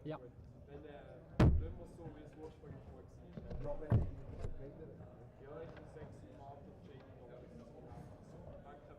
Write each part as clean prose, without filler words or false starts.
Ja. Dann nicht mehr so, wie es ursprünglich war. Ja, ich bin 6 Mal auf der Check. Danke.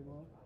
Bruno.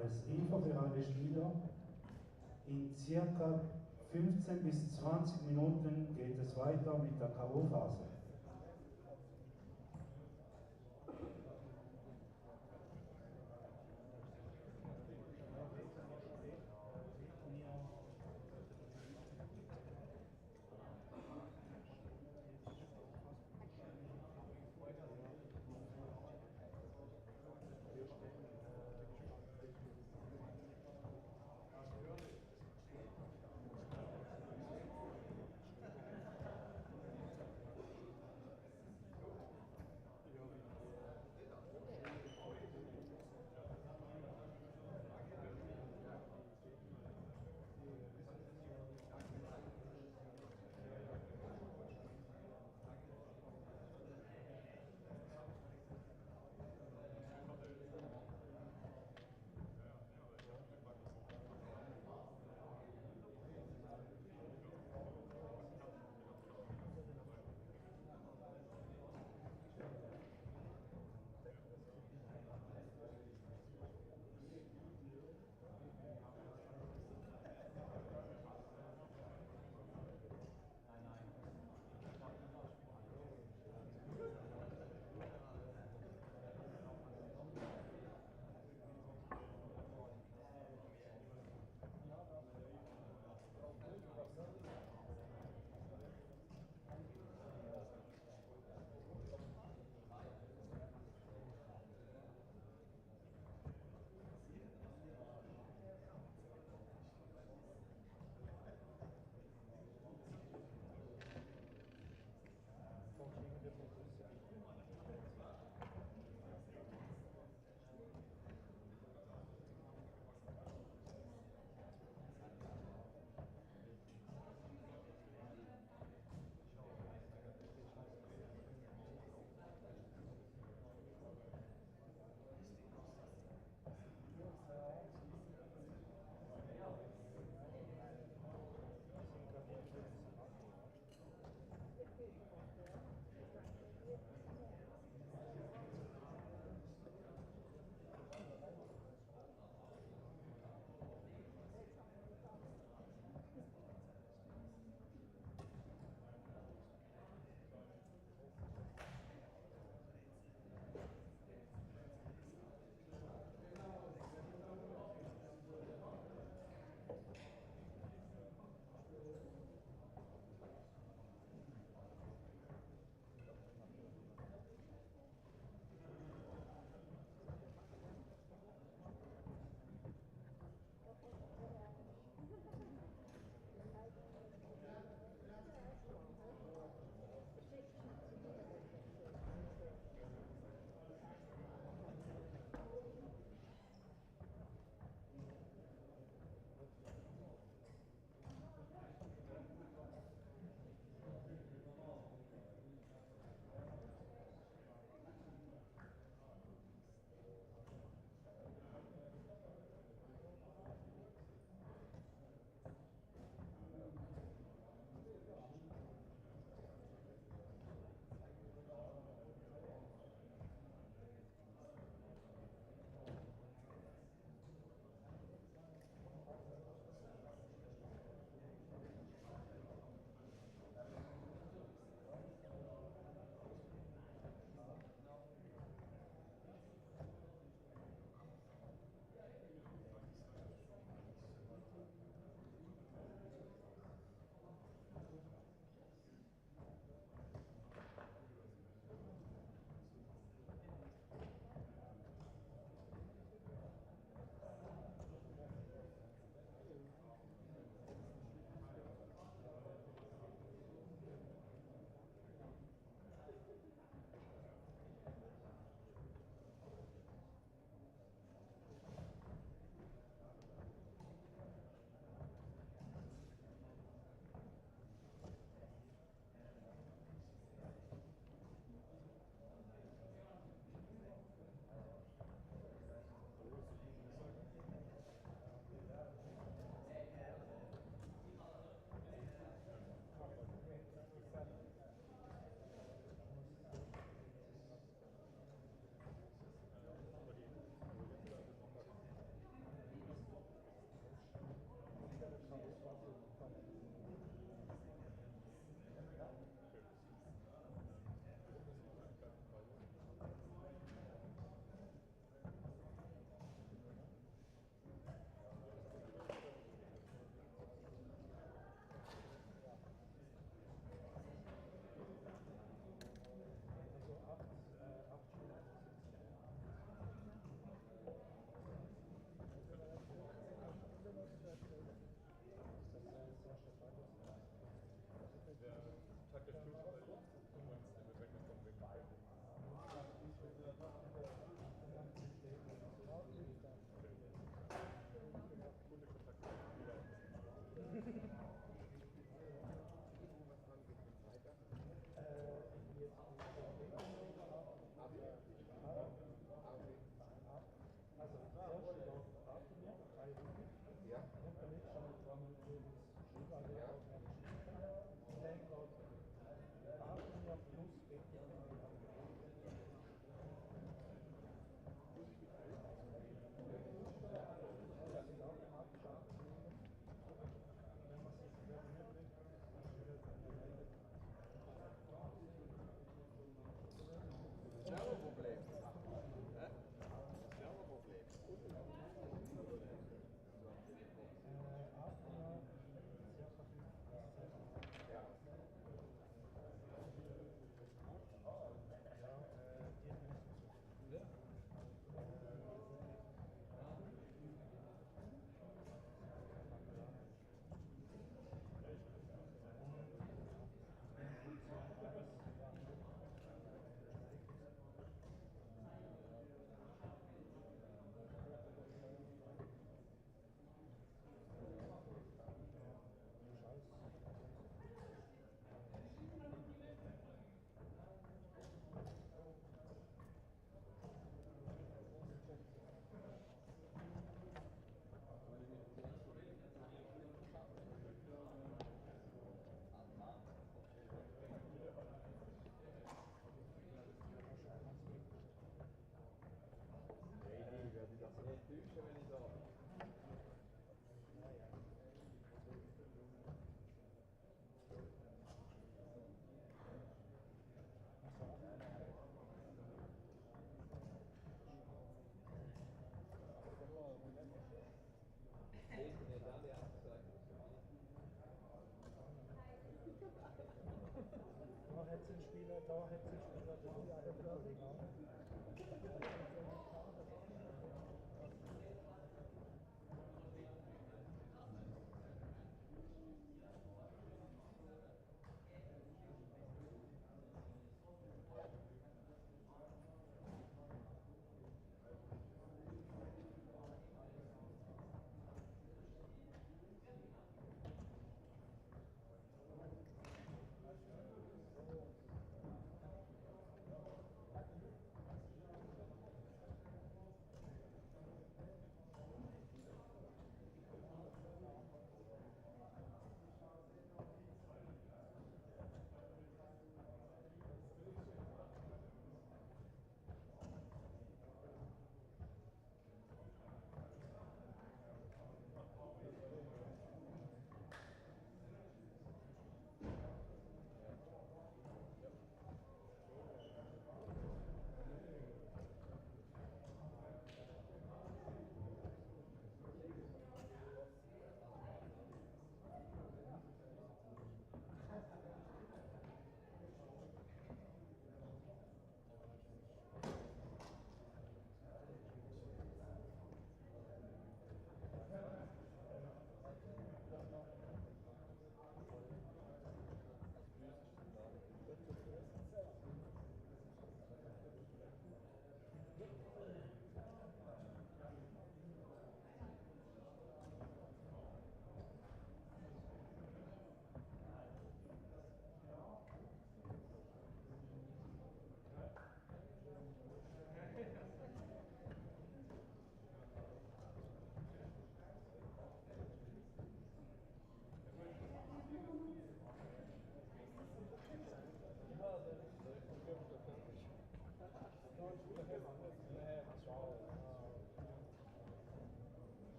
als Info für alle Spieler. In circa 15 bis 20 Minuten geht es weiter mit der K.O.-Phase.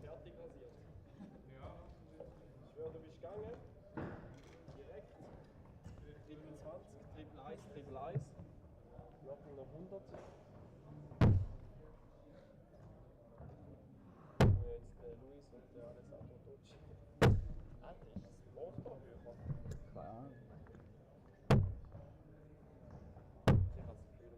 Fertig rasiert. Ja. Ich schwöre, du bist gegangen. Direkt. Triple 20, Triple 1, Triple 1. Locken noch 100. Und jetzt der Luis und der Alexandro. Ah, das ist Motorbücher. Keine Ahnung. Ich habe das Gefühl.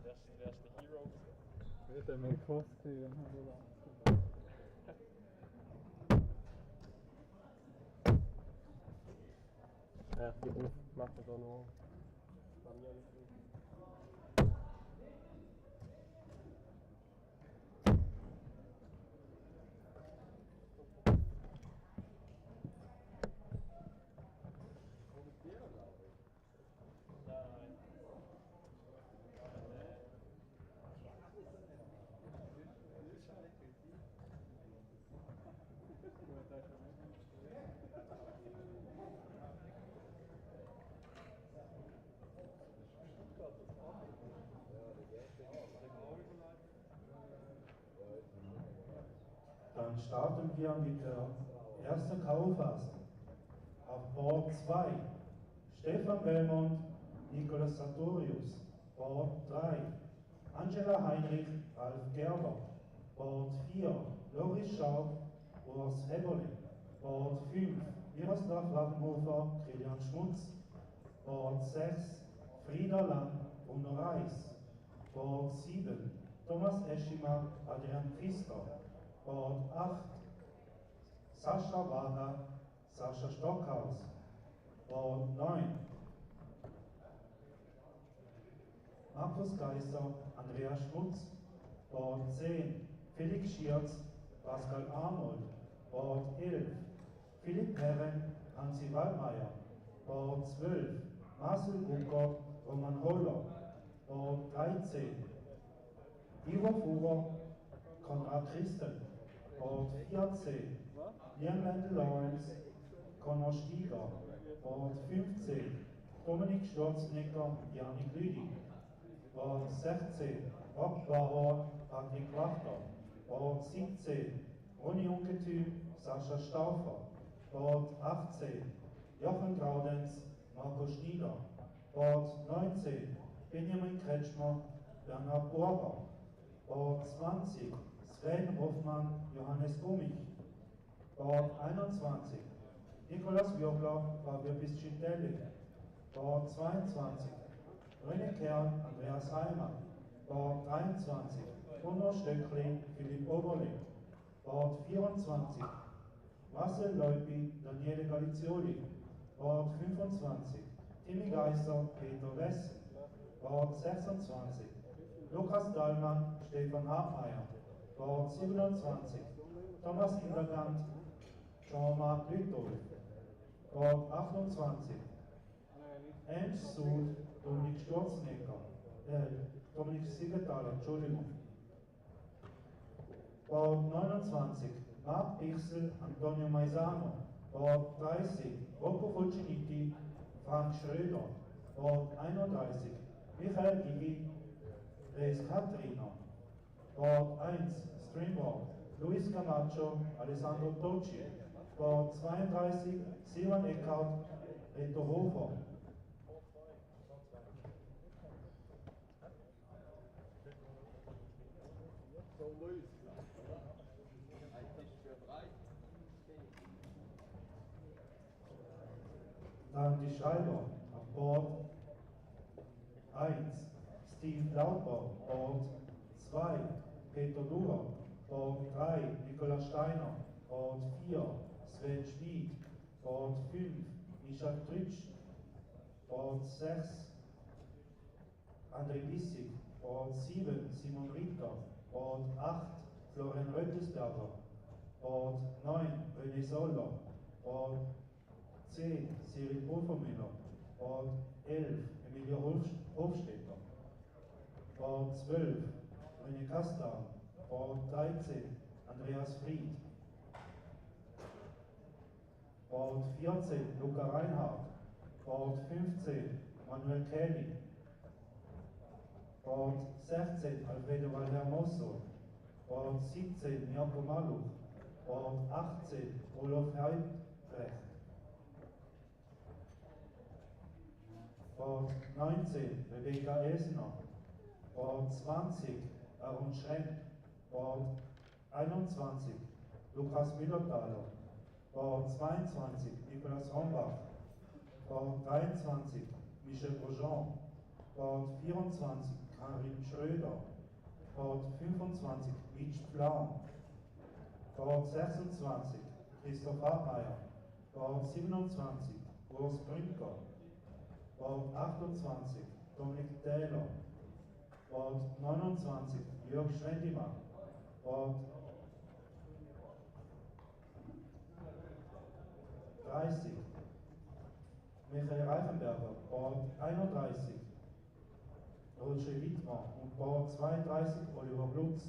Wärst der Hero gewesen. Hätte mir gekostet. Ja, die Ruf macht er da noch. Bei mir nicht. Nein. Dann starten wir mit der ersten K.O.-Phase. Auf Board 2 Stefan Belmont, Nicolas Sartorius. Board 3 Angela Heinrich, Ralf Gerber. Board 4 Loris Schaub, Urs Heberle. Board 5 Miroslav Wagenhofer, Kilian Schmutz. Board 6 Frieda Lang, Bruno Reis. Board 7 Thomas Eschima, Adrian Pfister. Board 8 Sascha Wahner, Sascha Stockhaus. Board 9 Markus Geiser, Andreas Schmutz. Board 10 Felix Schierz, Pascal Arnold. Board 11 Philipp Herren, Hansi Wallmeier. Board 12 Marcel Bucker, Roman Holler. Board 13 Ivo Fuhrer, Konrad Christel, Board 14, Liam Lawrence, Connor Stieger, Board 15, Dominik Sturzenegger, Janik Lüdi, Board 16, Rob Bauer, Patrick Wachter, Board 17, Ronny Ungetüm, Sascha Stauffer, Board 18, Jochen Graudenz, Marco Schnieder, Board 19, Benjamin Kretschmer, Bernhard Borber, Board 20, Sven Hoffmann, Johannes Gummich, Board 21, Nikolaus Wirbler, Fabio Piscitelli, Board 22, René Kern, Andreas Heimann, Board 23, Bruno Stockley, Philipp Oberle, Board 24, Marcel Leupi, Daniele Galizioli, Board 25, Timmy Geiser, Peter Wess, Board 26, Lukas Daldman, Stefan Hartmeier, Board 27, Thomas Indergant, Jean-Marc Lüttow, Board 28, Ernst Sud, Dominik Sturzenegger, Dominik Siegenthaler, Entschuldigung. Board 29, Marc Bichsel, Antonio Maisano, Board 30, Rocco Fulciniti, Frank Schröder, Board 31, Michael Gigi, Reis Katrina, Board 1, Streamboard, Luis Camacho, Alexandro Tocci, Board 32, Simon Eckhardt, Reto Hofer. Dann die Schreiber, Board 1, Steve Lauper, Board 2, Peter Durer, Board 3, Nikolaus Steiner, Board 4, Sven Schmid, Board 5, Micha Trütsch, Board 6, André Bissig, Board 7, Simon Ritter, Board 8, Florian Röttesberger, Board 9, René Soller, Board 10, Cyril Pulvermüller, Board 11, Emilio Hofstetter, Board 12, René Kastan, Board 13, Andreas Fried, Board 14, Luca Reinhardt, Board 15, Manuel Kelly, Board 16, Alfredo Valhermoso, Board 17, Mirko Maluch, Board 18, Olaf Heidrecht, Board 19, Rebecca Esner, Board 20, Aaron Schrenk, Board 21, Lukas Müllertaler, Board 22, Nikolaus Hombach, Board 23, Michel Grosjean, Board 24, Karin Schröder, Board 25, Mitch Pflaum, Board 26, Christoph Hartmeier, Board 27, Urs Brünker, Board 28, Dominik Taylor, Board 29, Jörg Schwendimann, Board 30, Michael Reichenberger, Board 31, Roger Wittmann und Board 32, Oliver Glutz.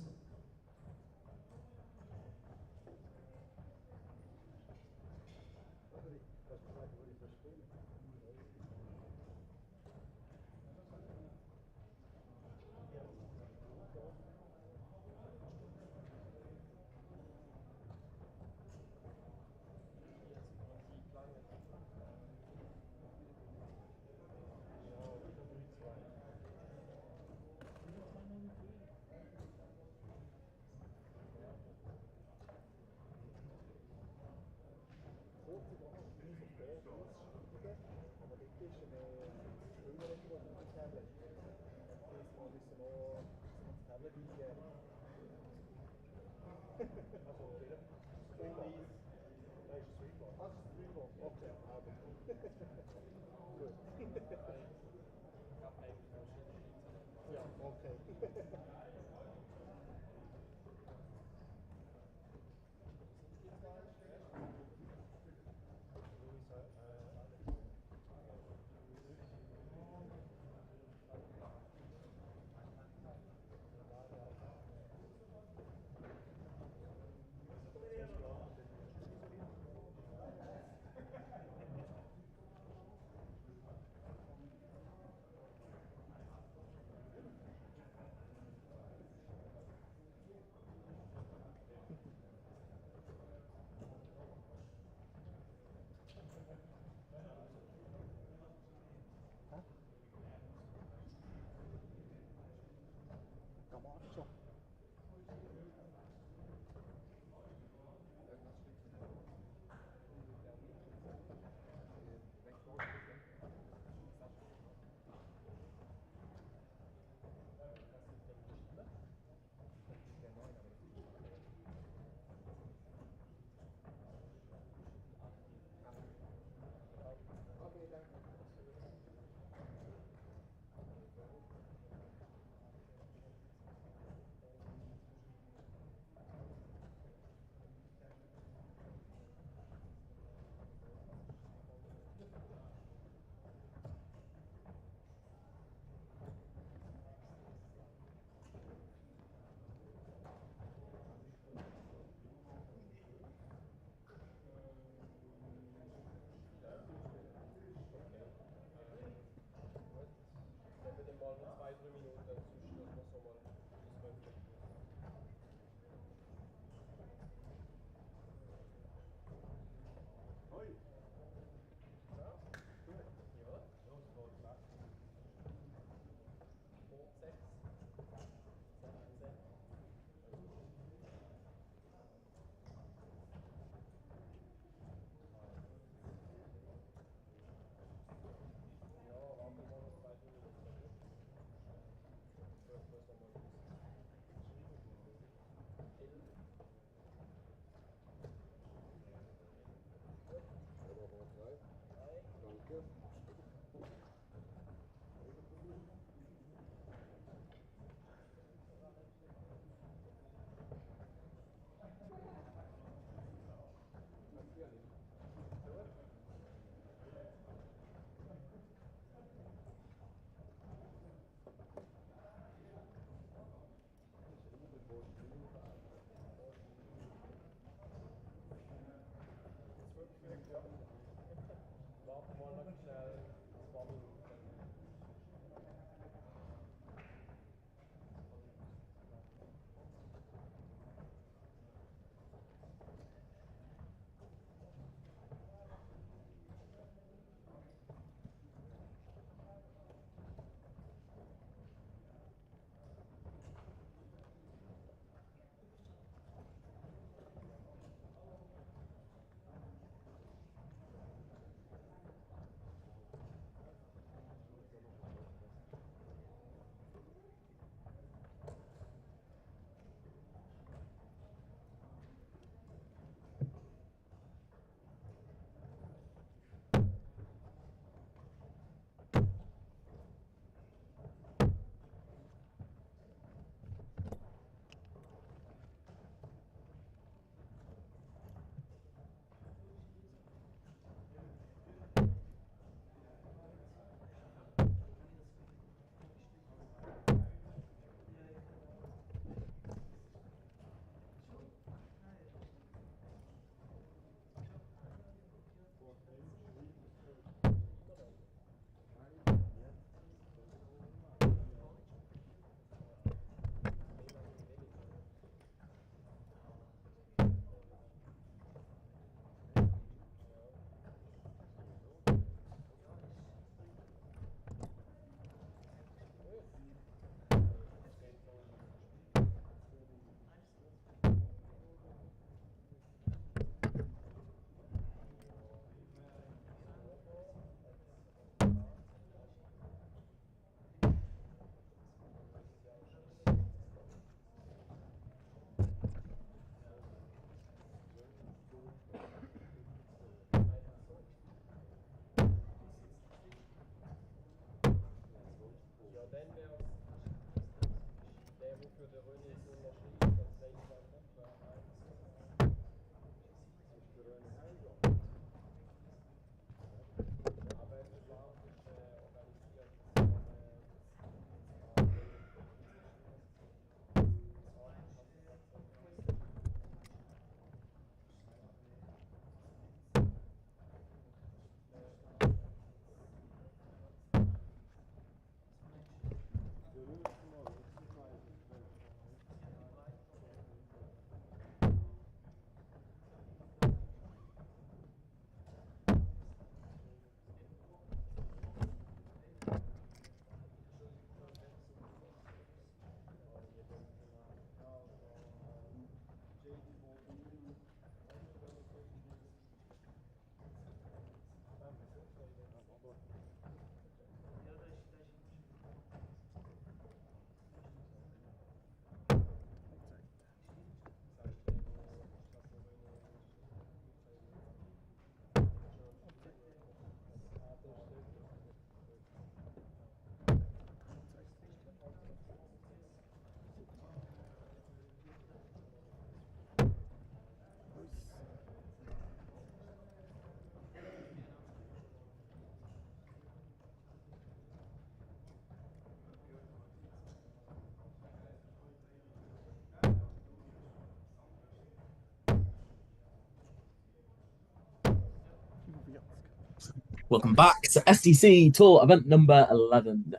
Welcome back to SDC Tour event number 11.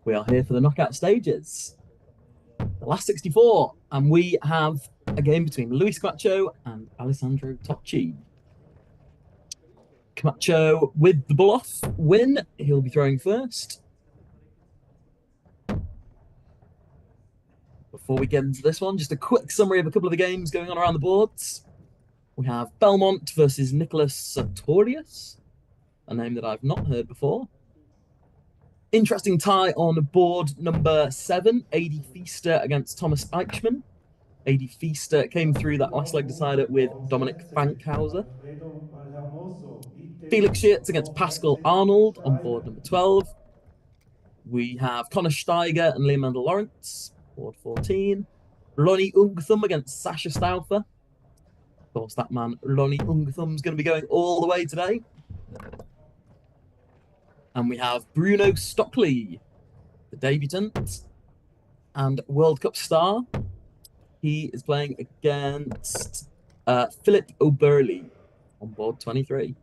We are here for the knockout stages, the last 64, and we have a game between Luis Camacho and Alexandro Tocci. Camacho with the bluff win. He'll be throwing first. Before we get into this one, just a quick summary of a couple of the games going on around the boards. We have Belmont versus Nicholas Sartorius, a name that I've not heard before. Interesting tie on board number 7, AD Feaster against Thomas Eichmann. AD Feaster came through that last leg decider with Dominic Fankhauser. Felix Schiertz against Pascal Arnold on board number 12. We have Connor Steiger and Liam Mandel Lawrence, board 14. Lonnie Ungthum against Sasha Stauffer. Of course, that man, Lonnie Ungthum's going to be going all the way today. And we have Bruno Stockley, the debutant and World Cup star. He is playing against Philip O'Burley on board 23.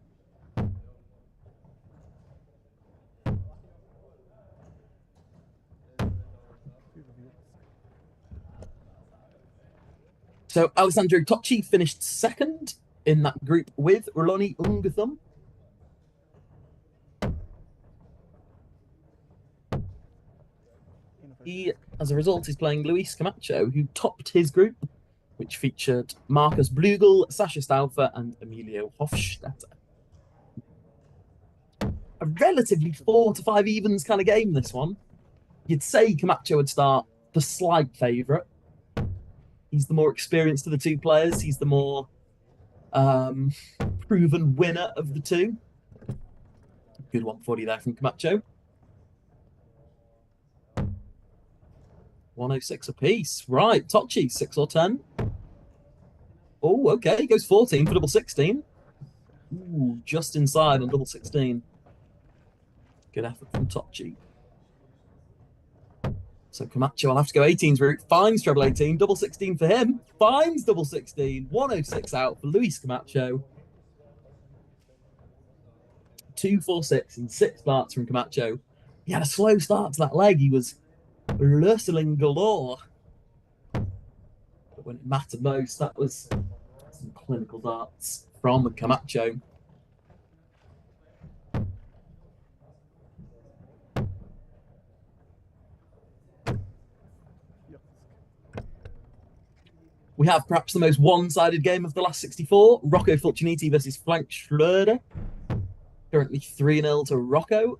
So Alexandro Tocci finished second in that group with Roloni Ungathum. He, as a result, is playing Luis Camacho, who topped his group, which featured Marcus Blugel, Sasha Stauffer, and Emilio Hofstetter. A relatively 4 to 5 evens kind of game, this one. You'd say Camacho would start the slight favourite. He's the more experienced of the two players. He's the more proven winner of the two. Good 140 there from Camacho. 106 apiece. Right, Tocci, 6 or 10. Oh, okay. He goes 14 for double 16. Ooh, just inside on double 16. Good effort from Tocci. So Camacho will have to go 18's route. Finds treble 18. Double 16 for him. Finds double 16. 106 out for Luis Camacho. 2-4-6 in 6 starts from Camacho. He had a slow start to that leg. He was wrestling galore. But when it mattered most, that was some clinical darts from Camacho. We have perhaps the most one-sided game of the last 64. Rocco Fulciniti versus Frank Schroeder. Currently 3-0 to Rocco.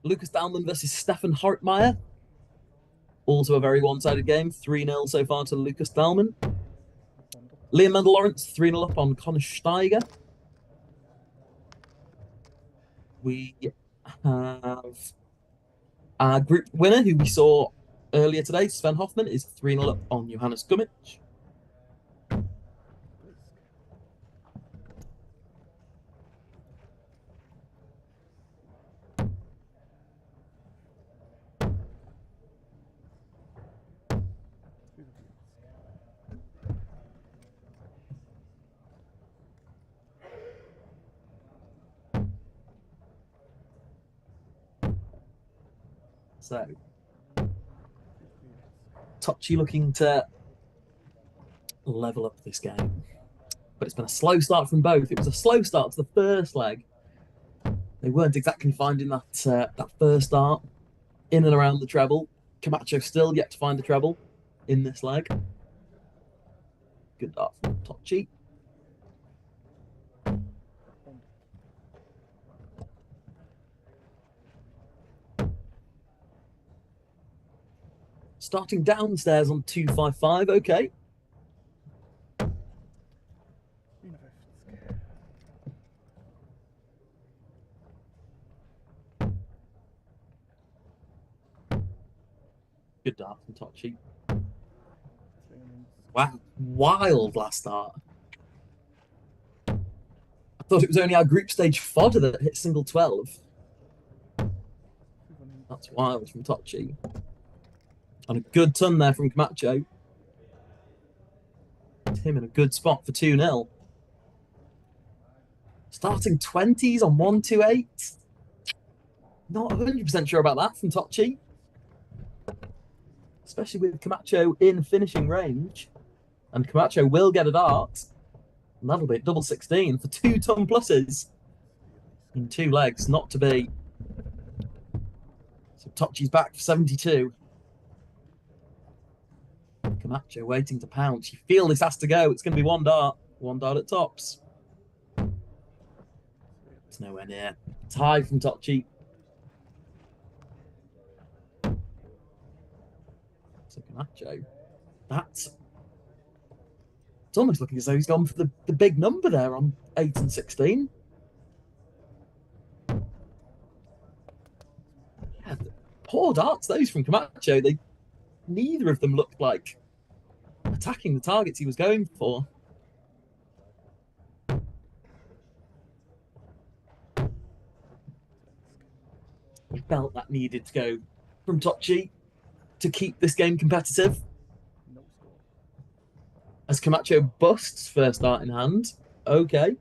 Lucas Daldman versus Stefan Hartmeyer. Also a very one-sided game. 3-0 so far to Lucas Daldman. Liam Mandel Lawrence 3-0 up on Connor Steiger. We have our group winner, who we saw earlier today, Sven Hoffman, is 3-0 up on Johannes Gummich. So, Tocci looking to level up this game. But it's been a slow start from both. It was a slow start to the first leg. They weren't exactly finding that that first start in and around the treble. Camacho still yet to find the treble in this leg. Good dart from Tocci. Starting downstairs on 255, okay. Good dart from Tocci. Wow, wild last start. I thought it was only our group stage fodder that hit single 12. That's wild from Tocci. And a good ton there from Camacho. It's him in a good spot for 2-0. Starting 20s on 128. Not 100% sure about that from Tocci. Especially with Camacho in finishing range. And Camacho will get a dart. And that'll be double 16 for 2 ton pluses. In 2 legs, not to be. So Tocci's back for 72. Camacho waiting to pounce. You feel this has to go. It's going to be 1 dart. 1 dart at tops. It's nowhere near. Tie from Tocci. So Camacho. It's almost looking as though he's gone for the big number there on 8 and 16. Yeah, poor darts, those from Camacho. Neither of them looked like attacking the targets he was going for. He felt that needed to go from Tocci to keep this game competitive. As Camacho busts first dart in hand. Okay.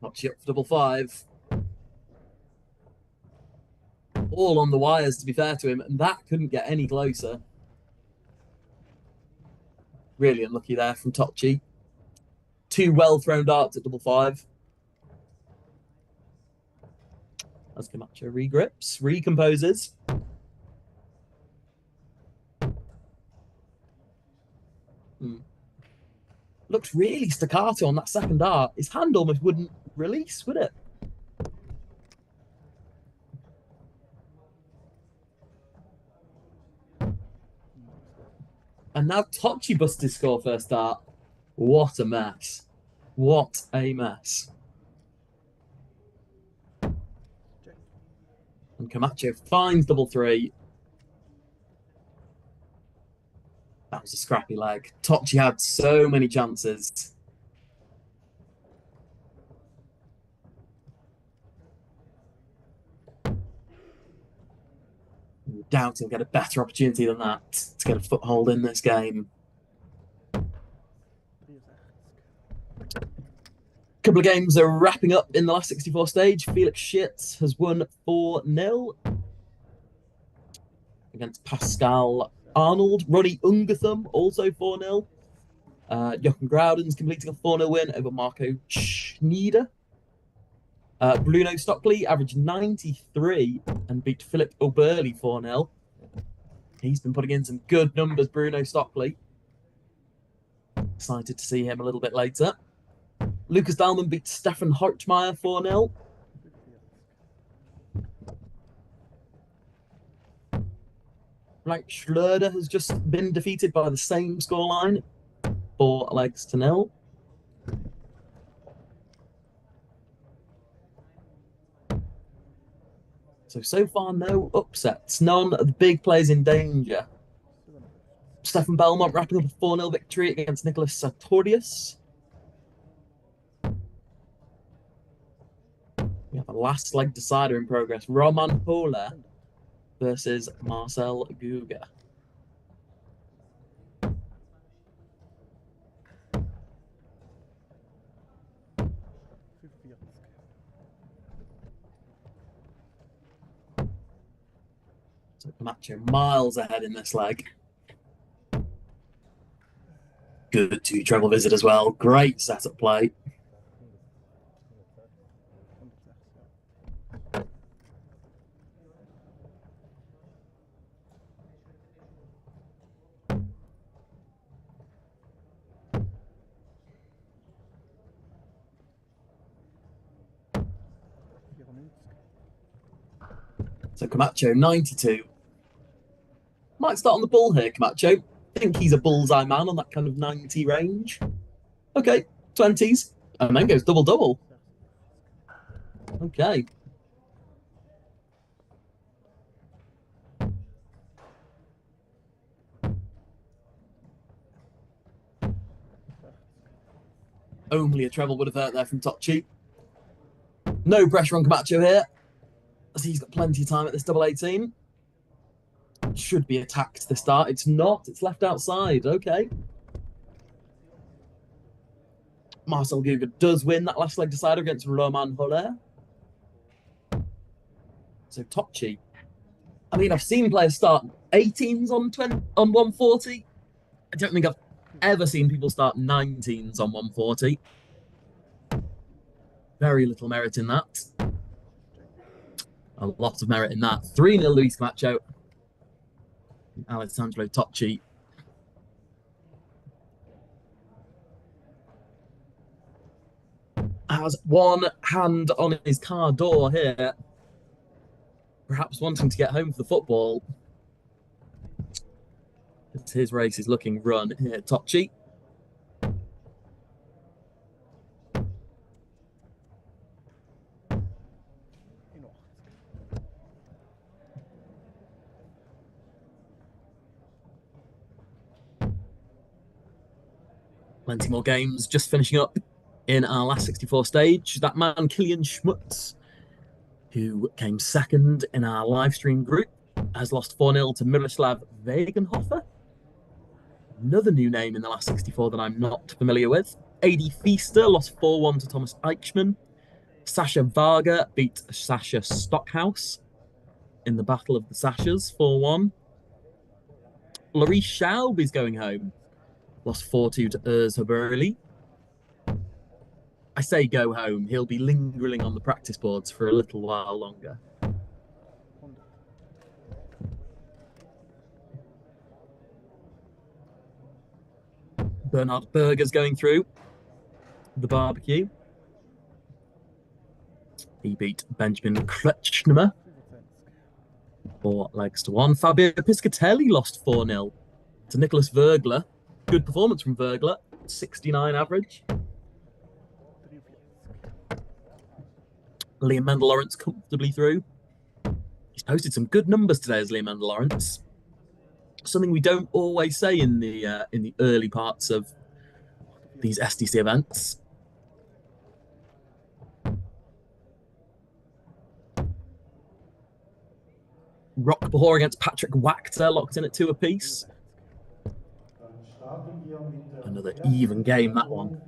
Tocci up for double 5. All on the wires, to be fair to him, and that couldn't get any closer. Really unlucky there from Tocci. 2 well-thrown darts at double 5. As Camacho regrips, recomposes. Looked really staccato on that second dart. His hand almost wouldn't release, would it? And now Tocci busts his score first dart. What a mess. What a mess. And Camacho finds double 3. That was a scrappy leg. Tocci had so many chances. Doubt he'll get a better opportunity than that to get a foothold in this game. Couple of games are wrapping up in the last 64 stage. Felix Schitz has won 4-0 against Pascal Arnold. Ronnie Ungertham also 4-0. Jochen Grauden's completing a 4-0 win over Marco Schneider. Bruno Stockley averaged 93 and beat Philip Oberli 4-0. He's been putting in some good numbers, Bruno Stockley. Excited to see him a little bit later. Lucas Daldman beat Stefan Hartmeyer 4-0. Frank Schlöder has just been defeated by the same scoreline, 4 legs to 0. So far, no upsets. None of the big players in danger. Stefan Belmont wrapping up a 4-0 victory against Nicholas Sartorius. We have a last leg decider in progress. Roman Holer versus Marcel Guga. So Camacho miles ahead in this leg. Good 2 treble visit as well. Great setup play. So Camacho, 92. Might start on the ball here, Camacho. Think he's a bullseye man on that kind of 90 range. Okay, 20s. And then goes double-double. Okay. Only a treble would have hurt there from Tocci. No pressure on Camacho here. as he's got plenty of time at this double 18. Should be attacked to the start. It's not. It's left outside. Okay. Marcel Guga does win that last leg decider against Roman Holler. So Tocci. I mean, I've seen players start 18s on 140. I don't think I've ever seen people start 19s on 140. Very little merit in that. A lot of merit in that. 3-0 Luis Camacho. Alexandro Tocci. Has one hand on his car door here. Perhaps wanting to get home for the football. As his race is looking run here. Tocci. Plenty more games just finishing up in our last 64 stage. That man, Kilian Schmutz, who came second in our live stream group, has lost 4-0 to Miroslav Wegenhofer. Another new name in the last 64 that I'm not familiar with. AD Feaster lost 4-1 to Thomas Eichmann. Sasha Varga beat Sasha Stockhouse in the Battle of the Sashas, 4-1. Laurie Schaub is going home. Lost 4-2 to Urs Haberli. I say go home. He'll be lingering on the practice boards for a little while longer. Bernhard Berger's going through the barbecue. He beat Benjamin Kretschmer 4 legs to 1. Fabio Piscatelli lost 4-0 to Nicholas Vergler. Good performance from Vergler, 69 average. Liam Mendel-Lawrence comfortably through. He's posted some good numbers today as Liam Mendel-Lawrence. Something we don't always say in the early parts of these SDC events. Rock Bahor against Patrick Wachter, locked in at 2 apiece. Another even game, that one.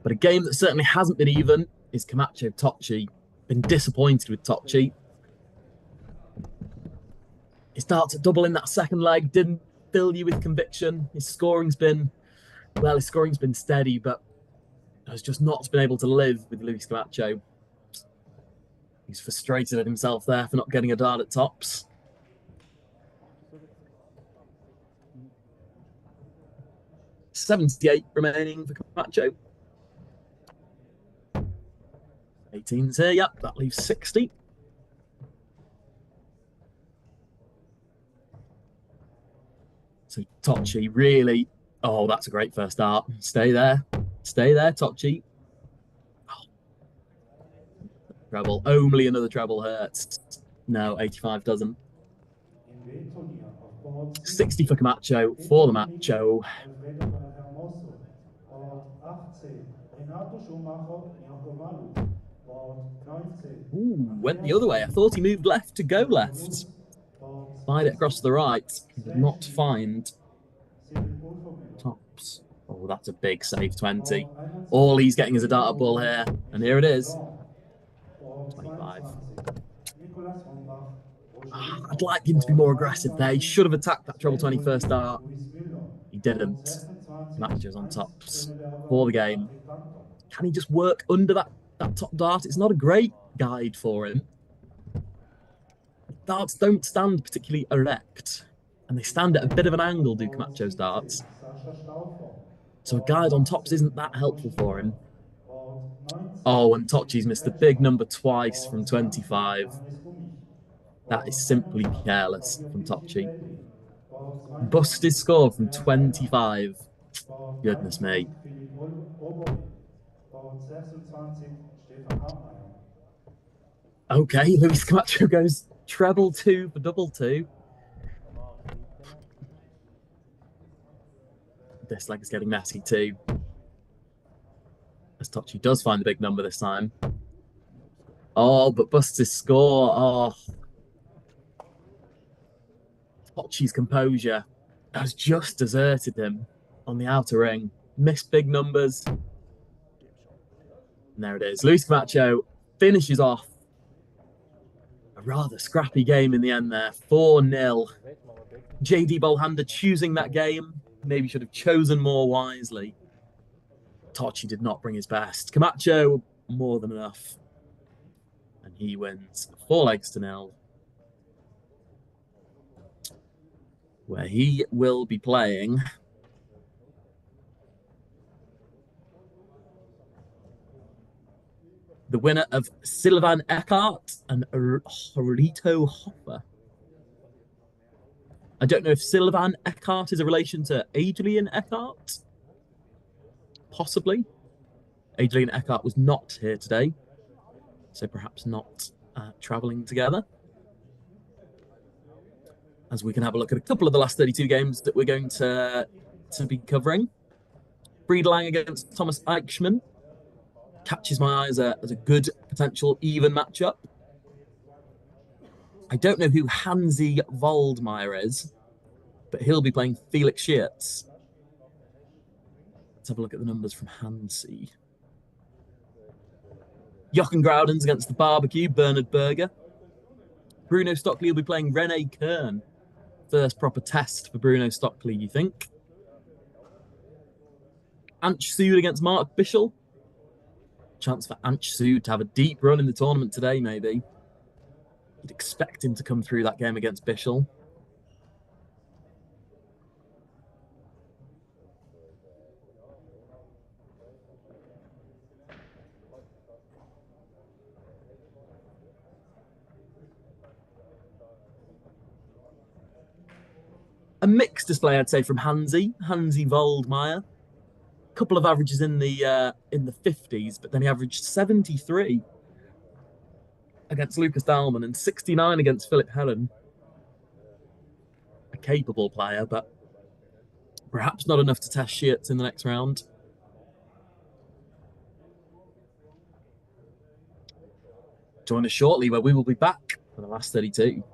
But a game that certainly hasn't been even is Camacho Tocci. Been disappointed with Tocci. He starts at double in that second leg, didn't fill you with conviction. His scoring's been steady, but has just not been able to live with Luis Camacho. He's frustrated at himself there for not getting a dart at tops. $78 remaining for Camacho. 18's here, yep, that leaves 60. So Tocci really, oh, that's a great first start. Stay there, Tocci. Oh. Treble, only another treble hurts. No, 85 doesn't. 60 for Camacho, for the Macho. Ooh, went the other way. I thought he moved left to go left. Fired it across to the right. He did not find tops. Oh, that's a big save, 20. All he's getting is a dart ball here. And here it is. 25. I'd like him to be more aggressive there. He should have attacked that treble 20 first dart. He didn't. Matches on tops for the game. Can he just work under that top dart? It's not a great guide for him. Darts don't stand particularly erect, and they stand at a bit of an angle, do Camacho's darts. So a guide on tops isn't that helpful for him. Oh, and Tocci's missed the big number twice from 25. That is simply careless from Tocci. Bust his score from 25. Goodness me. Okay, Luis Camacho goes treble 2 for double 2. This leg is getting messy too. As Tochi does find the big number this time. Oh, but busts his score. Oh. Tochi's composure has just deserted him on the outer ring. Missed big numbers. And there it is. Luis Camacho finishes off a rather scrappy game in the end there. 4-0. JD Bolhanda choosing that game. Maybe should have chosen more wisely. Tochi did not bring his best. Camacho, more than enough. And he wins 4-0. Where he will be playing the winner of Sylvan Eckhart and Horito Hoffer. I don't know if Sylvan Eckhart is a relation to Adrian Eckhart. Possibly. Adrian Eckhart was not here today, so perhaps not travelling together. As we can have a look at a couple of the last 32 games that we're going to be covering. Friedlang against Thomas Eichmann catches my eye as a good potential even matchup. I don't know who Hansi Waldmeier is, but he'll be playing Felix Schiertz. Let's have a look at the numbers from Hansi. Jochen Groudens against the Barbecue, Bernard Berger. Bruno Stockley will be playing Renee Kern. First proper test for Bruno Stockley, you think? Anch Sood against Mark Bischel. Chance for Anch Sood to have a deep run in the tournament today, maybe. You'd expect him to come through that game against Bischel. A mixed display, I'd say, from Hansi Waldmeier. A couple of averages in the 50s, but then he averaged 73 against Lucas Daldman and 69 against Philip Helen. A capable player, but perhaps not enough to test Schiertz in the next round. Join us shortly, where we will be back for the last 32.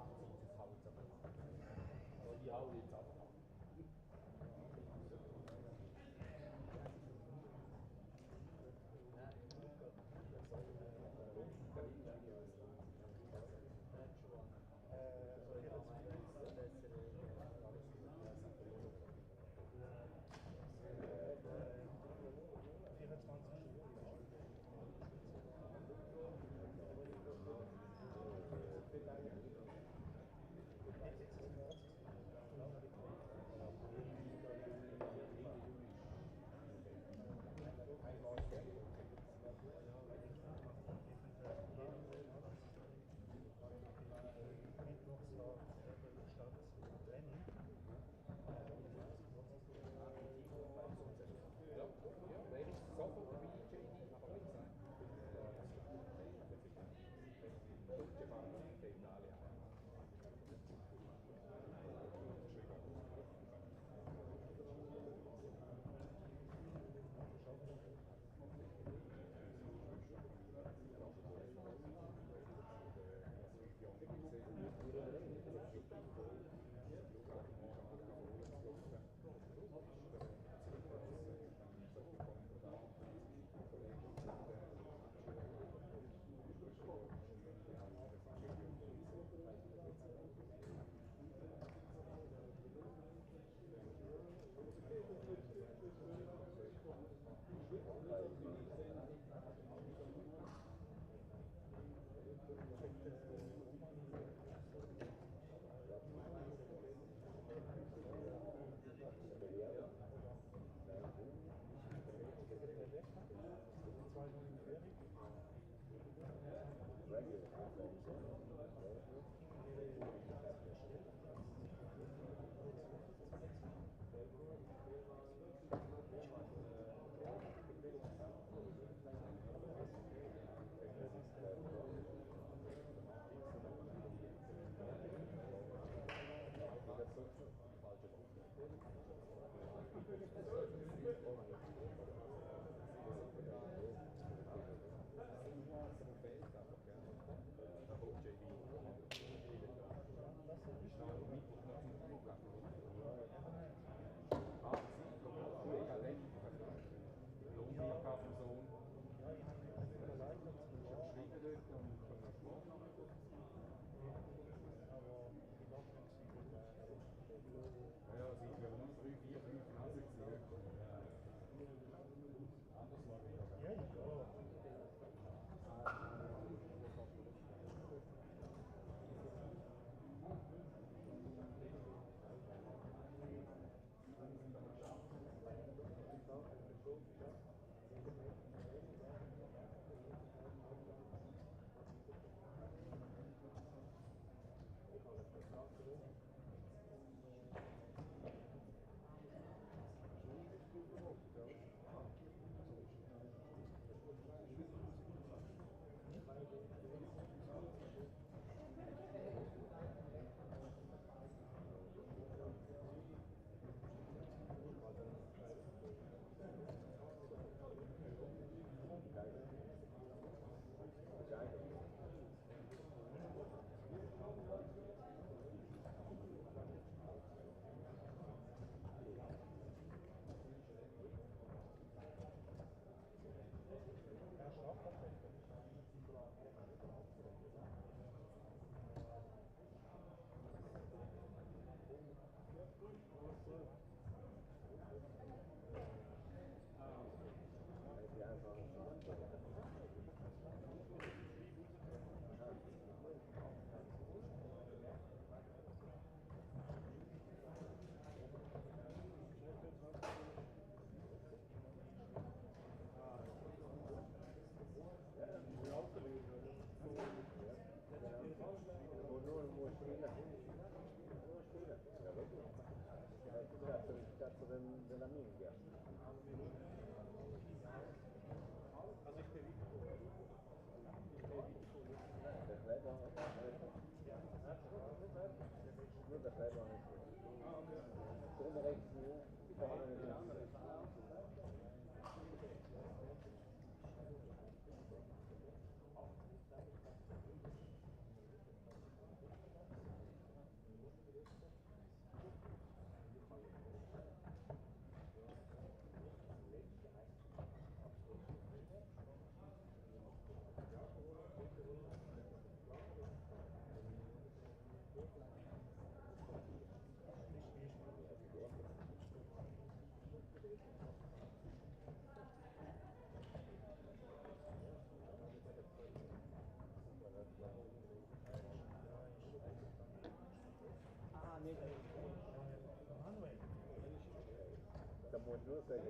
Da muss nur sagen,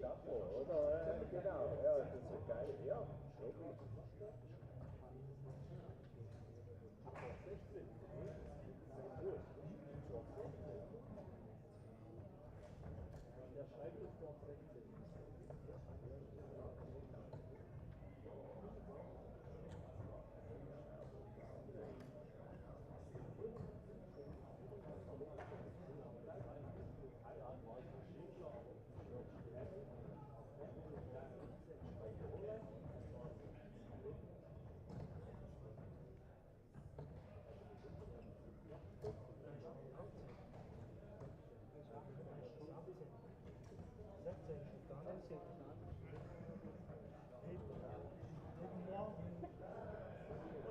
Chapeau, oder? Genau, ja, das ist geil. Ja, okay. Der schreibt es doch 16.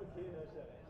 Okay, da ist ja recht.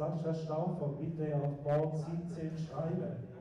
Sascha Stauffer, bitte auf Board 17 schreiben.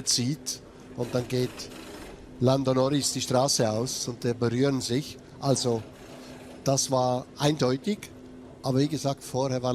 zieht und dann geht Lando Norris die Straße aus und die berühren sich. Also das war eindeutig, aber wie gesagt, vorher war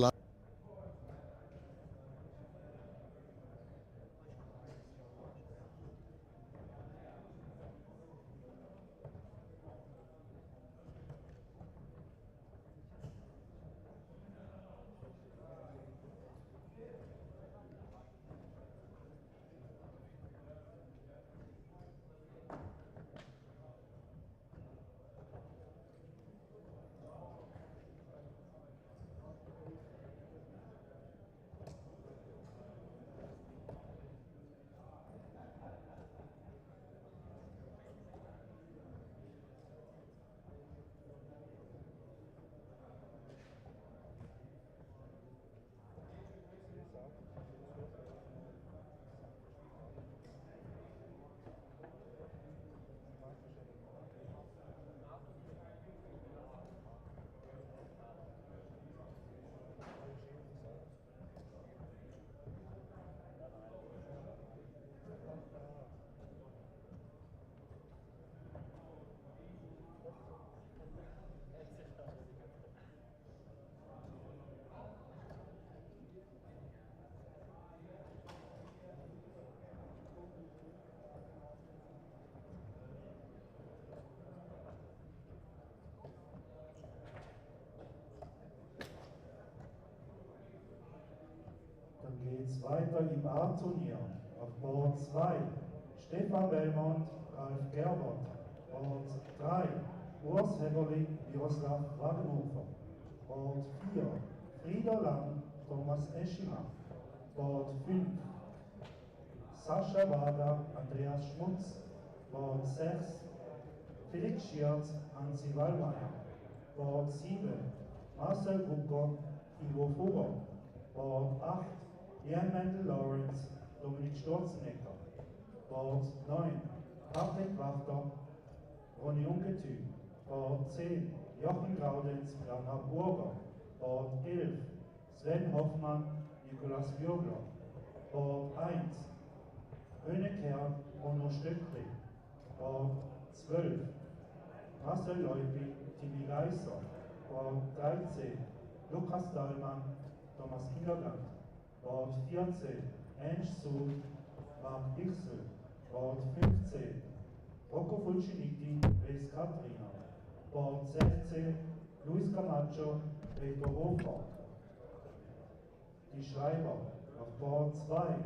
Dann geht es weiter im A-Turnier. Auf Board 2 Stefan Belmont, Ralf Gerbert. Board 3 Urs Heberling, Miroslav Wagenhofer. Board 4 Frieder Lang, Thomas Eschimann. Board 5 Sascha Wader, Andreas Schmutz. Board 6 Felix Schierz, Hansi Wallmeier. Board 7 Marcel Brucker, Ivo Fugger. Board 8 Ian Mendel Lawrence, Dominik Sturzenegger. Board 9 Patrick Wachter, Ronny Ungetü. Board 10 Jochen Gaudenz, Bernhard Burger. Board 11 Sven Hoffmann, Nikolaus Würgler. Board 1 Höne Kern, Bruno Stockley. Board 12 Marcel Leupi, Timmy Geisser. Board 13 Lukas Daldman, Thomas Kinderland. Board 14 Ensch Sud, Mark Bichsel. Board 15 Rocco Fulciniti, Wes Katrina. Board 16 Luis Camacho, Peter Hofer. Die Schreiber auf Board 2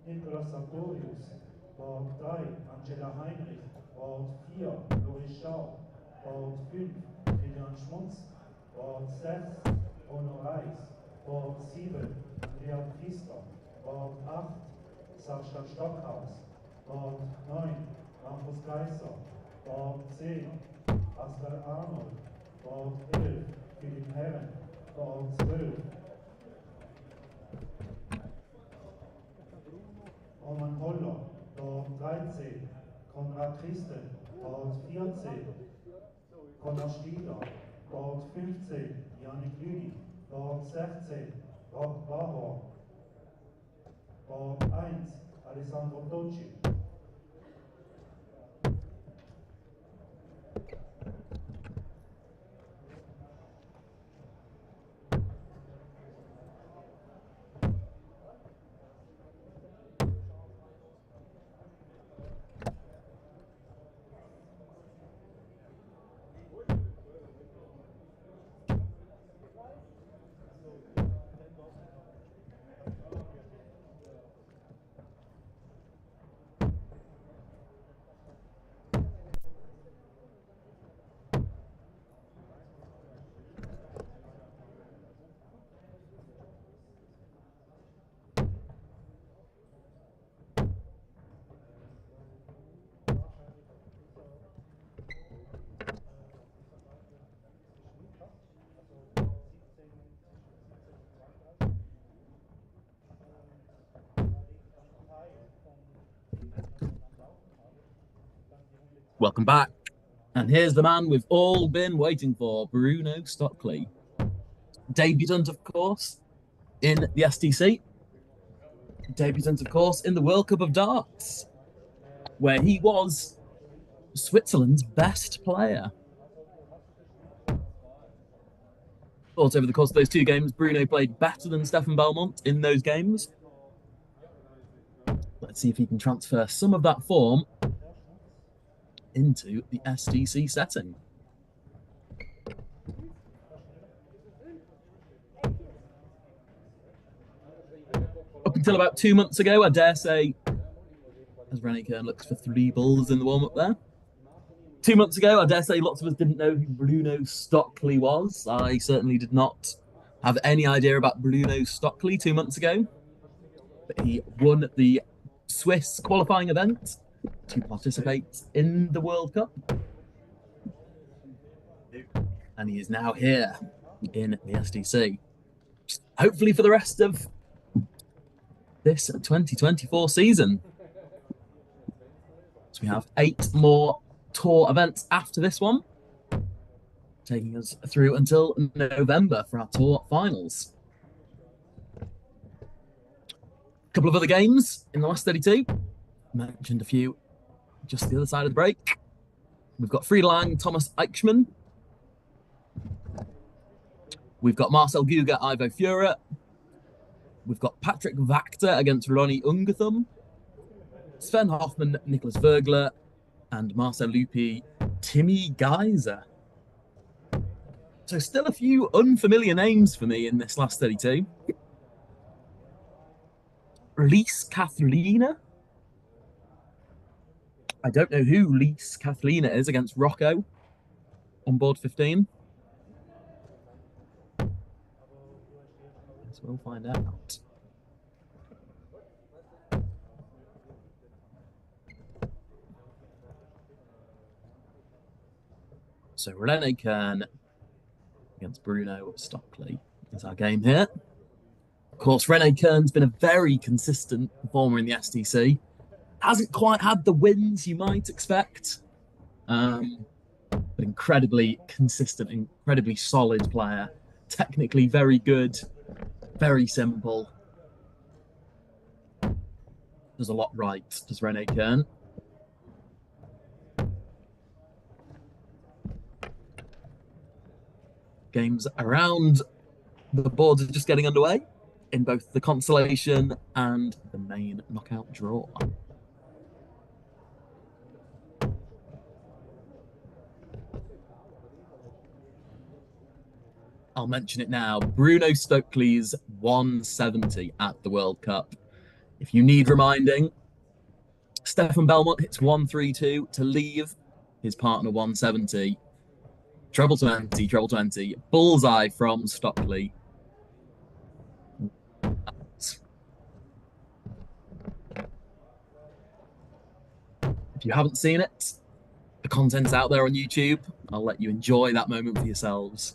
Nicolas Sartorius. Board 3 Angela Heinrich. Board 4 Loris Schau. Board 5 Kilian Schmutz. Board 6 Bruno Reis. Board 7 Andrea Pfister. Board 8 Sascha Stockhaus. Board 9 Markus Geiser. Board 10 Pascal Arnold. Board 11 Philipp Herren. Board 12 Roman Holler. Board 13 Konrad Christel. Board 14 Conor Stieler. Board 15 Janik Lüdi. Board 16 Rob Bauer. Board 1 Alessandro Tocci. Welcome back. And here's the man we've all been waiting for, Bruno Stockley. Debutant, of course, in the SDC. debutant, of course, in the World Cup of Darts, where he was Switzerland's best player. Thought over the course of those 2 games, Bruno played better than Stefan Belmont in those games. Let's see if he can transfer some of that form into the SDC setting. Up until about 2 months ago, I dare say, as Renee Kern looks for 3 balls in the warm-up there. 2 months ago, I dare say lots of us didn't know who Bruno Stockley was. I certainly did not have any idea about Bruno Stockley 2 months ago. But he won the Swiss qualifying event to participate in the World Cup. And he is now here in the SDC. Hopefully for the rest of this 2024 season. So we have 8 more tour events after this one, taking us through until November for our tour finals. A couple of other games in the last 32. Mentioned a few just the other side of the break. We've got Frieda Lang, Thomas Eichmann. We've got Marcel Guga, Ivo Fura. We've got Patrick Vactor against Ronnie Ungathum. Sven Hoffman, Nicholas Vergler, and Marcel Lupi, Timmy Geyser. So still a few unfamiliar names for me in this last 32. Lise Kathlina. I don't know who Lise Kathlina is against Rocco on board 15. Guess we'll find out. So Renee Kern against Bruno Stockley is our game here. Of course, Renee Kern's been a very consistent performer in the SDC. Hasn't quite had the wins you might expect, but incredibly consistent, incredibly solid player. Technically very good, very simple. Does a lot right, does Renee Kern. Games around the boards are just getting underway in both the consolation and the main knockout draw. I'll mention it now. Bruno Stockley's 170 at the World Cup. If you need reminding, Stefan Belmont hits 132 to leave his partner 170. Treble 20, treble 20. Bullseye from Stockley. If you haven't seen it, the content's out there on YouTube. I'll let you enjoy that moment for yourselves.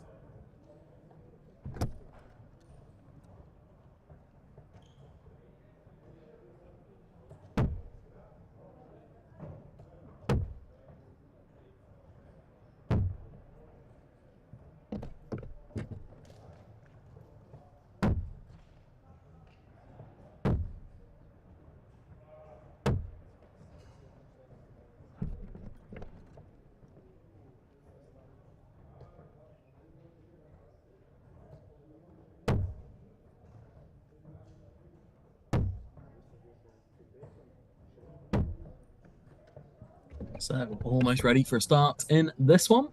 So we're almost ready for a start in this one.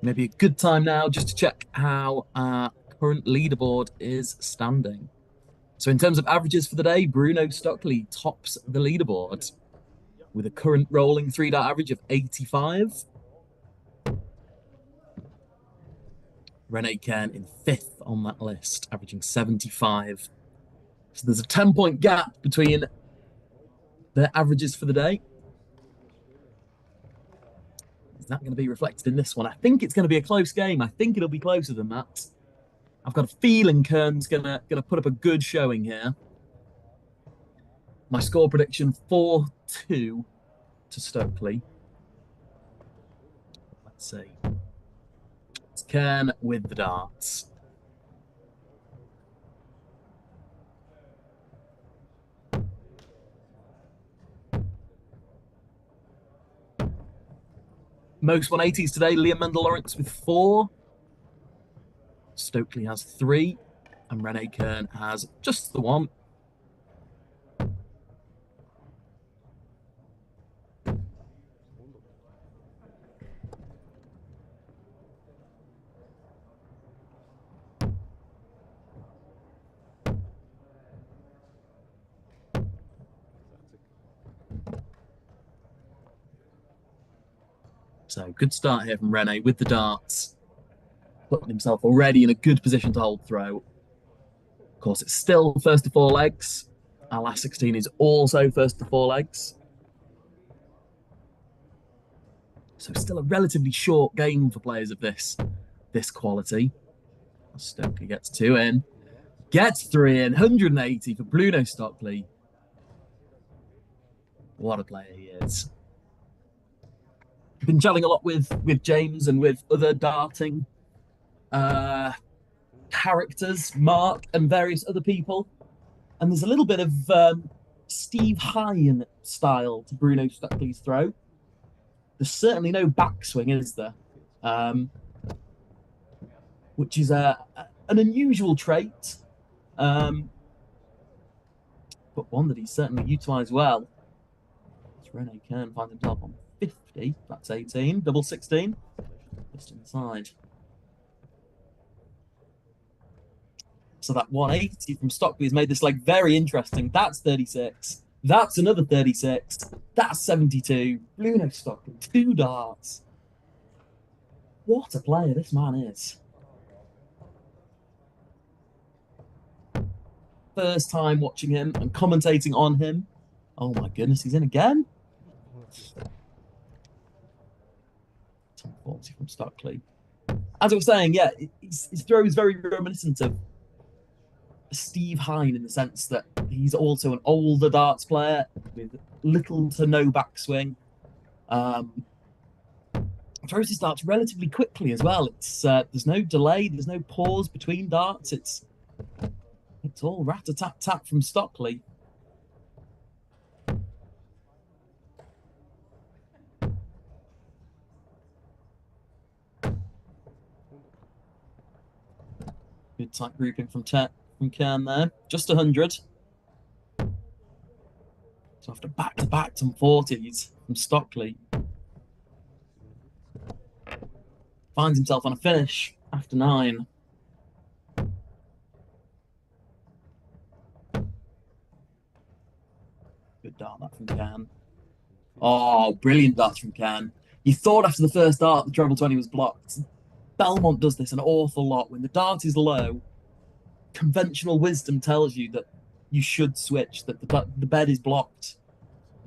Maybe a good time now just to check how our current leaderboard is standing. So in terms of averages for the day, Bruno Stockley tops the leaderboard with a current rolling 3-dart average of 85. Renee Kern in 5th on that list, averaging 75. So there's a 10-point gap between their averages for the day. Is that going to be reflected in this one? I think it's going to be a close game. I think it'll be closer than that. I've got a feeling Kern's going to put up a good showing here. My score prediction, 4-2 to Stockley. Let's see. It's Kern with the darts. Most 180s today, Liam Mendelorentz with 4. Stockley has 3. And Renee Kern has just the 1. So good start here from Renee with the darts. Putting himself already in a good position to hold throw. Of course, it's still first to 4 legs. Our last 16 is also first to 4 legs. So still a relatively short game for players of this quality. Stockley gets 2 in. Gets 3 in. 180 for Bruno Stockley. What a player he is. Been chatting a lot with James and with other darting characters, Mark and various other people. And there's a little bit of Steve Hine style to Bruno Stockley's throw. There's certainly no backswing, is there? Which is an unusual trait, but one that he's certainly utilised well. As Renee Kern finds himself on 50, that's 18, double 16, just inside. So that 180 from Stockley has made this leg very interesting. That's 36. That's another 36. That's 72. Bruno Stockley, 2 darts. What a player this man is. First time watching him and commentating on him. Oh my goodness, he's in again. 40 from Stockley. As I was saying, yeah, his throw is very reminiscent of Steve Hine in the sense that he's also an older darts player with little to no backswing. Throws his darts relatively quickly as well. It's there's no delay, there's no pause between darts. It's all rat-a-tat-tat from Stockley. Good tight grouping from Kern there. Just 100. So after back-to-back some 40s from Stockley. Finds himself on a finish after 9. Good dart that from Kern. Oh, brilliant darts from Kern. You thought after the first dart the treble 20 was blocked. Belmont does this an awful lot. When the dart is low, conventional wisdom tells you that you should switch, that the bed is blocked.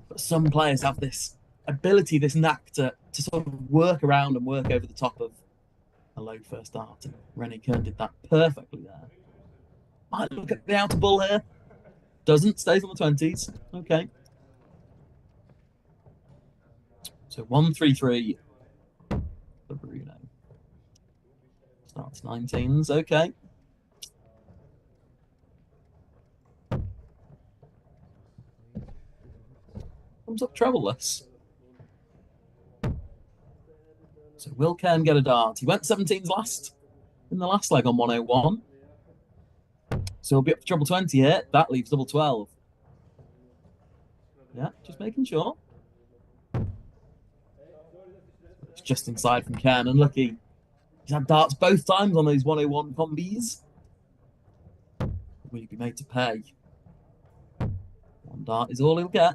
But some players have this ability, this knack to sort of work around and work over the top of a low first dart. And Renee Kern did that perfectly there. Might look at the outer ball here. Doesn't, stays on the 20s. Okay. So 1-3-3 for Bruno. Starts 19s, okay. Comes up trebleless. So will Kern get a dart? He went 17s last in the last leg on 101. So he'll be up for treble 20 here. That leaves double 12. Yeah, just making sure. It's just inside from Kern. Unlucky. He's had darts both times on those 101 combis. Will he be made to pay? 1 dart is all he'll get.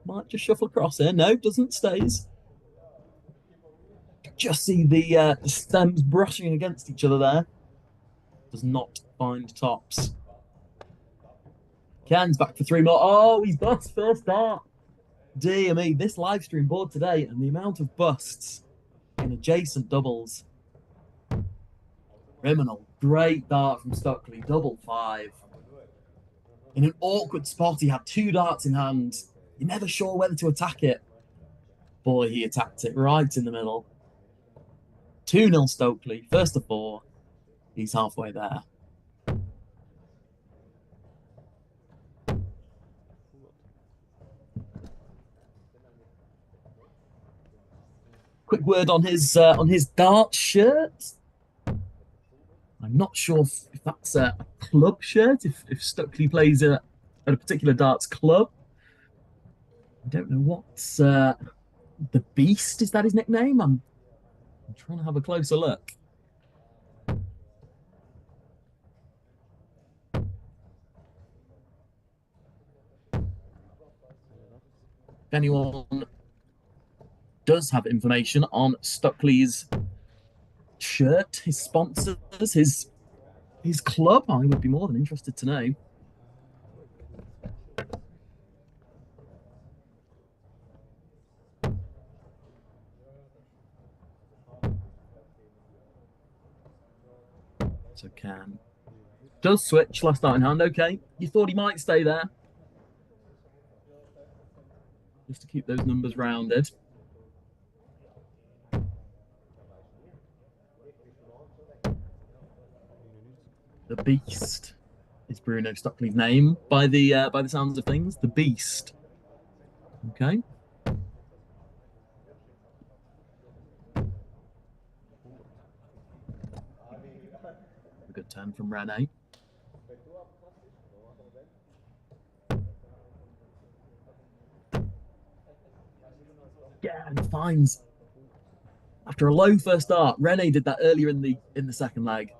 Might just shuffle across here. No, doesn't. Stays. Just see the stems brushing against each other there. Does not find tops. Kern's back for 3 more. Oh, he's bust first dart. Dear me, this live stream board today and the amount of busts in adjacent doubles. Criminal. Great dart from Stockley. Double 5. In an awkward spot, he had 2 darts in hand. You're never sure whether to attack it. Boy, he attacked it right in the middle. 2-0 Stockley. First to 4. He's halfway there. quick word on his Darts shirt. I'm not sure if that's a club shirt, if Stockley plays at a particular darts club. I don't know what's the Beast, is that his nickname? I'm trying to have a closer look. If anyone does have information on Stockley's shirt, his sponsors, his club, I would be more than interested to know. So Kern does switch last night in hand. Okay, you thought he might stay there, just to keep those numbers rounded. The Beast is Bruno Stockley's name by the sounds of things. The Beast. Okay. A good turn from Renee. Yeah, and finds after a low first start. Renee did that earlier in the second leg.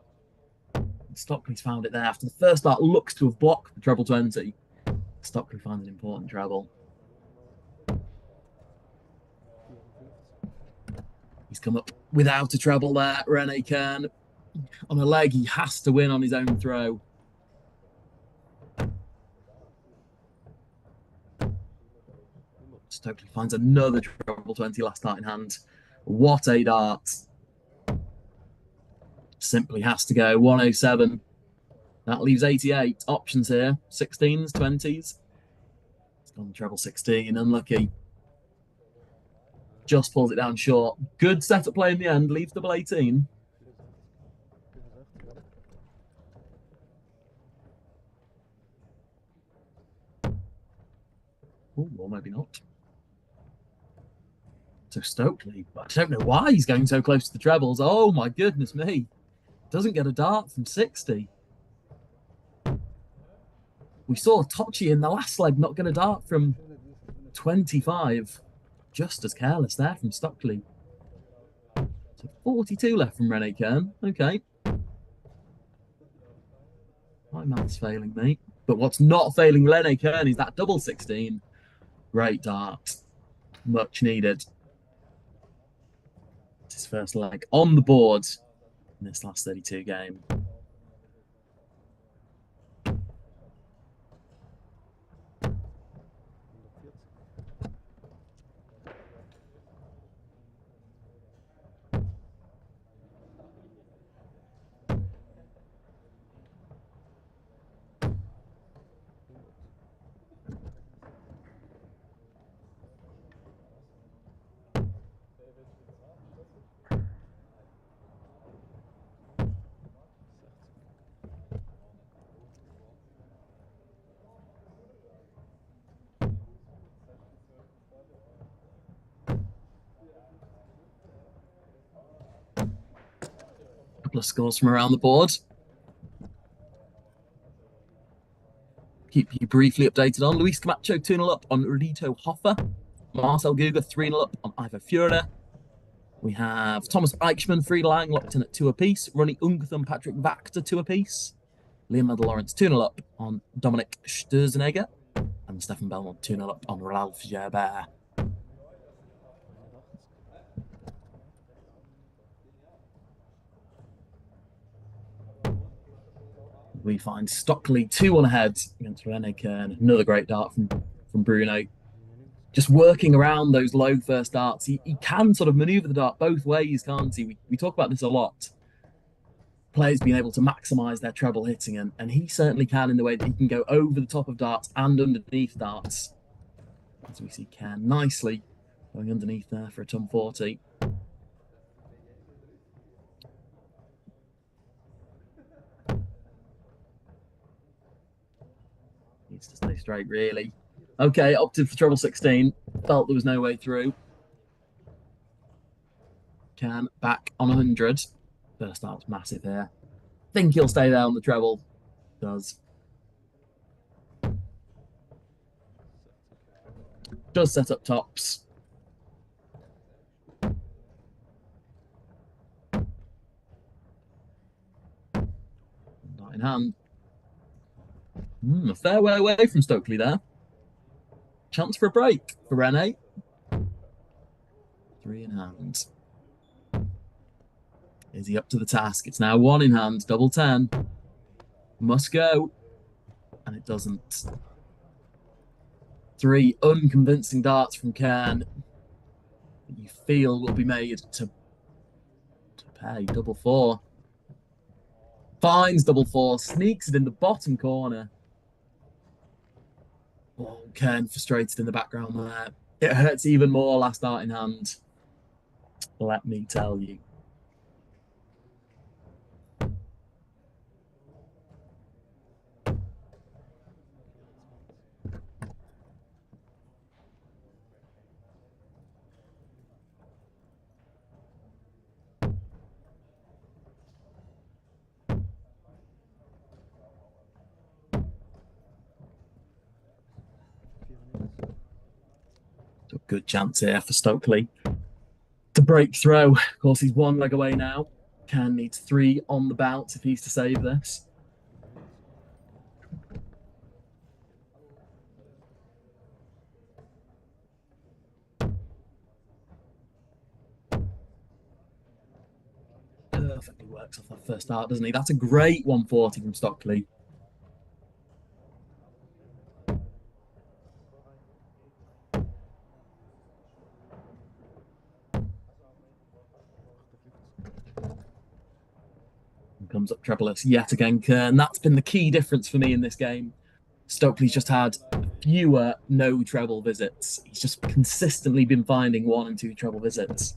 Stockley's found it there. After the first start looks to have blocked the treble 20, Stockley finds an important treble. He's come up without a treble there. Renee Kern on a leg he has to win on his own throw. Stockley finds another treble 20 last start in hand. What a dart. Simply has to go 107. That leaves 88 options here. 16s, 20s. It's gone treble 16. Unlucky. Just pulls it down short. Good setup play in the end. Leaves double 18. Oh, or maybe not. So Stockley, I don't know why he's going so close to the trebles. Oh my goodness me. Doesn't get a dart from 60. We saw Tochi in the last leg not get a dart from 25. Just as careless there from Stockley. So 42 left from Renee Kern. Okay. My math's failing me. But what's not failing Renee Kern is that double 16. Great dart. Much needed. It's his first leg on the board in this last 32 game. Couple of scores from around the board. Keep you briefly updated on Luis Camacho 2-0 up on Rito Hoffer. Marcel Guga 3-0 up on Ivo Fiore. We have Thomas Eichmann, Frieda Lang locked in at 2 apiece. Ronnie Ungertham, Patrick Vactor 2 apiece. Liam Medal Lawrence 2-0 up on Dominic Sturzenegger. And Stefan Belmont 2-0 up on Ralph Gerbert. We find Stockley 2-1 ahead against Renee Kern. Another great dart from Bruno. Just working around those low first darts. He can sort of maneuver the dart both ways, can't he? We talk about this a lot. Players being able to maximise their treble hitting, and he certainly can in the way that he can go over the top of darts and underneath darts. As we see Kern nicely going underneath there for a ton 40. Needs to stay straight, really. Okay, opted for treble 16. Felt there was no way through. Kern back on 100. First start was massive here. Think he'll stay there on the treble. Does. Does set up tops. Dart in hand. A fair way away from Stockley there. Chance for a break for Renee. 3 in hand. Is he up to the task? It's now 1 in hand. Double 10. Must go. And it doesn't. 3 unconvincing darts from Kern that you feel will be made to pay. Double 4. Finds double 4. Sneaks it in the bottom corner. Oh, Kern frustrated in the background there. It hurts even more last dart in hand. Let me tell you. A good chance here for Stockley to break through. Of course, he's 1 leg away now. Kern needs 3 on the bounce if he's to save this. Perfectly works off that first start, doesn't he? That's a great 140 from Stockley. Comes up trebleless yet again, Kern. That's been the key difference for me in this game. Stockley's just had fewer no treble visits. He's just consistently been finding 1 and 2 treble visits.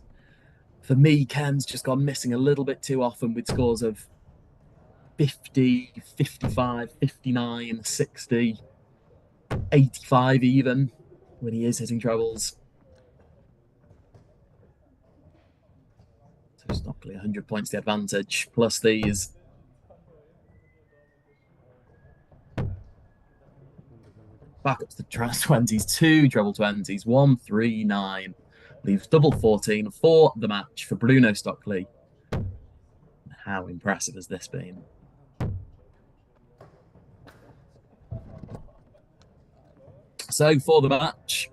For me, Kern's just gone missing a little bit too often with scores of 50, 55, 59, 60, 85 even, when he is hitting trebles. So Stockley, 100 points the advantage, plus these. Back up to the 20s, 2 treble 20s, 1, 3, 9. Leaves double 14 for the match for Bruno Stockley. How impressive has this been? So for the match,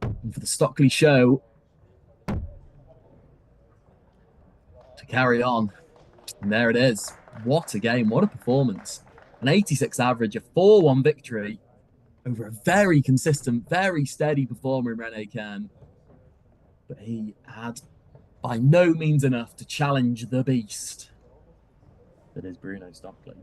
and for the Stockley show to carry on. And there it is. What a game. What a performance. An 86 average, a 4-1 victory over a very consistent, very steady performer in Renee Kern. But he had by no means enough to challenge the beast that is Bruno Stockley.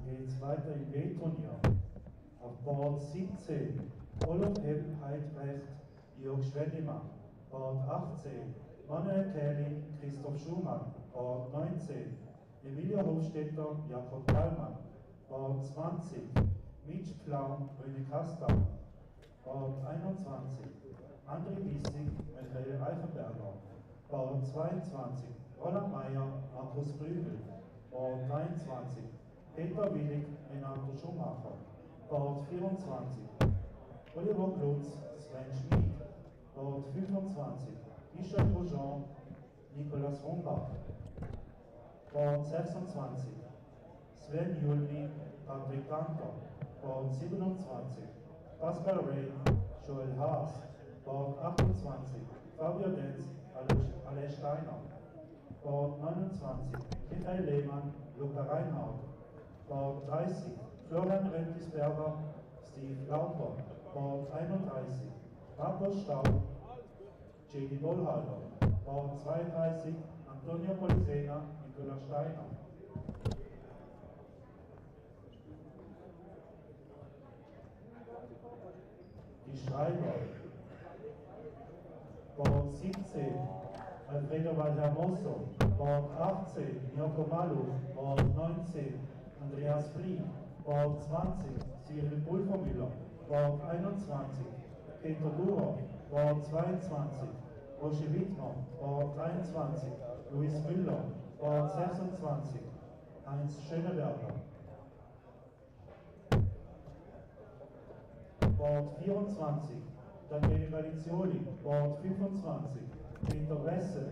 geht's weiter im B-Turnier. Auf Board 17 Olaf Heidbrecht, Jörg Schwennemann. Board 18 Manuel Kählin, Christoph Schumann. Board 19 Emilia Hofstetter, Jakob Daldman. Board 20 Mitch Plaum, René Kasper. Board 21 André Bissig, Michael Reichenberger. Board 22 Roland Meyer, Markus Brügel. Board 23 Peter Willig, Renato Schumacher. Board 24 Oliver Klutz, Sven Schmid. Board 25 Michel Grosjean, Nicolas Rombach. Board 26 Sven Julni, Patrick Danker. Board 27 Pascal Ray, Joel Haas. Board 28 Fabio Denz, Alex Steiner. Board 29 Michael Lehmann, Luca Reinhardt. Board 30 Florian Rentisberger, Steve Lauper. Board 31 Markus Staub, J.D. Wohlhalter. Board 32 Antonio Polisena, Nicola Steiner. Die Schreiber. Board 17 Alfredo Valhermoso. Board 18 Mirko Maluch. Board 19 Andreas Flieg. Board 20 Cyril Pulvermüller. Board 21 Peter Durer. Board 22 Roger Wittmer. Board 23 Luis Müller. Board 26 Heinz Schöneberger. Board 24 Daniele Galizioli. Board 25 Peter Wessel.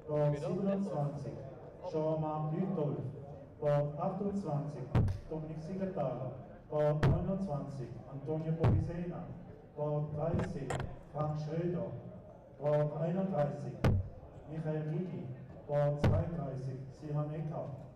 Board 27 Jean-Marc Lütolf. Board 28 Dominik Siegenthaler. Board 29 Antonio Polisena. Board 30 Frank Schröder. Board 31 Michael Gigi. Board 32 Simon Eckhardt.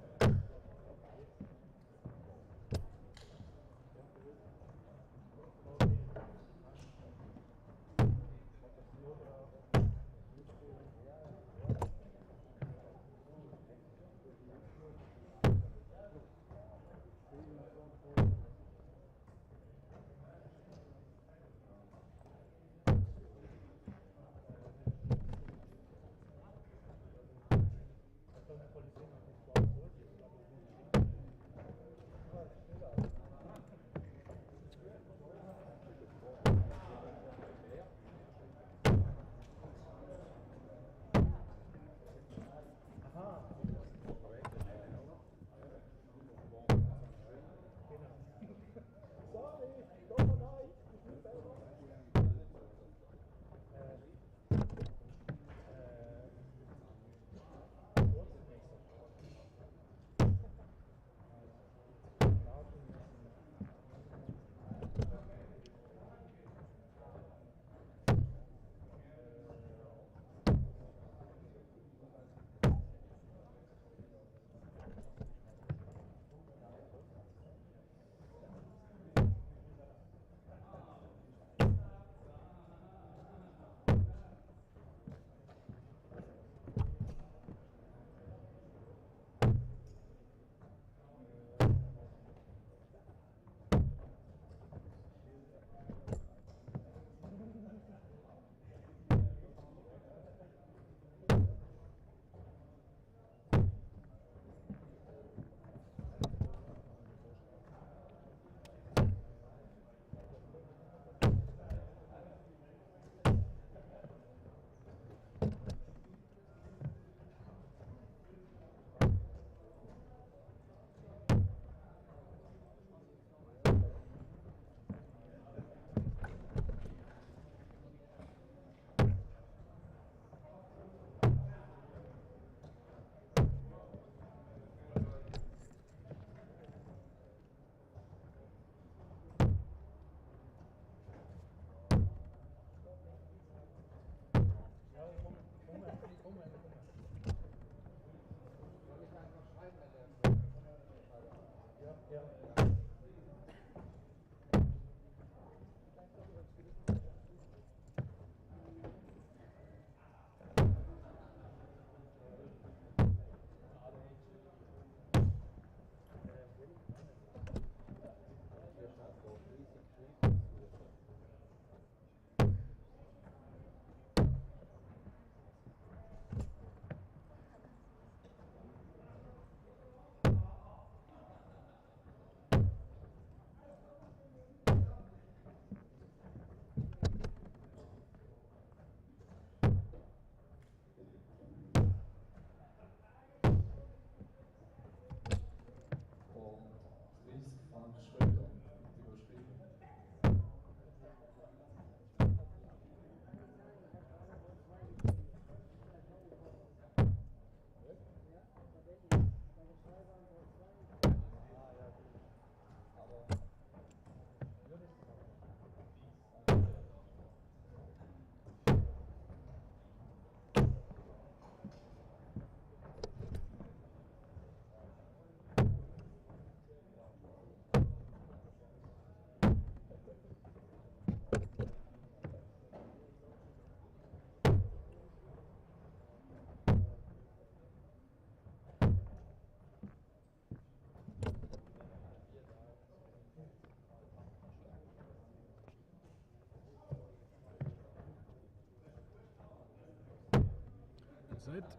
Zeit.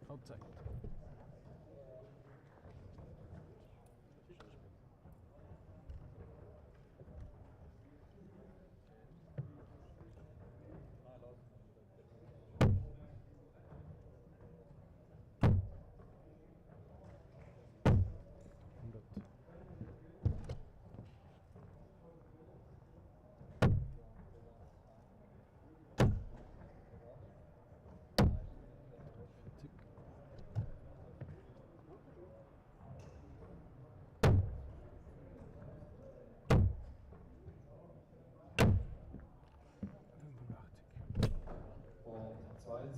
Halbzeit. Bord 22,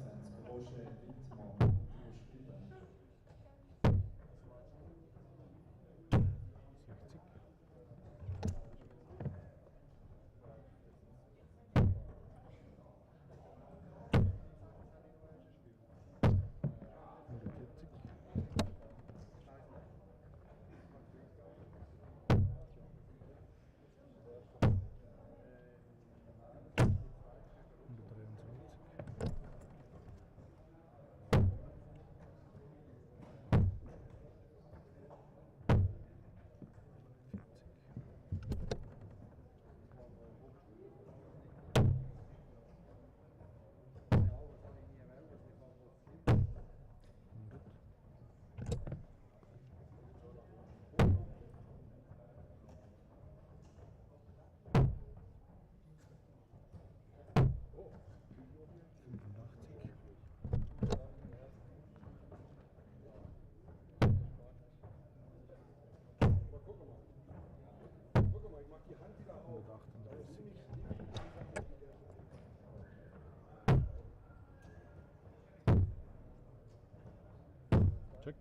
Roger Wittmann, du Spieler. 138. Check.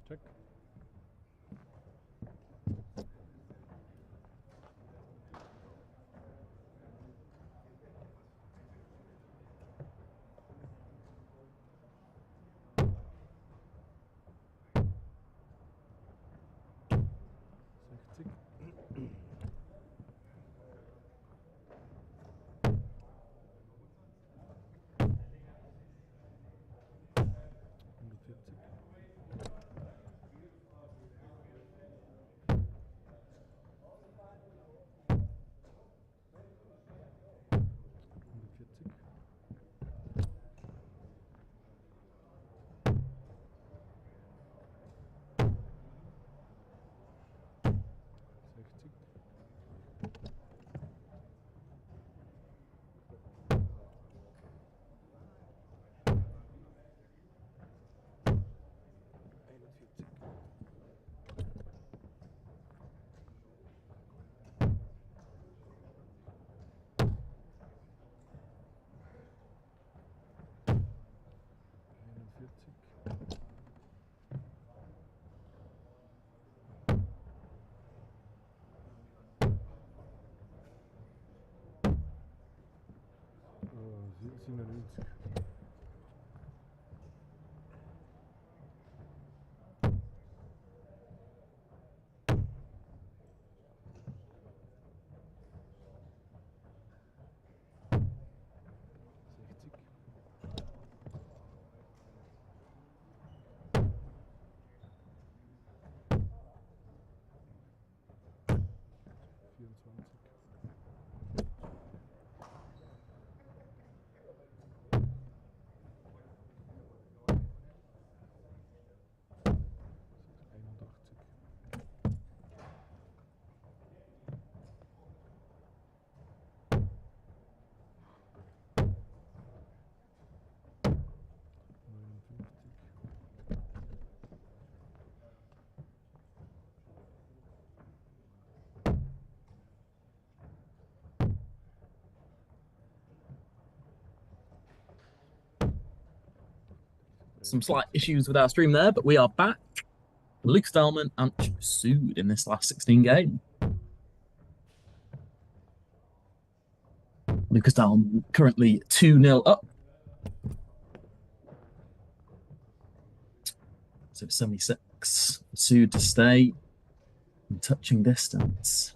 Check. Some slight issues with our stream there, but we are back. Lucas Daldman and Sood in this last 16 game. Lucas Daldman currently 2-0 up. So 76 for Sood to stay in touching distance.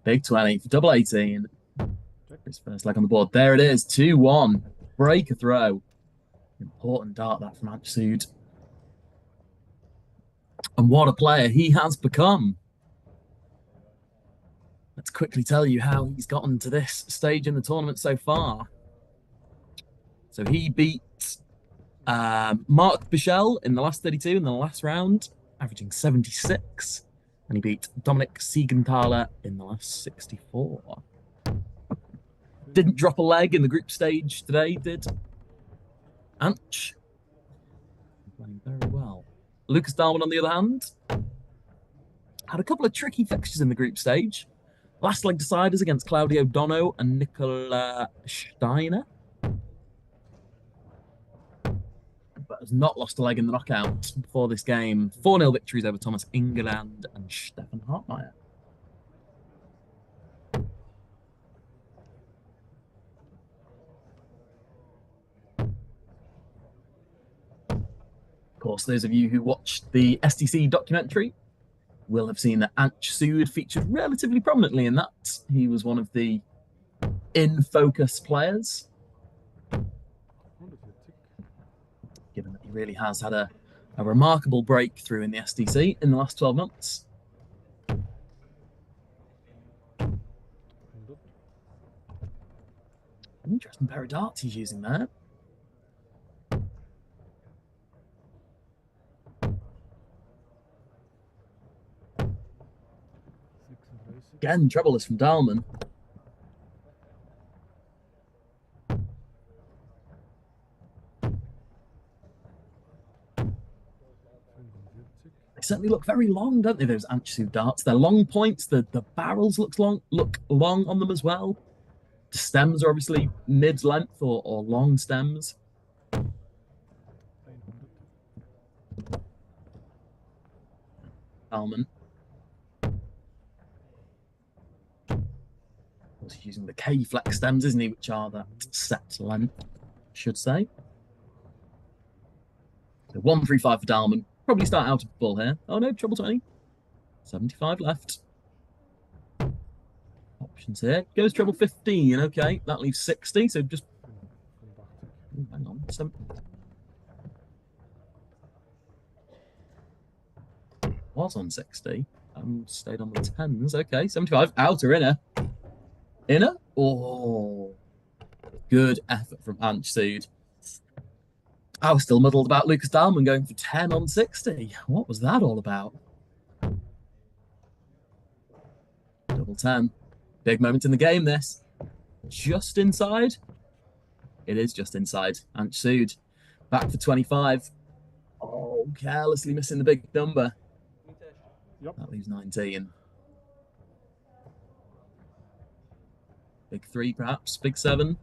Big 20 for double 18. His first leg on the board. There it is, 2-1. Break a throw. Important dart that from Sood. And what a player he has become. Let's quickly tell you how he's gotten to this stage in the tournament so far. So he beat Mark Bichel in the last 32 in the last round, averaging 76. And he beat Dominic Siegenthaler in the last 64. Didn't drop a leg in the group stage today, did Anch. Playing very well. Lucas Daldman, on the other hand, had a couple of tricky fixtures in the group stage. Last leg deciders against Claudio Dono and Nicola Steiner. But has not lost a leg in the knockout before this game. 4-0 victories over Thomas Ingeland and Stefan Hartmeier. Of course, those of you who watched the SDC documentary will have seen that Anch Sood featured relatively prominently in that. He was one of the in-focus players, given that he really has had a remarkable breakthrough in the SDC in the last 12 months. An interesting pair of darts he's using there. Again, troubleless from Daldman. They certainly look very long, don't they, those Anch Sood darts? They're long points. The barrels look long on them as well. The stems are obviously mid-length or long stems. Daldman. He's using the K flex stems, isn't he? Which are that set length, I should say. So 135 for Daldman. Probably start out of full here. Oh no, treble 20. 75 left. Options here. Goes treble 15. Okay, that leaves 60. So just hang on. Was on 60. Stayed on the 10s. Okay, 75. Outer, inner. Inner? Oh, good effort from Anchsud. I was still muddled about Lucas Daldman going for 10 on 60. What was that all about? Double 10. Big moment in the game, this. Just inside. It is just inside. Anchsud back for 25. Oh, carelessly missing the big number. Yep. That leaves 19. Big 3, perhaps. Big 7.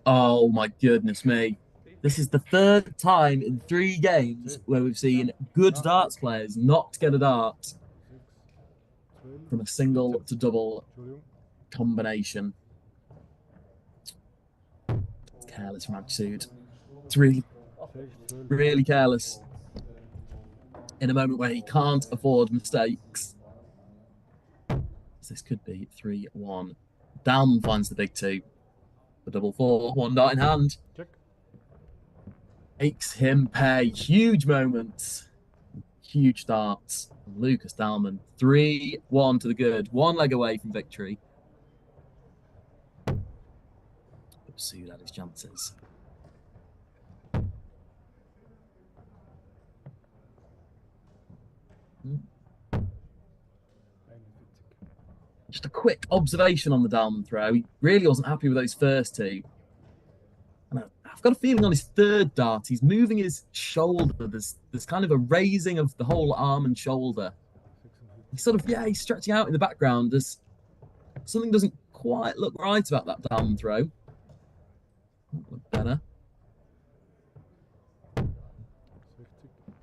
Oh, my goodness me. This is the third time in 3 games where we've seen good darts players not get a dart from a single to double combination. It's careless from Anchsud. It's really careless in a moment where he can't afford mistakes. This could be 3-1. Daldman finds the big 2. The double 4, 1 dart in hand. Check. Makes him pay. Huge moments. Huge darts. Lucas Daldman. 3-1 to the good. 1 leg away from victory. Soon had his chances. Just a quick observation on the Daldman throw. He really wasn't happy with those first 2. And I've got a feeling on his third dart, he's moving his shoulder. There's kind of a raising of the whole arm and shoulder. He's sort of, he's stretching out in the background. There's something doesn't quite look right about that Daldman throw. Look better.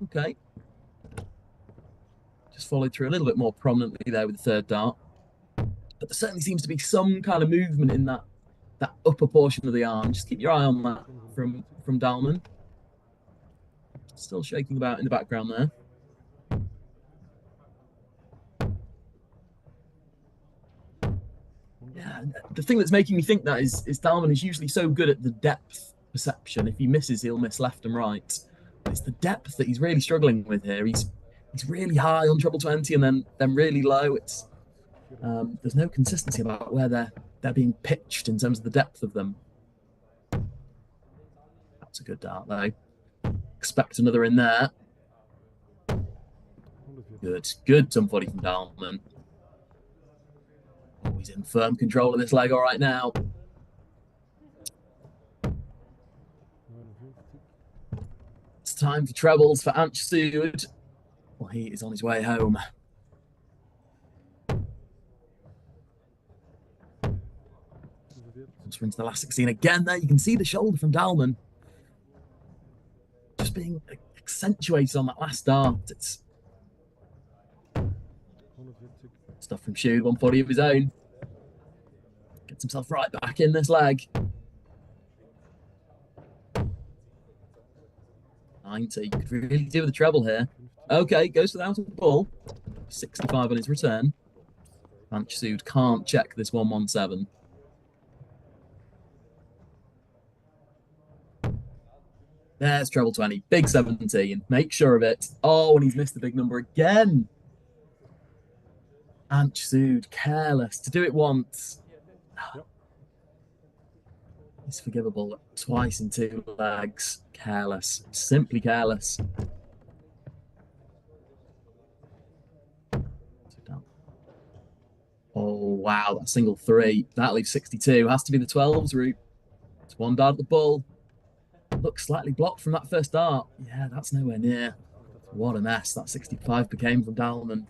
Okay. Just followed through a little bit more prominently there with the third dart. But there certainly seems to be some kind of movement in that upper portion of the arm. Just keep your eye on that from Daldman. Still shaking about in the background there. Yeah, the thing that's making me think that is Daldman is usually so good at the depth perception. If he misses, he'll miss left and right. But it's the depth that he's really struggling with here. He's really high on treble 20 and then really low. It's there's no consistency about where they're being pitched in terms of the depth of them. That's a good dart though. Expect another in there. Good tum footy from Daldman. Oh, he's in firm control of this leg all right now. It's time for trebles for Anchsud. Well, he is on his way home. We're into the last 16 again there. You can see the shoulder from Daldman just being accentuated on that last dart. It's stuff from Shude, 140 of his own. Gets himself right back in this leg. 90. Could really do with a treble here. Okay, goes without a ball. 65 on his return. Anchsud can't check this 117. There's treble 20. Big 17. Make sure of it. Oh, and he's missed the big number again. Anchsud, careless. To do it once. It's forgivable. Twice in 2 legs. Careless. Simply careless. Oh, wow. That single 3. That leaves 62. Has to be the 12s route. It's 1 dart at the bull. Looks slightly blocked from that first dart. Yeah, that's nowhere near. What a mess that 65 became from Daldman.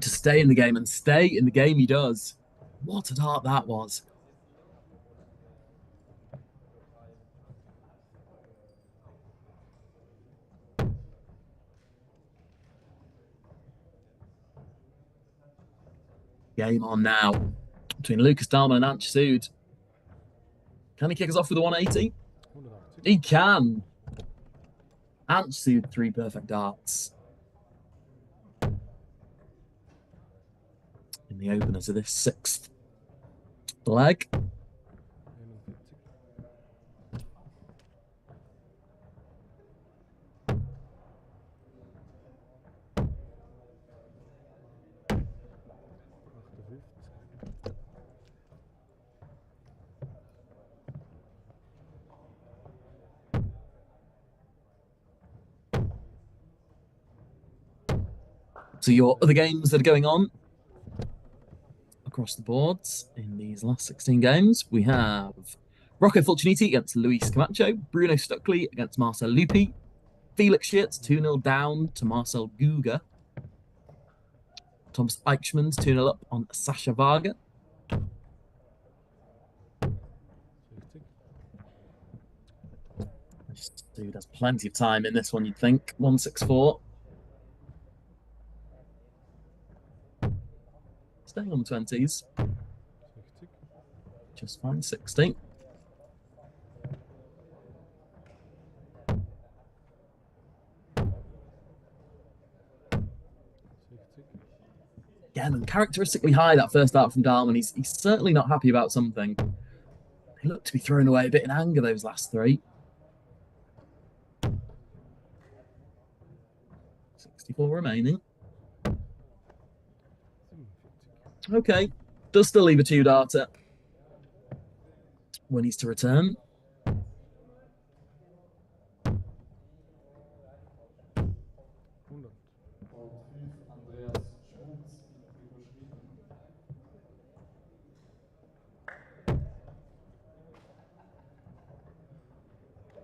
To stay in the game, and stay in the game he does. What a dart that was. Game on now between Lucas Daldman and Ant Sood. Can he kick us off with a 180? He can. Ant Sood, 3 perfect darts. In the opener to this 6th leg. So your other games that are going on across the boards in these last 16 games, we have Rocco Fulciniti against Luis Camacho, Bruno Stockley against Marcel Lupi, Felix Schitz 2-0 down to Marcel Guga, Thomas Eichmann's 2-0 up on Sasha Varga. Dude has plenty of time in this one, you'd think. 164. Staying on the 20s. Just fine, 60. Again, uncharacteristically high, that first dart from Daldman. He's certainly not happy about something. He looked to be thrown away a bit in anger, those last 3. 64 remaining. Okay. Does still leave a 2-darter when he's to return.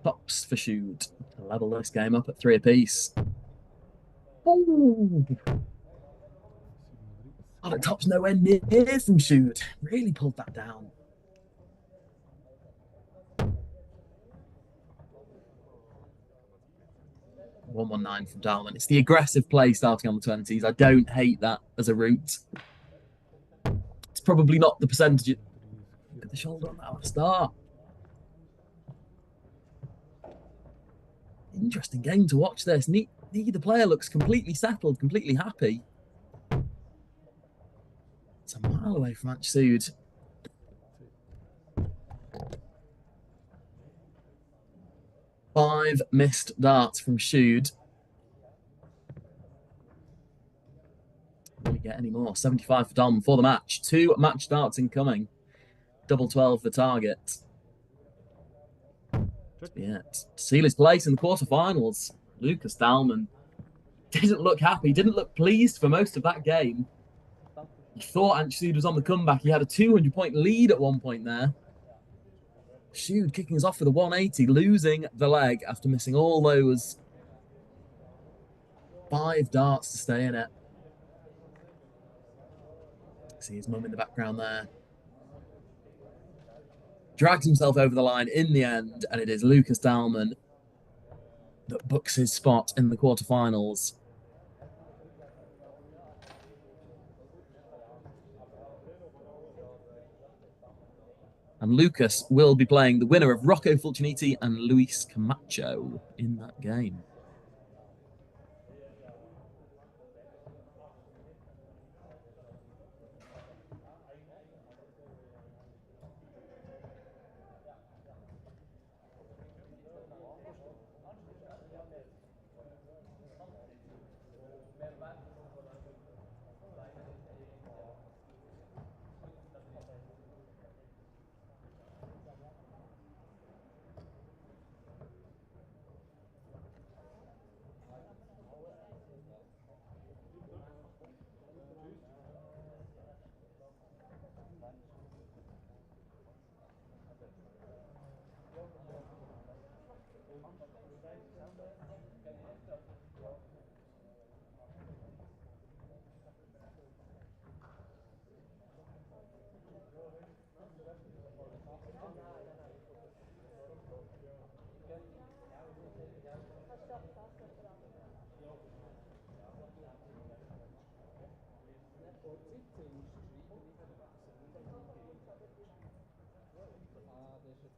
Tops for shoot. Level this game up at 3 apiece. Oh, the top's nowhere near from shoot. Really pulled that down. 119 from Daldman. It's the aggressive play starting on the 20s. I don't hate that as a route. It's probably not the percentage. Look at the shoulder on that start. Interesting game to watch this. Neither player looks completely settled, completely happy. It's a mile away from Ant Sood. Five missed darts from Shood. Will we get any more? 75 for Dom for the match. 2 match darts incoming. Double 12 for target. Yeah, to seal his place in the quarterfinals. Lucas Daldman didn't look happy, didn't look pleased for most of that game. He thought Ant Sood was on the comeback. He had a 200-point lead at one point there. Shood kicking us off with a 180, losing the leg after missing all those 5 darts to stay in it. See his mum in the background there. Drags himself over the line in the end, and it is Lucas Daldman that books his spot in the quarterfinals. And Lucas will be playing the winner of Rocco Fulciniti and Luis Camacho in that game.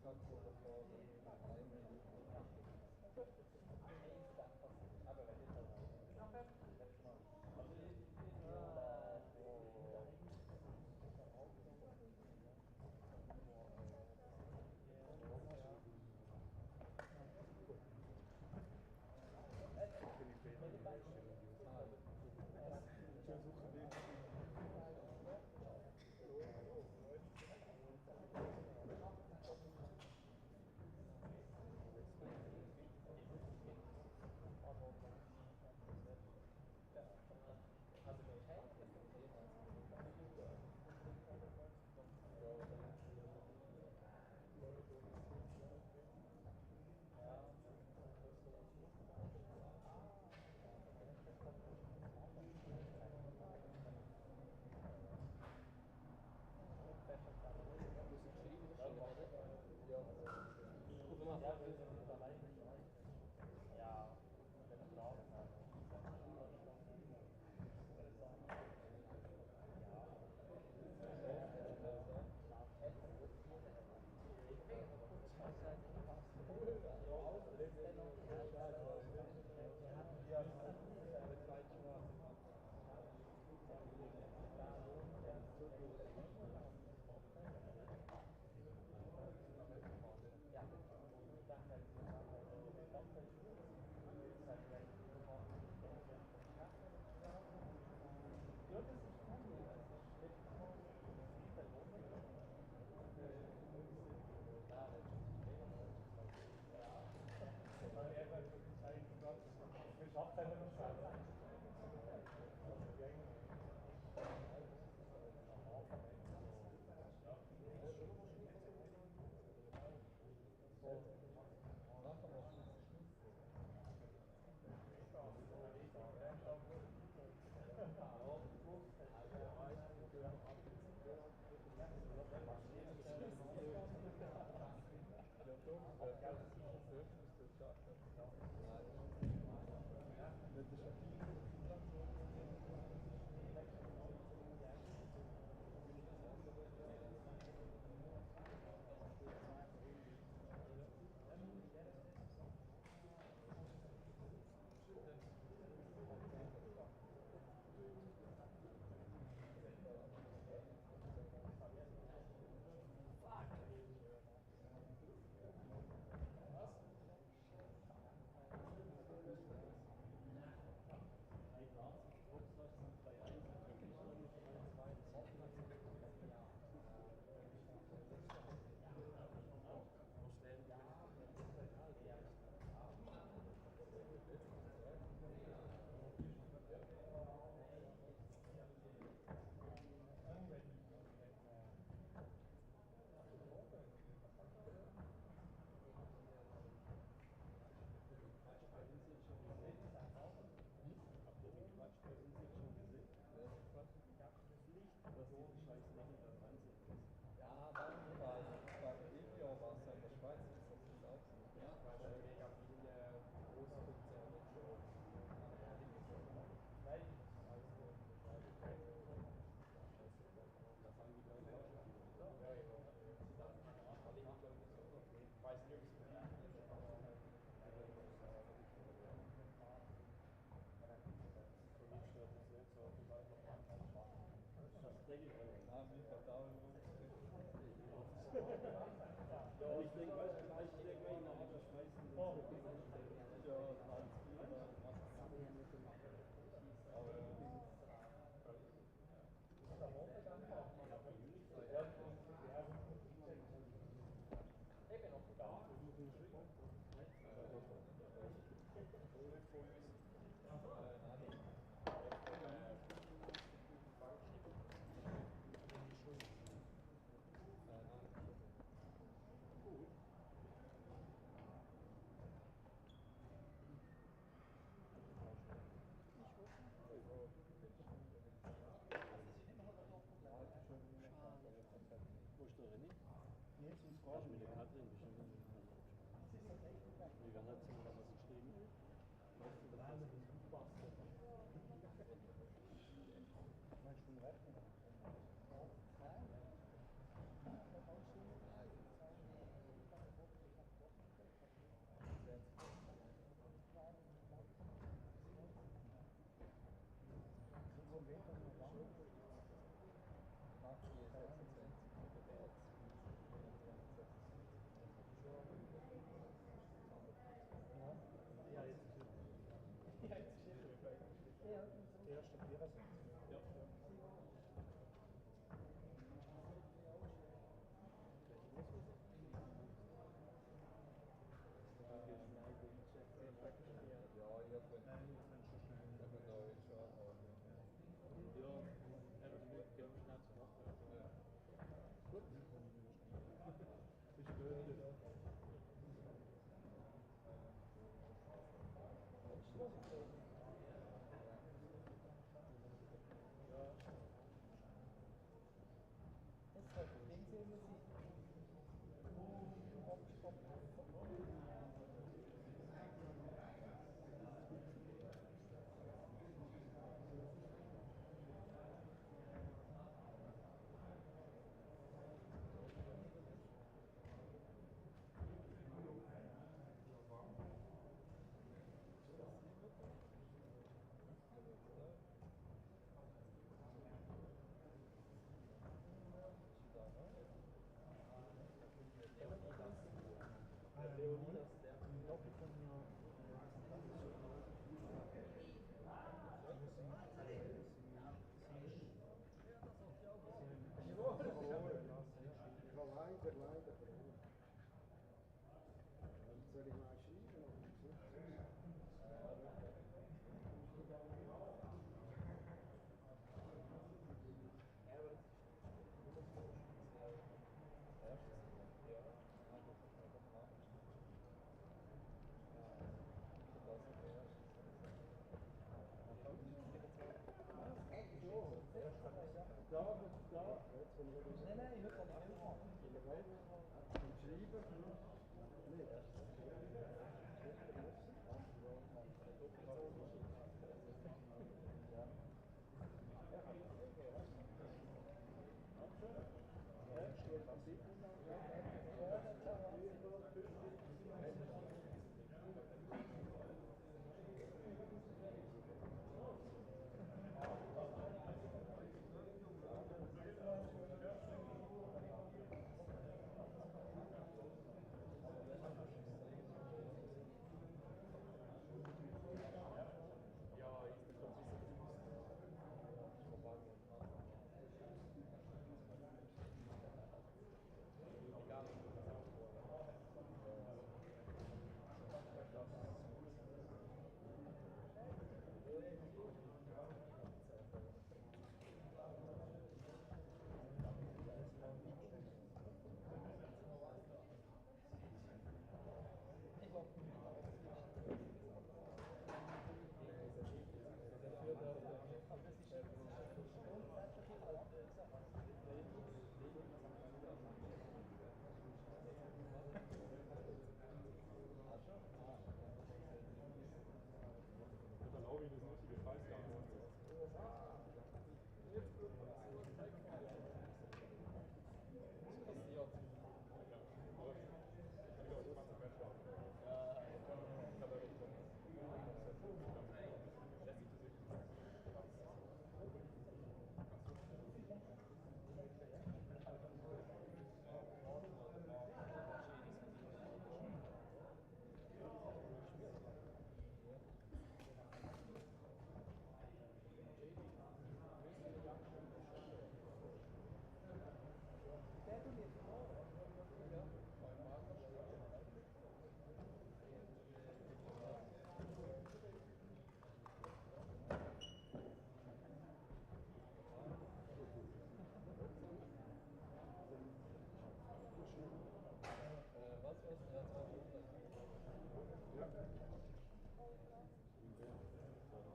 gerade so davor,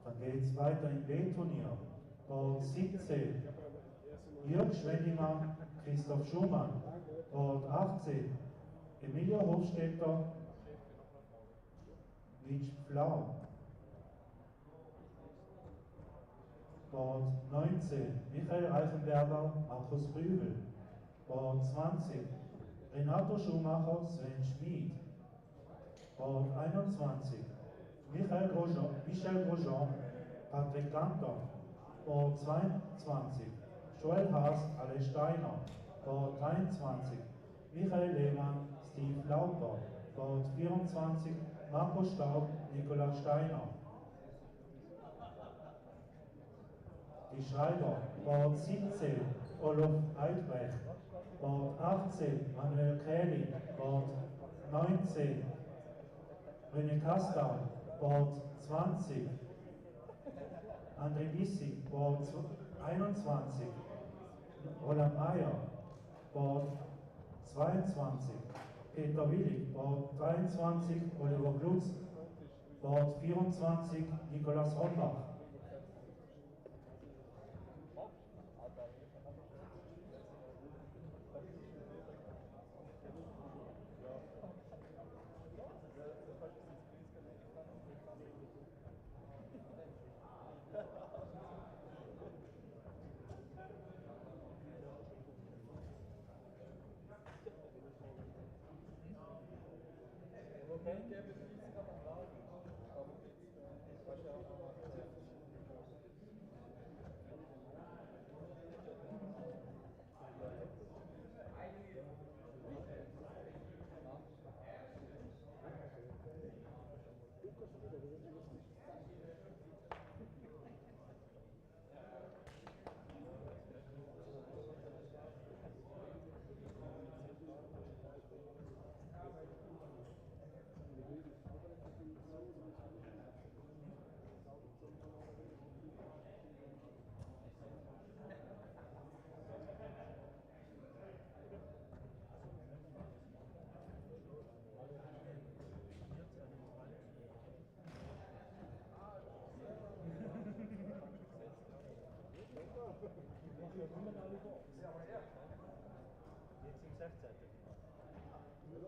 Dann geht es weiter im B-Turnier. Board 17. Jörg Schwendinger, Christoph Schumann. Board 18. Emilio Hofstetter, Witsch Pflau. Board 19. Michael Reichenberger, Markus Brügel. Board 20. Renato Schumacher, Sven Schmid. Board 21. Michel Grosjean, Patrick Ganter. Board 22. Joel Haas, Ale Steiner. Board 23. Michael Lehmann, Steve Lauper. Board 24. Marco Staub, Nicola Steiner. Die Schreiber. Board 17. Olof Eidbrecht. Board 18. Manuel Kähli. Board 19. René Kastal. Board 20. André Bissig, Board 21. Roland Meyer, Board 22. Peter Willig, Board 23. Oliver Glutz, Board 24. Nikolaus Rombach. früher immer alle Box. Jetzt im 16. Nicht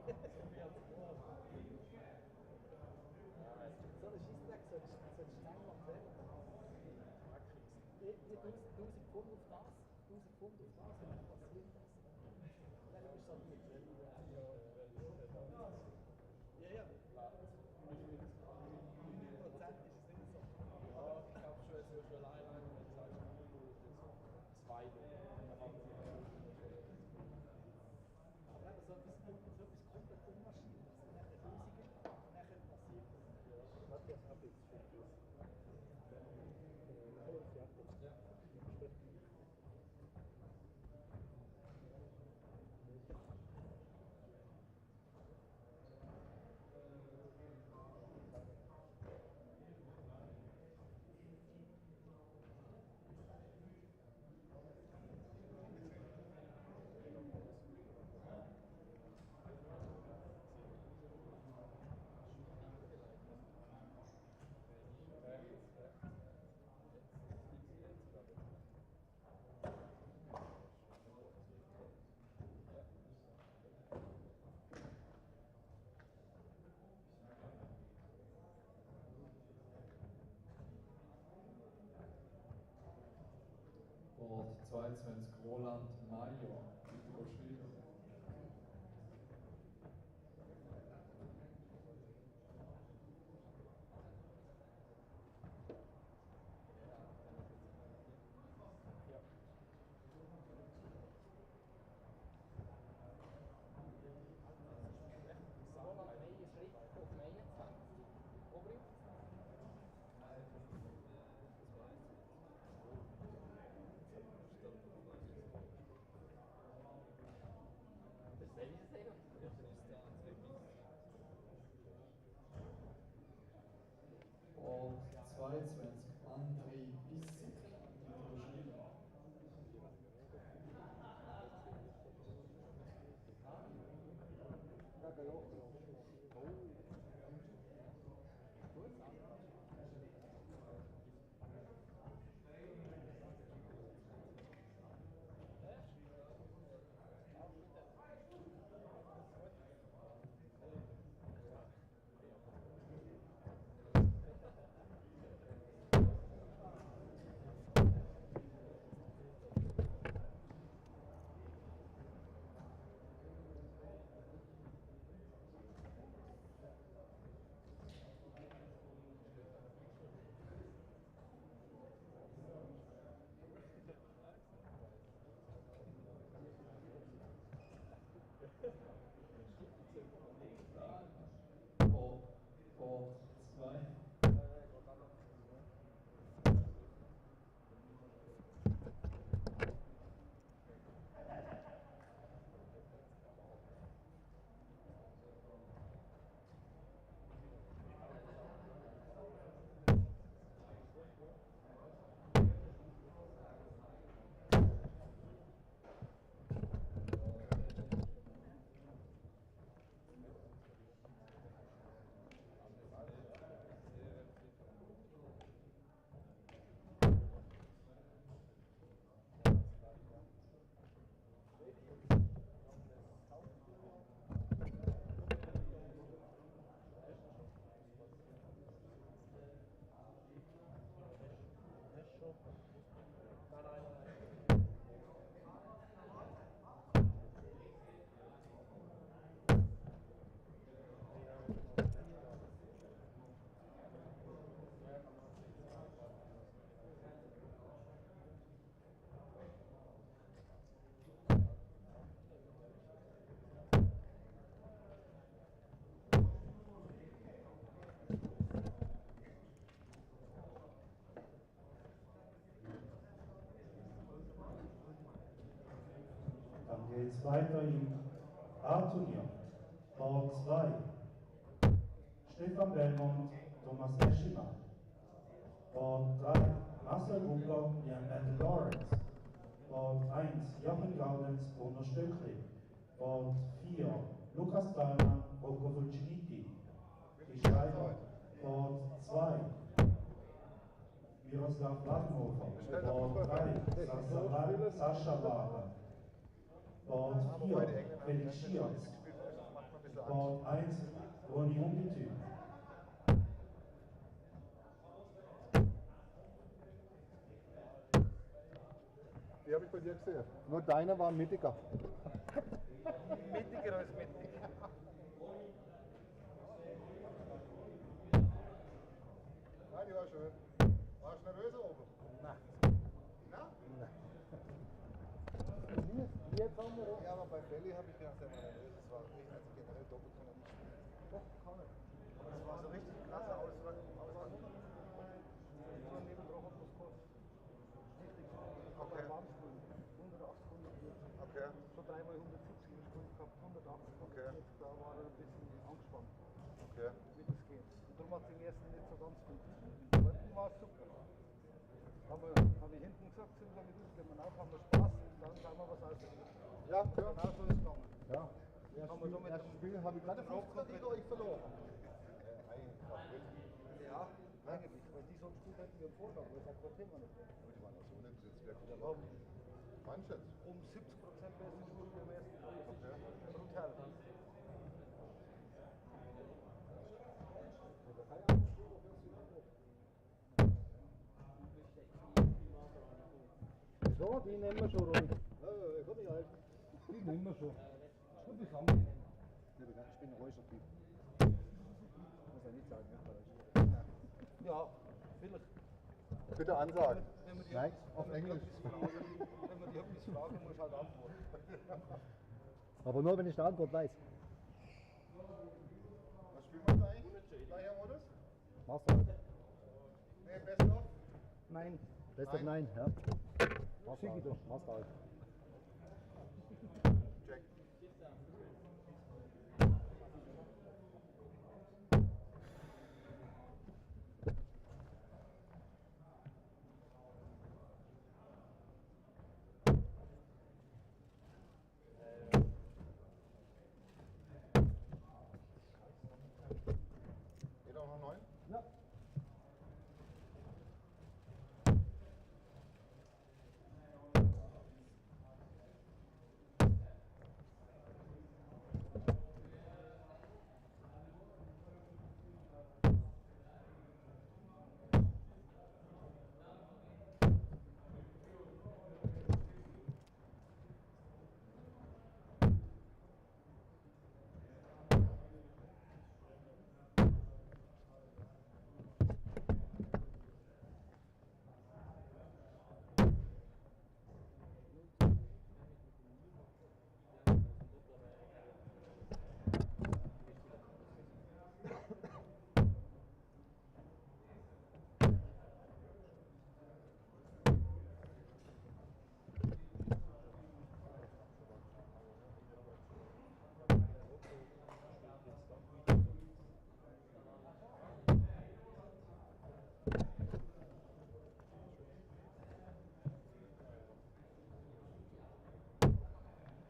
16, Achtelfinale. 16 Spiel. Naja, wo Board 19. 22 Roland Major. Bitte schreiben. Und 22 André Bissig. Bitte schreiben. Board 2. Dann geht es weiter im A-Turnier. Board 2. Stefan Belmont, Thomas Eschima. Board 3. Marcel Bunker, Jan Lawrence. Board 1. Jochen Gaudenz, Bruno Stockley. Board 4. Lukas Daldman, Rocco Fulciniti. Die Schreiber. Board 2. Miroslav Ladenhofer. Board 3. Sascha Wager. Board 4, Felix Schiers. Board 1, Ronny Ungetüm. Die habe ich bei dir gesehen. Nur deiner war mittiger. Mittiger als mittig. Nein, die war schön. Warst du nervös oben? Nein. Na? Nein. Jetzt haben wir auch. Ja, aber bei Belly habe ich gedacht, der war nervös. Das war richtig, also generell doppelt kann er nicht spielen. Doch, kann er. Aber das war so richtig klasse Auswahl. Nur neben drauf auf das Kurs. Richtig. Okay. Warm spielen. 180, 140. Okay. So dreimal 170 gespielt gehabt, 180. Okay. Jetzt, da war er ein bisschen angespannt. Okay. Wie das geht. Und darum hat es im ersten nicht so ganz gut. Im zweiten war es super. Habe ich hinten gesagt, sind wir mit uns, gehen wir auf, haben wir Spaß, dann schauen wir, was aussieht. Ja, ja. Genau so ist es gegangen. Ja. Erstes Spiel habe ich gerade 15 gegen euch verloren. Ja, eigentlich, weil die so ein Spiel hätten wir im Vorgang, weil es ein Thema nicht mehr. Ich meine, so nicht, jetzt wäre gut. Aber meinst du jetzt? Um 70% besser Spiel wie am ersten Tag. Okay. Brutal. Wieso? Ja, die nehmen wir schon, Ronny. Komm ich halt. Die nehmen wir schon. Schnupp ich an. Ich bin ein ruhiger Typ. Muss ja nicht sagen, ja. Ja, vielleicht. Bitte ansagen. Wenn man die Nein, auf Englisch. Wenn man die etwas fragen muss, halt antworten. Aber nur, wenn ich die Antwort weiß. Was spielen wir da eigentlich? Gleicher Modus? Machst du. Nee, best of? Nein. Best of 9, ja. Schicki doch. Machst du halt. Check. Geht auch noch 9? Ja.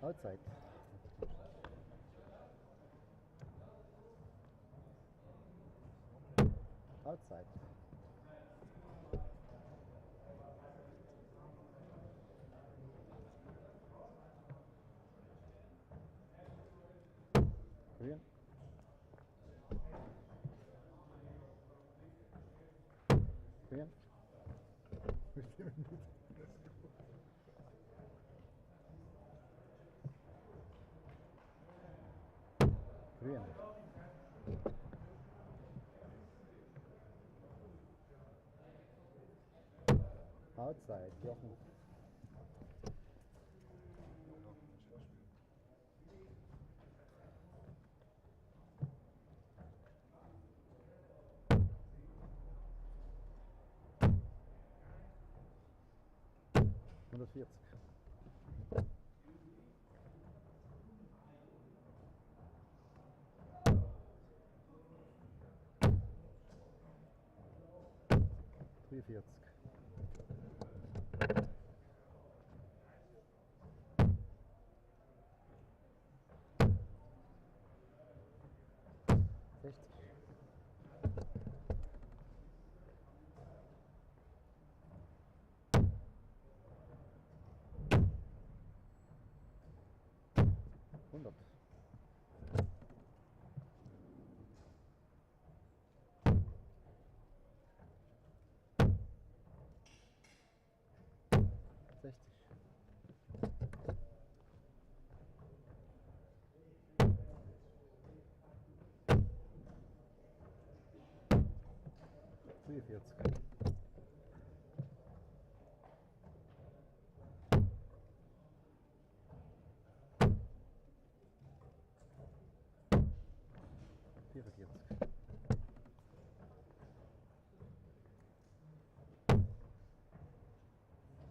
Outside. Outside. Grün. Grün. Grün. Outside, Jochen. Hundertvierzig. Vierundvierzig. Hundert. Sechzig. Vierundvierzig.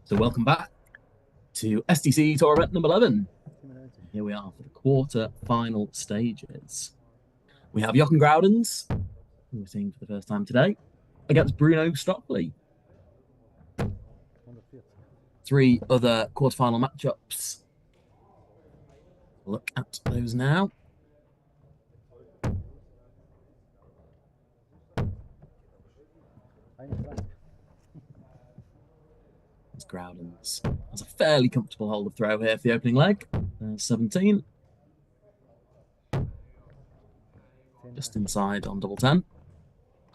So welcome back to SDC Tour event number 11. Here we are for the quarter-final stages. We have Jochen Groudens, who we're seeing for the first time today, against Bruno Stockley. 3 other quarter-final matchups. Look at those now. Groudens has a fairly comfortable hold of throw here for the opening leg. 17. Just inside on double 10.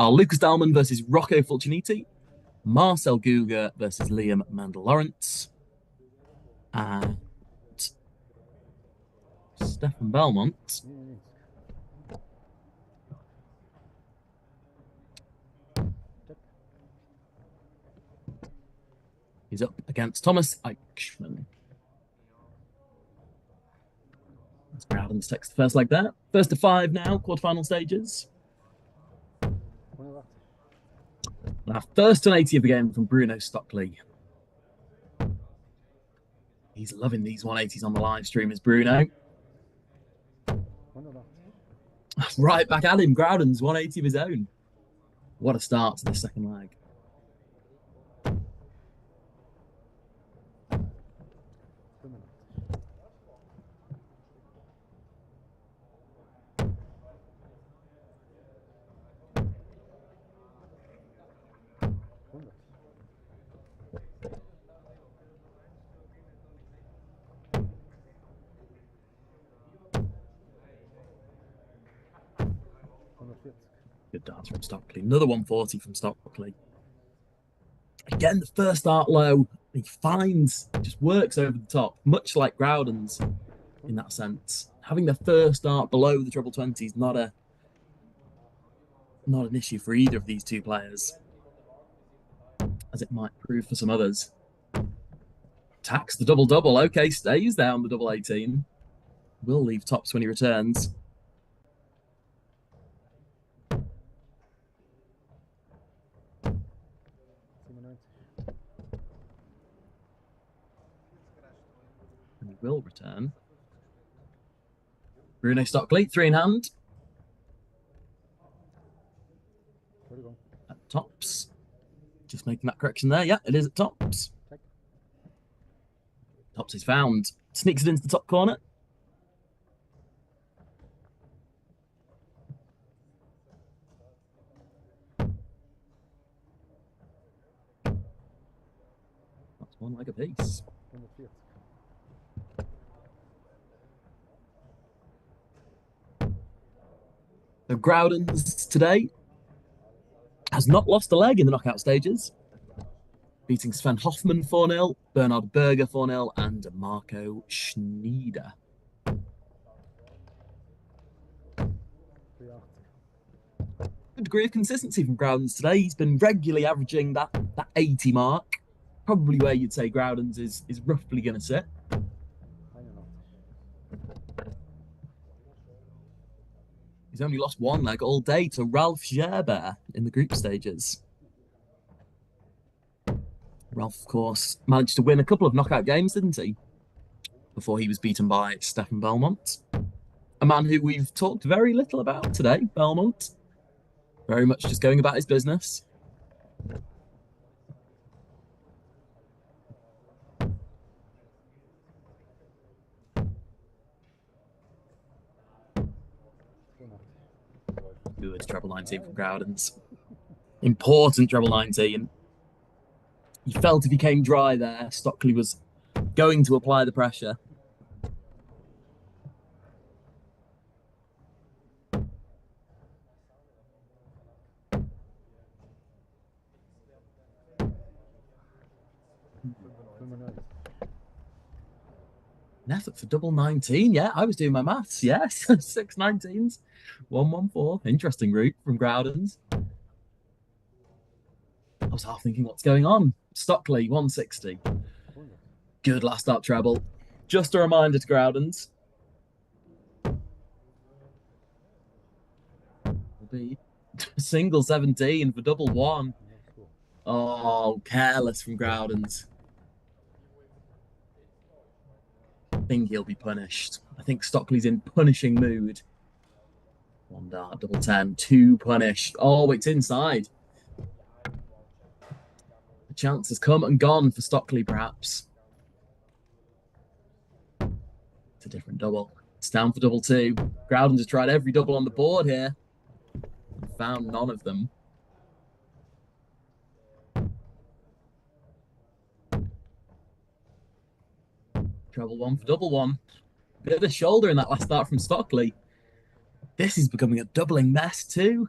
Lucas Daldman versus Rocco Fulciniti. Marcel Guga versus Liam Mandel-Lawrence. And Stefan Belmont. He's up against Thomas Eichmann. As Groudens takes the first leg there. First to 5 now, quarterfinal stages. Our first 180 of the game from Bruno Stockley. He's loving these 180s on the live stream, is Bruno. Right back at him, Groudens, 180 of his own. What a start to the second leg. Good dance from Stockley. Another 140 from Stockley. Again, the first start low. He finds, just works over the top, much like Groudens in that sense. Having the first start below the treble 20 is not an issue for either of these two players, as it might prove for some others. Attacks the double-double. Okay, stays down the double 18. Will leave tops when he returns. And he will return. Bruno Stockley, 3 in hand. At tops. Just making that correction there. Yeah, it is at tops. Tops is found. Sneaks it into the top corner. That's one leg apiece. The Groudens today has not lost a leg in the knockout stages, beating Sven Hoffman 4-0, Bernhard Berger 4-0, and Marco Schneider. Good degree of consistency from Groudens today. He's been regularly averaging that 80 mark, probably where you'd say Groudens is roughly going to sit. He's only lost one leg all day to Ralph Gerber in the group stages. Ralph, of course, managed to win a couple of knockout games, didn't he? Before he was beaten by Stefan Belmont. A man who we've talked very little about today, Belmont. Very much just going about his business. Good treble 19 from Groudens. Important treble 19. You felt if he came dry there, Stockley was going to apply the pressure. An effort for double 19. Yeah, I was doing my maths. Yes, 6 19s. 114. Interesting route from Groudens. I was half thinking, what's going on? Stockley, 160. Good last start treble. Just a reminder to Groudens. Will be single 17 for double 1. Oh, careless from Groudens. I think he'll be punished. I think Stockley's in punishing mood. 1 dart, double 10, 2 punished. Oh, it's inside. The chance has come and gone for Stockley, perhaps. It's a different double. It's down for double 2. Groudens has tried every double on the board here. Found none of them. Treble 1 for double 1. Bit of a shoulder in that last start from Stockley. This is becoming a doubling mess too.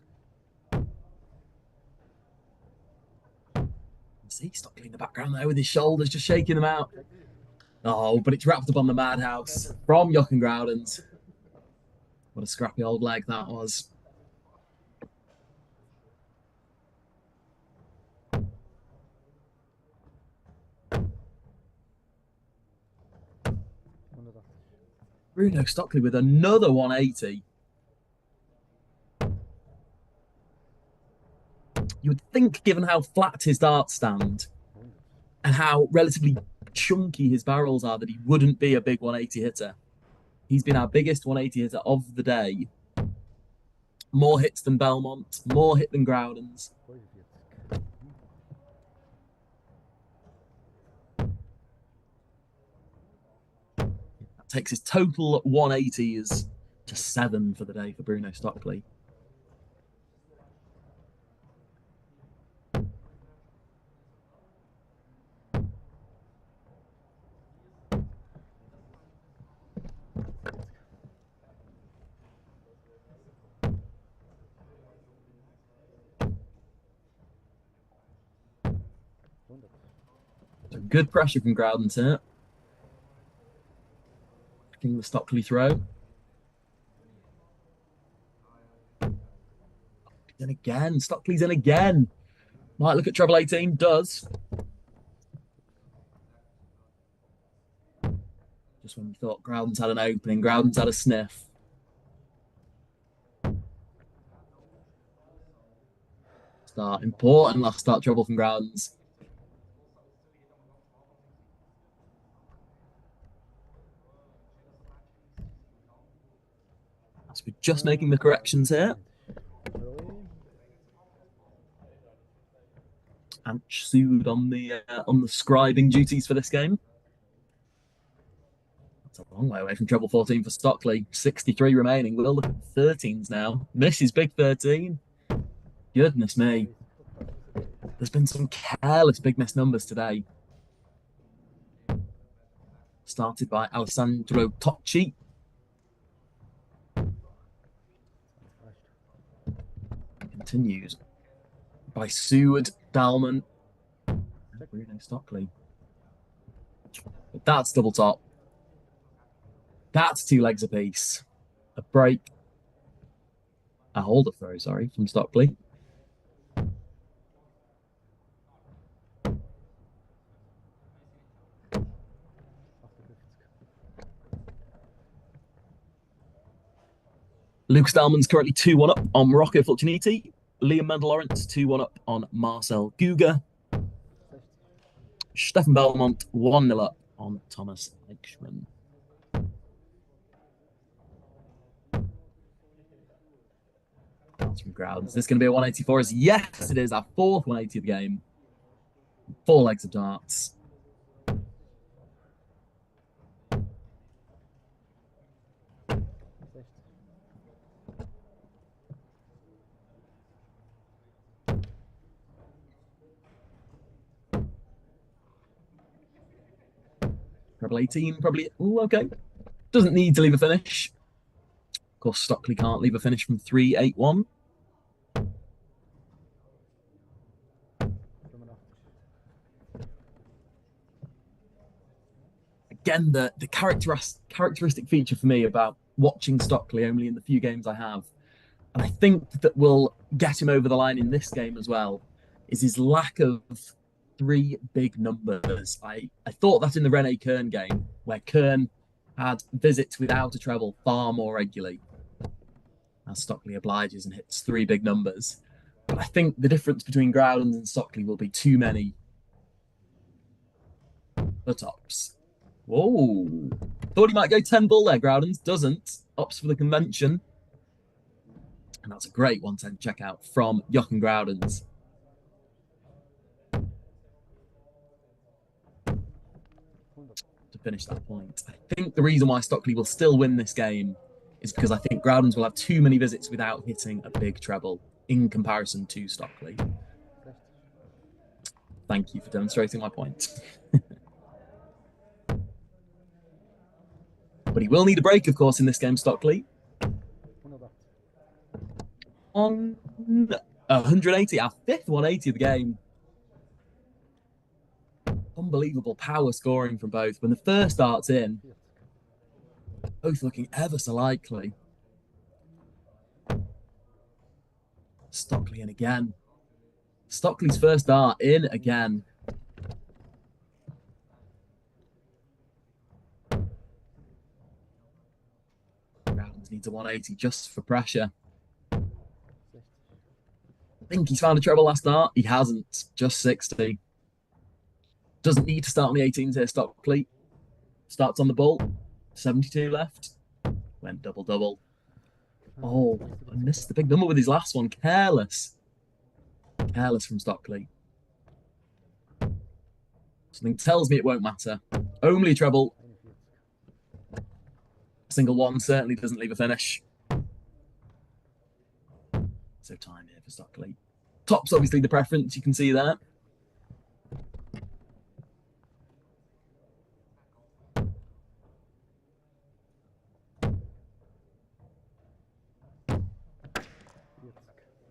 See Stockley in the background there with his shoulders just shaking them out. Oh, but it's wrapped up on the Madhouse from Jochen Groudens. What a scrappy old leg that was. Bruno Stockley with another 180. You would think, given how flat his darts stand and how relatively chunky his barrels are, that he wouldn't be a big 180 hitter. He's been our biggest 180 hitter of the day. More hits than Belmont, more hit than Groudens. That takes his total 180s to 7 for the day for Bruno Stockley. So good pressure from Groudens here. Picking the Stockley throw. In again. Stockley's in again. Might look at treble 18. Does. Just when you thought Groudens had an opening, Groudens had a sniff. Start. Important last start treble from Groudens. So we're just making the corrections here. Anch sued on the scribing duties for this game. That's a long way away from treble 14 for Stockley. 63 remaining. We'll look at 13s now. Misses big 13. Goodness me. There's been some careless big miss numbers today. Started by Alexandro Tocci. Continues by Seward, Daldman, and Bruno Stockley. But that's double top. That's 2 legs apiece. A break. A holder throw, sorry, from Stockley. Lucas Daldman's currently 2-1 up on Morocco Fulciniti. Liam Mendelorentz 2-1 up on Marcel Guga. Stefan Belmont 1-0 up on Thomas Eichmann. That's from Groudens. Is this going to be a 180 for us? Yes, it is. Our 4th 180 of the game. 4 legs of darts. Treble 18, probably. Oh, okay. Doesn't need to leave a finish. Of course, Stockley can't leave a finish from 3-8-1. Again, the characteristic feature for me about watching Stockley only in the few games I have, and I think that will get him over the line in this game as well, is his lack of 3 big numbers. I thought that in the Renee Kern game, where Kern had visits without a treble far more regularly, as Stockley obliges and hits 3 big numbers. But I think the difference between Groudens and Stockley will be too many the tops. Whoa. Thought he might go 10 bull there, Groudens. Doesn't. Opts for the convention. And that's a great 110 checkout from Jochen Groudens. To finish that point. I think the reason why Stockley will still win this game is because I think Groudens will have too many visits without hitting a big treble in comparison to Stockley. Thank you for demonstrating my point. But he will need a break, of course, in this game, Stockley. On 180, our 5th 180 of the game. On unbelievable power scoring from both. When the first dart's in, both looking ever so likely. Stockley in again. Stockley's first dart in again. Grounds needs a 180 just for pressure. I think he's found a treble last dart. He hasn't. Just 60. Doesn't need to start on the 18s here, Stockley. Starts on the ball. 72 left. Went double-double. Oh, I missed the big number with his last one. Careless. Careless from Stockley. Something tells me it won't matter. Only treble. A single one certainly doesn't leave a finish. So time here for Stockley. Top's obviously the preference, you can see there.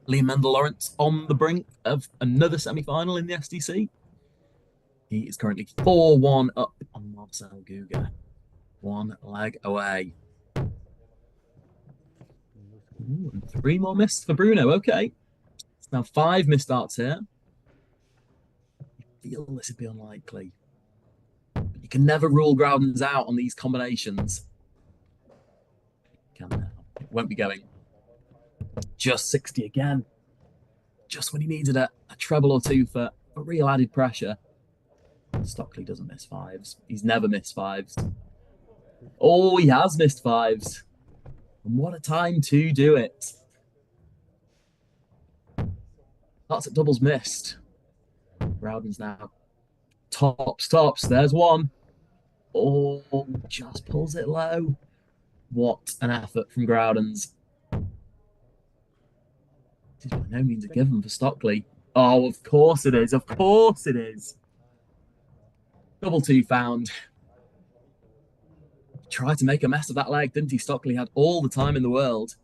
Liam Mendel-Lawrence on the brink of another semi-final in the SDC. He is currently 4-1 up on Marcel Guga. One leg away. Ooh, and 3 more missed for Bruno. Okay. It's now 5 missed darts here. I feel this would be unlikely. But you can never rule Groudens out on these combinations. Can now. It won't be going. Just 60 again. Just when he needed a treble or two for real added pressure. Stockley doesn't miss 5s. He's never missed 5s. Oh, he has missed 5s. And what a time to do it. That's at doubles missed. Groudens now. Tops. There's one. Oh, just pulls it low. What an effort from Groudens. This is by no means a given for Stockley. Oh, of course it is. Of course it is. Double 2 found. Tried to make a mess of that leg, didn't he? Stockley had all the time in the world.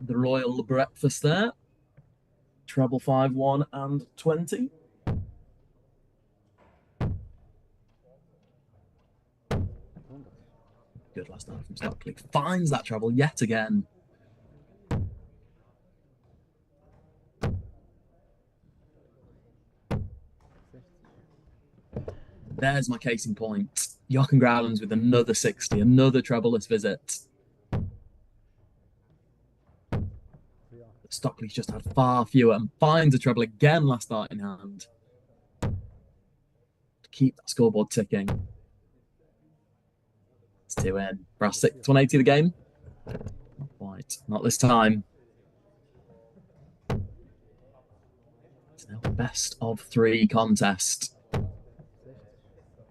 The royal breakfast there. Treble 5-1 and 20. Good last night from Stockley. Finds that treble yet again. There's my casing point. Jochen Groudens with another 60, another trebleless visit. Stockley's just had far fewer and finds a treble again last start in hand. To keep that scoreboard ticking. It's 2 in. Brass 6, 180 the game. Not quite. Not this time. It's now a best of 3 contest.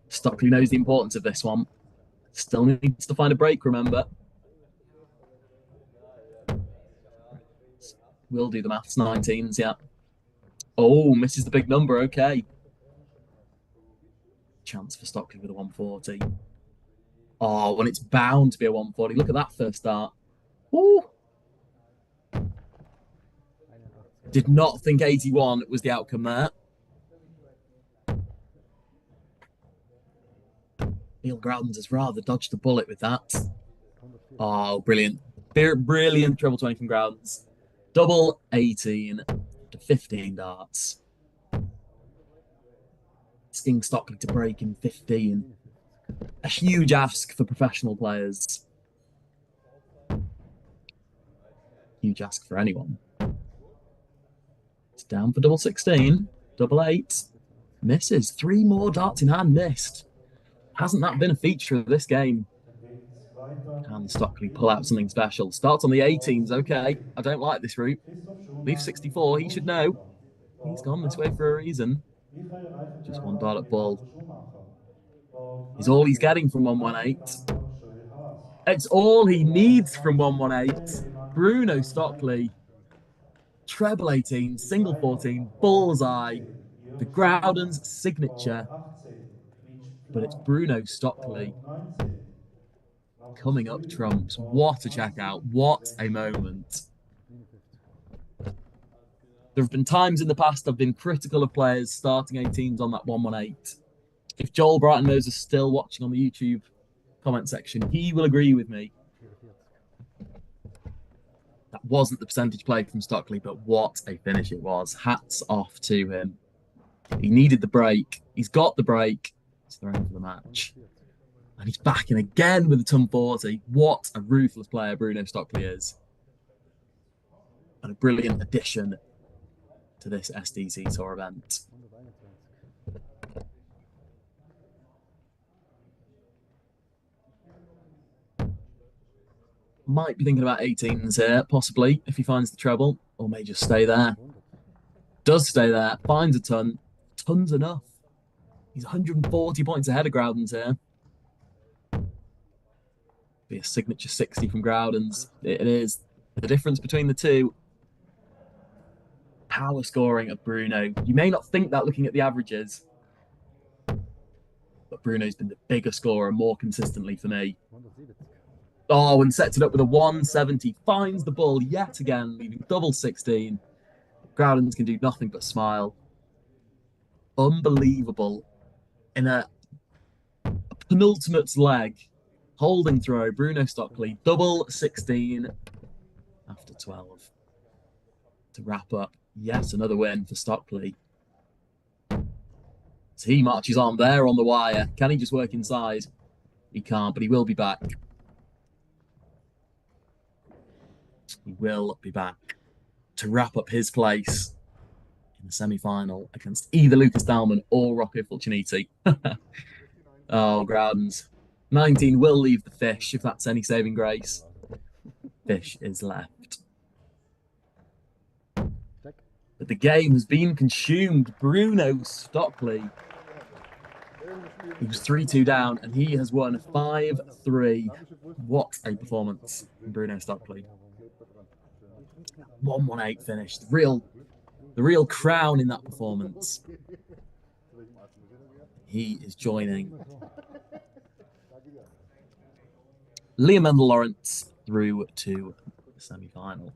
Stockley knows the importance of this one. Still needs to find a break, remember. We'll do the maths. 19s, yeah. Oh, misses the big number. Okay. Chance for Stockley with a 140. Oh, when it's bound to be a 140. Look at that first start. Ooh. Did not think 81 was the outcome there. Neil Groudens has rather dodged the bullet with that. Oh, brilliant. Brilliant treble 20 from Groudens. Double 18 to 15 darts. Asking Stockley to break in 15. A huge ask for professional players. Huge ask for anyone. It's down for double 16. Double 8. Misses. 3 more darts in hand missed. Hasn't that been a feature of this game? Can Stockley pull out something special? Starts on the 18s. Okay, I don't like this route. Leaves 64. He should know. He's gone this way for a reason. Just 1 dart at ball. Is all he's getting from 118. It's all he needs from 118. Bruno Stockley. Treble 18, single 14, bullseye. The Groudens signature. But it's Bruno Stockley coming up trumps. What a checkout. What a moment. There have been times in the past I've been critical of players starting 18s on that 118. If Joel Brighton knows is still watching on the YouTube comment section, he will agree with me. That wasn't the percentage play from Stockley, but what a finish it was. Hats off to him. He needed the break. He's got the break. He's thrown for the match. And he's back in again with a ton 40. What a ruthless player Bruno Stockley is. And a brilliant addition to this SDC Tour event. Might be thinking about 18s here, possibly, if he finds the treble, or may just stay there. Does stay there, finds a ton. Ton's enough. He's 140 points ahead of Groudens here. Be a signature 60 from Groudens. It is. The difference between the two. Power scoring of Bruno. You may not think that looking at the averages, but Bruno's been the bigger scorer more consistently for me. Oh, and sets it up with a 170. Finds the ball yet again, leaving double 16. Groudens can do nothing but smile. Unbelievable. In a penultimate leg, holding throw, Bruno Stockley, double 16 after 12. To wrap up, yes, another win for Stockley. As he marches on there on the wire. Can he just work inside? He can't, but he will be back. He will be back to wrap up his place in the semi-final against either Lucas Daldman or Rocco Fulciniti. Oh, Groudens. 19 will leave the fish, if that's any saving grace. Fish is left. But the game has been consumed. Bruno Stockley. He was 3-2 down, and he has won 5-3. What a performance from Bruno Stockley. 118 finish. The real crown in that performance. He is joining Liam Mendel Lawrence through to the semi-final.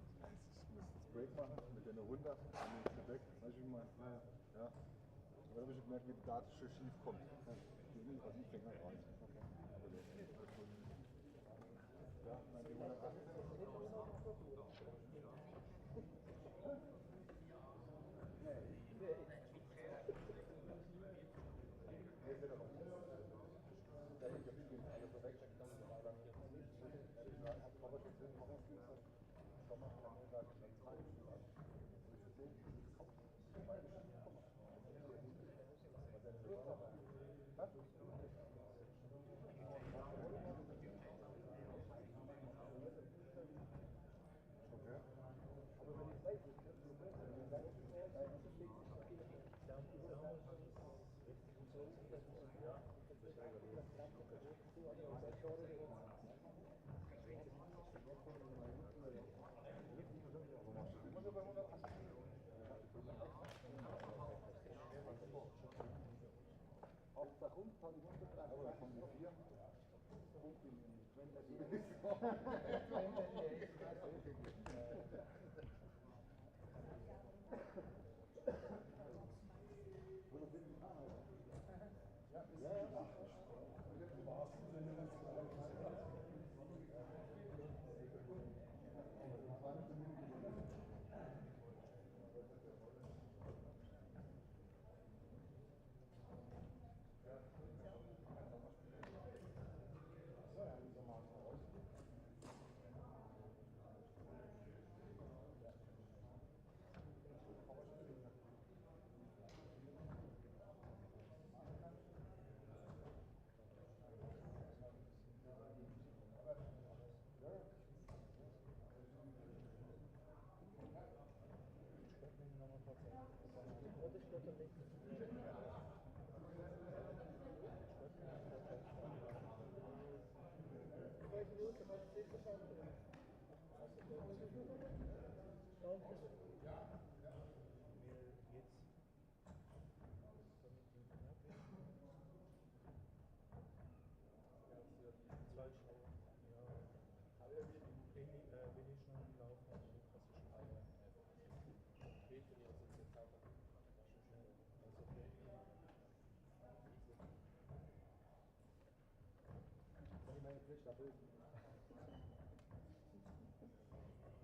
Stabil.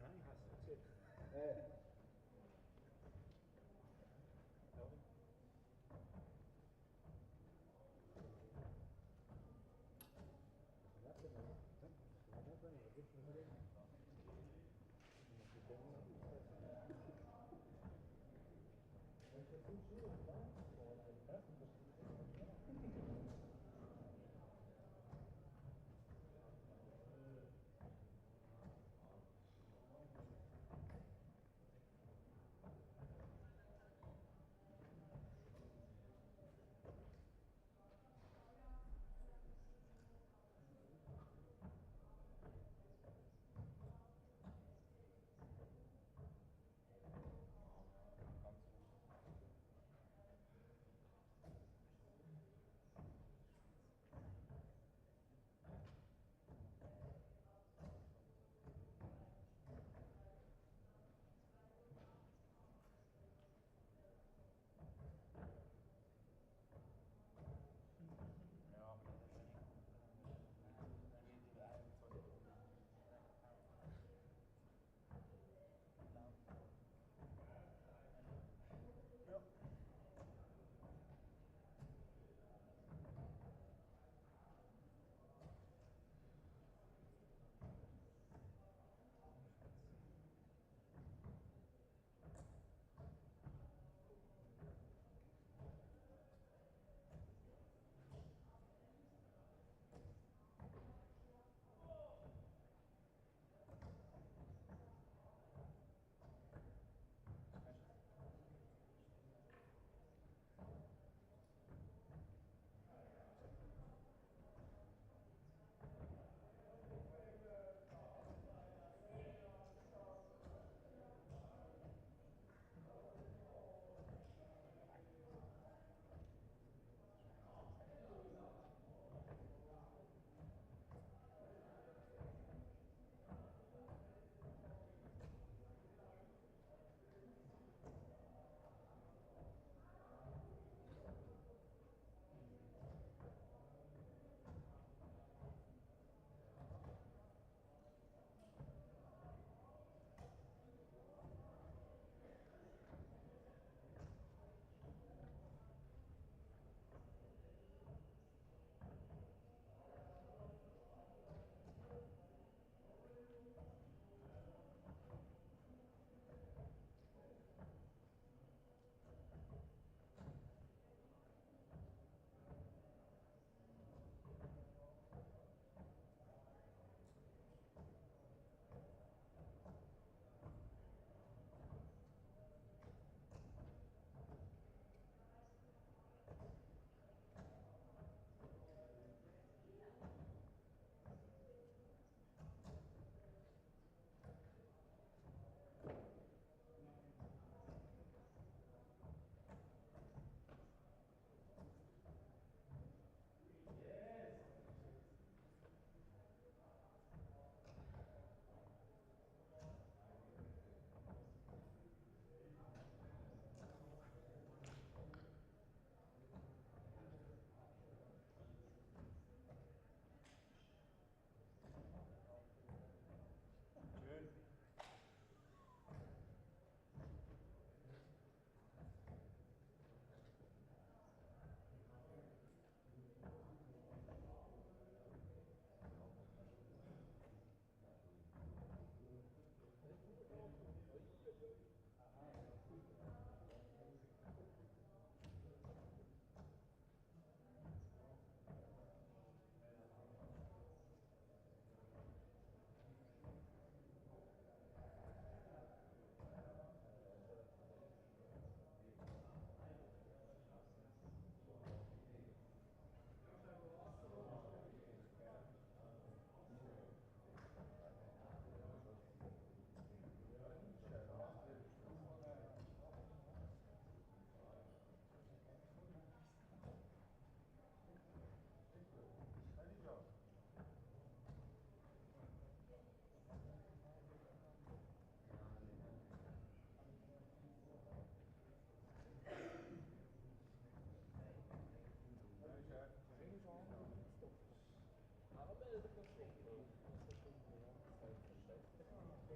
Nein, hast du gesehen.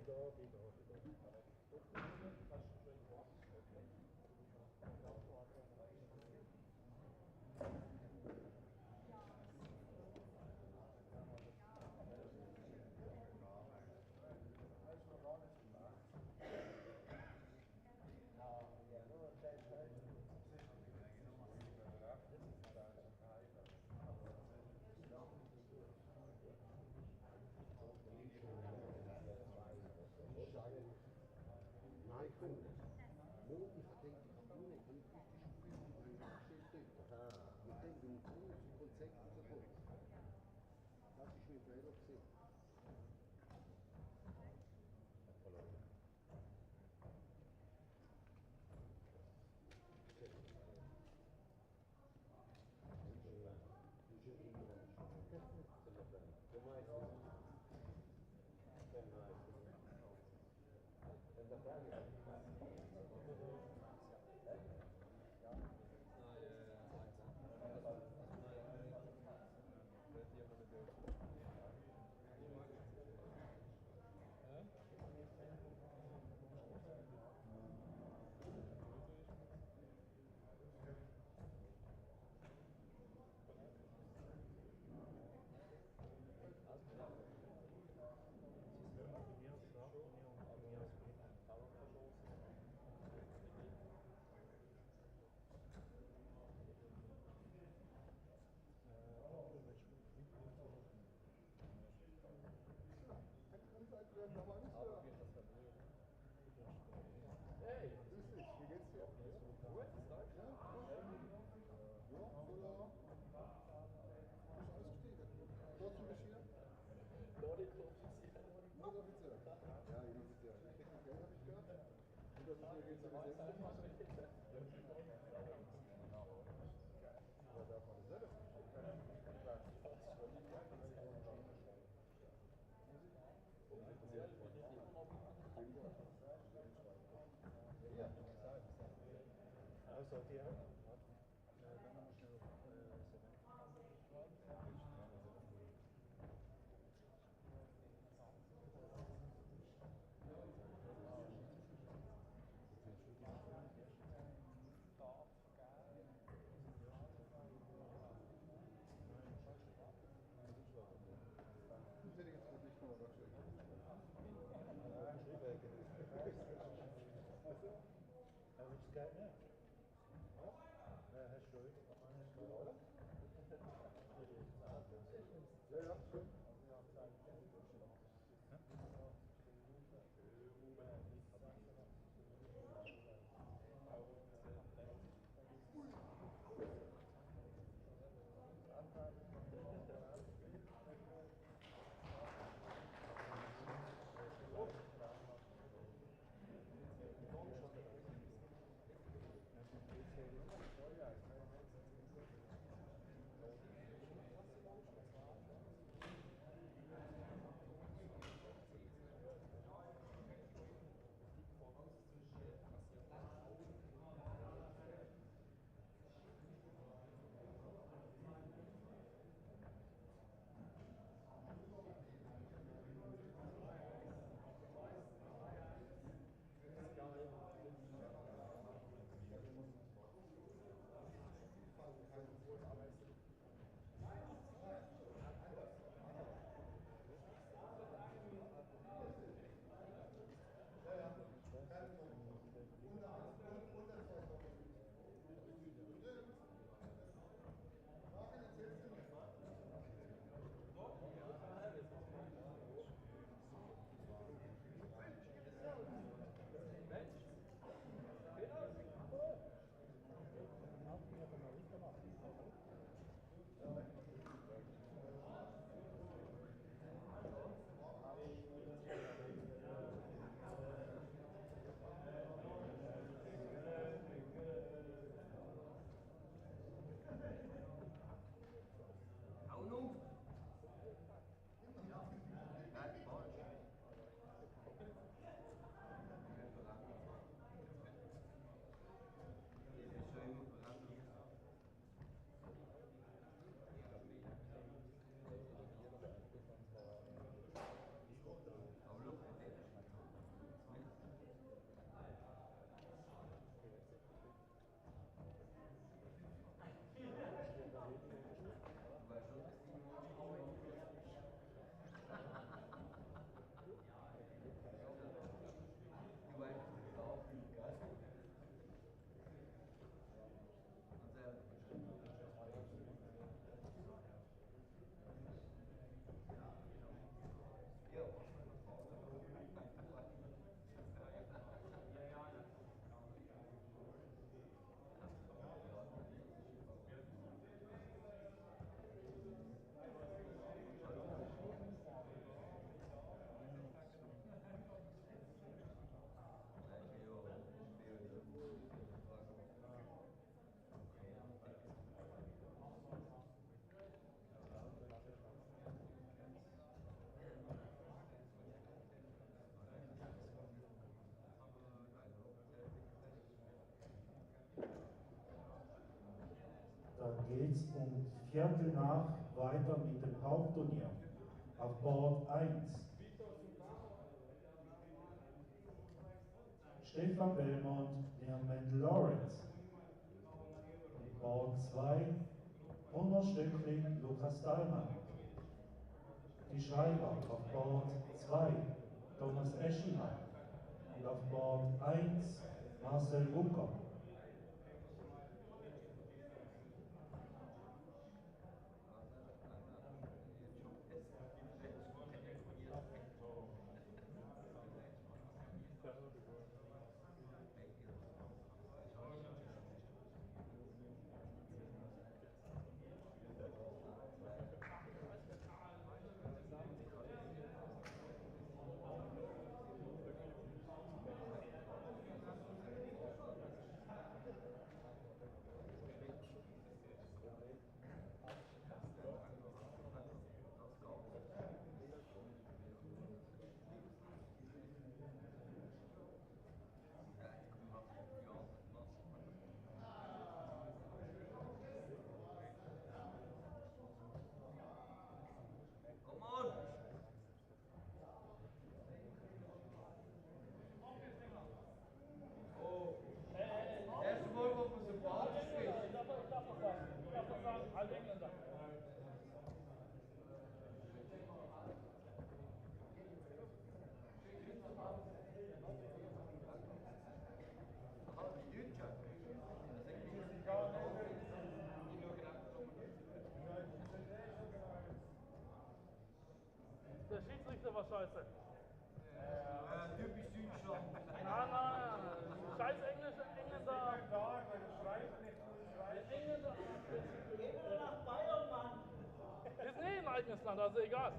Hey, grüß dich, wie geht's dir? Gut, danke. Ja, gut. Ja, voilà. Bist ausgestiegen? Trotzdem bist du hier? Nicht offiziell. Ja, inoffiziell. Ich krieg noch Geld, hab ich gehört. Und das ist mir geht sowieso nicht. Aber darf man das selber nicht? Ja, also die dann nochmal schnell Geld nicht. Viertel nach weiter mit dem Hauptturnier. Auf Board 1 Stefan Belmont, Leon Lawrence. Board 2 Bruno Stockley, Lukas Daldman. Die Schreiber auf Board 2 Thomas Eschimann und auf Board 1 Marcel Bunker. Der Schiedsrichter war scheiße. Typisch Deutschland. Nein. Scheiß Engländer. Die Engländer. Gehen wir nach Bayern, Mann. Ist nie ein eigenes Land, also egal.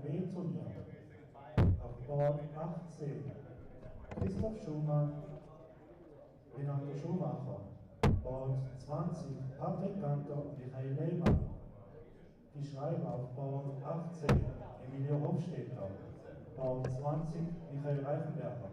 B-Turnier. Auf Board 18 Christoph Schumann, Renato Schumacher. Board 20 Patrick Ganter und Michael Lehmann. Die Schreiber auf Board 18 Emilio Hofstetter. Board 20 Michael Reifenberger.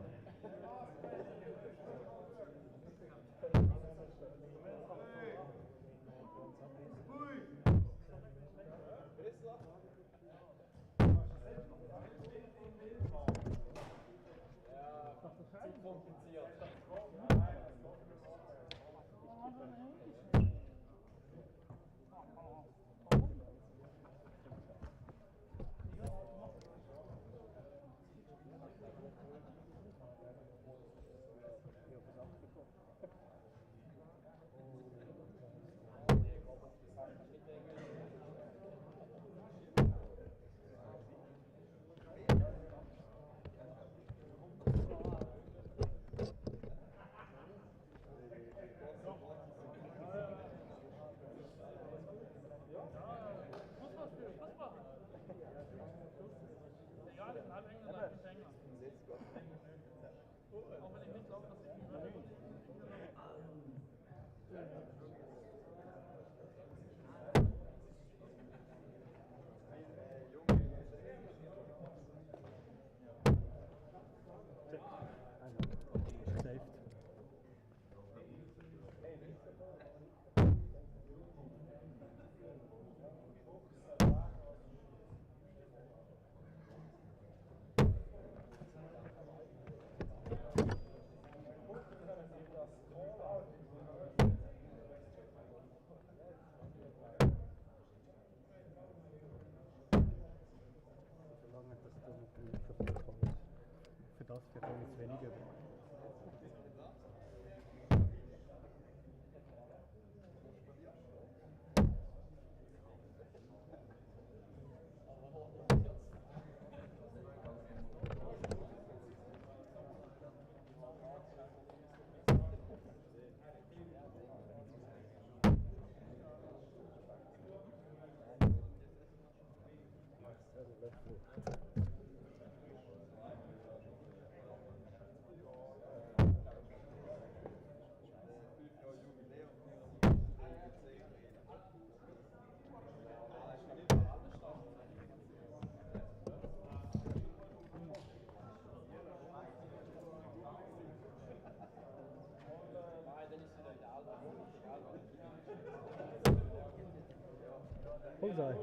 Für das wird alles weniger. Bullseye.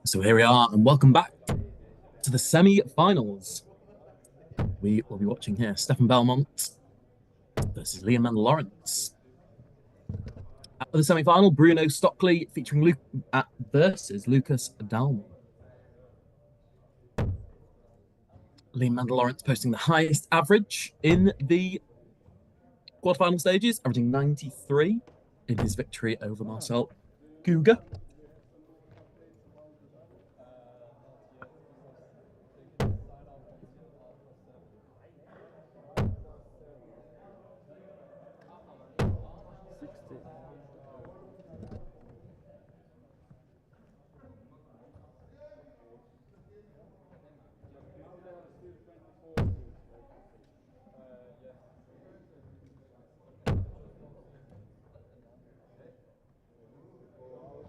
So here we are, and welcome back to the semi-finals. We will be watching here Stefan Belmont versus Liam and Lawrence. At the semi-final, Bruno Stockley featuring versus Lucas Daldman. Liam and Lawrence posting the highest average in the quarterfinal stages, averaging 93 in his victory over Marcel Guga.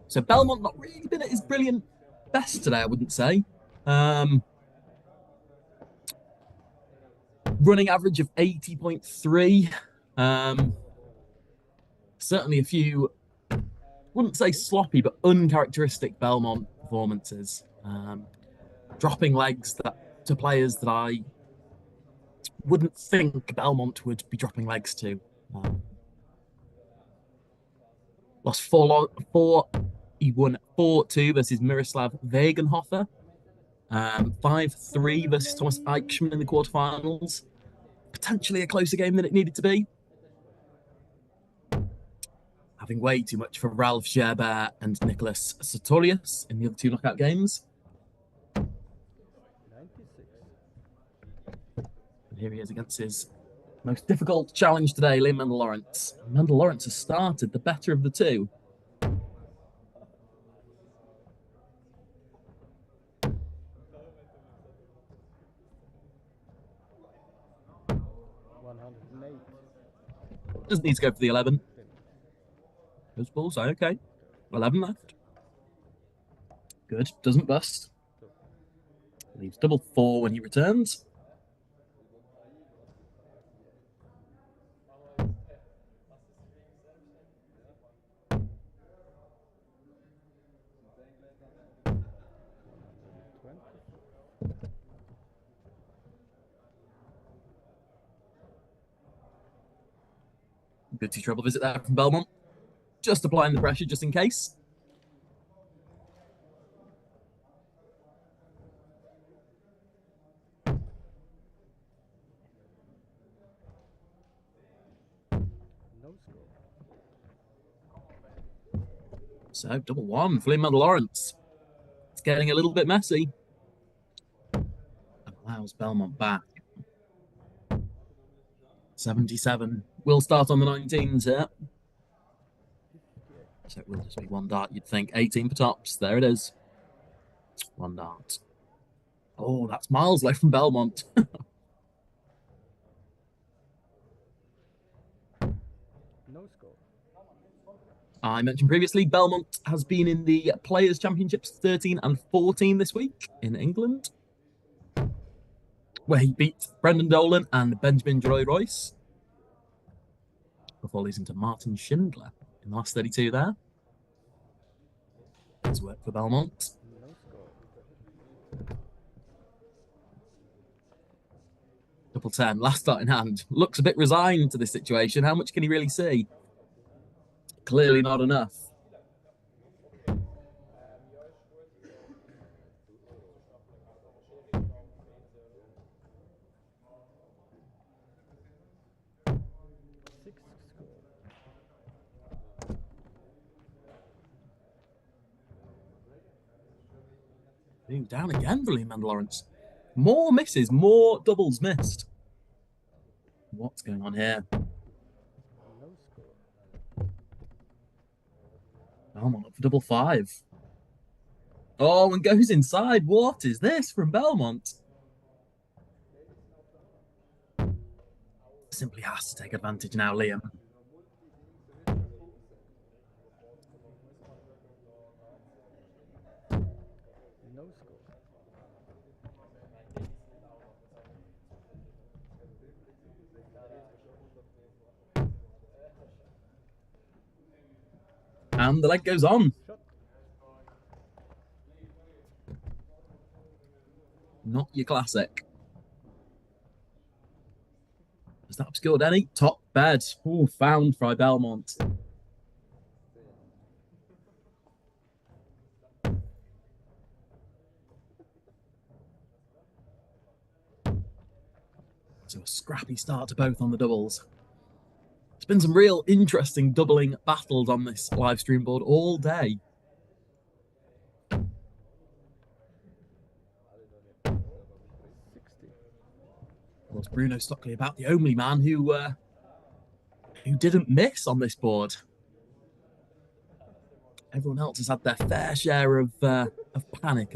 So Belmont not really been at his brilliant best today, I wouldn't say. Running average of 80.3. Certainly a few, wouldn't say sloppy, but uncharacteristic Belmont performances. Dropping legs to players that I wouldn't think Belmont would be dropping legs to. Lost 4. He won 4-2 versus Miroslav Wagenhofer. 5-3 versus Thomas Eichmann in the quarterfinals. Potentially a closer game than it needed to be. having way too much for Ralph Gerber and Nicholas Sartorius in the other 2 knockout games. 96. And here he is against his most difficult challenge today, Liam Mendel-Lawrence. Mendel-Lawrence has started the better of the 2. Doesn't need to go for the 11. Goes bullseye, okay. 11 left. Good, doesn't bust. Leaves double 4 when he returns. Good treble visit there from Belmont. Just applying the pressure just in case. No score. So, double 1 for Liam Mendel-Lawrence. It's getting a little bit messy. Allows Belmont back. 77. We'll start on the 19s here. So it will just be 1 dart, you'd think. 18 for tops. There it is. 1 dart. Oh, that's miles away from Belmont. No score. I mentioned previously, Belmont has been in the Players' Championships 13 and 14 this week in England, where he beat Brendan Dolan and Benjamin Joy-Royce before losing to Martin Schindler in the last 32 there. His work for Belmont. No score. Double 10, last start in hand. Looks a bit resigned to this situation. How much can he really see? Clearly not enough. Being down again for Liam Mendel-Lawrence. More misses, more doubles missed. What's going on here? No score. Belmont up for double 5. Oh, and goes inside. What is this from Belmont? Simply has to take advantage now, Liam. No score. And the leg goes on. Not your classic. Has that obscured any? Top bed. Ooh, found by Belmont. So a scrappy start to both on the doubles. There's been some real interesting doubling battles on this live stream board all day. Was Bruno Stockley about the only man who didn't miss on this board? Everyone else has had their fair share of panic,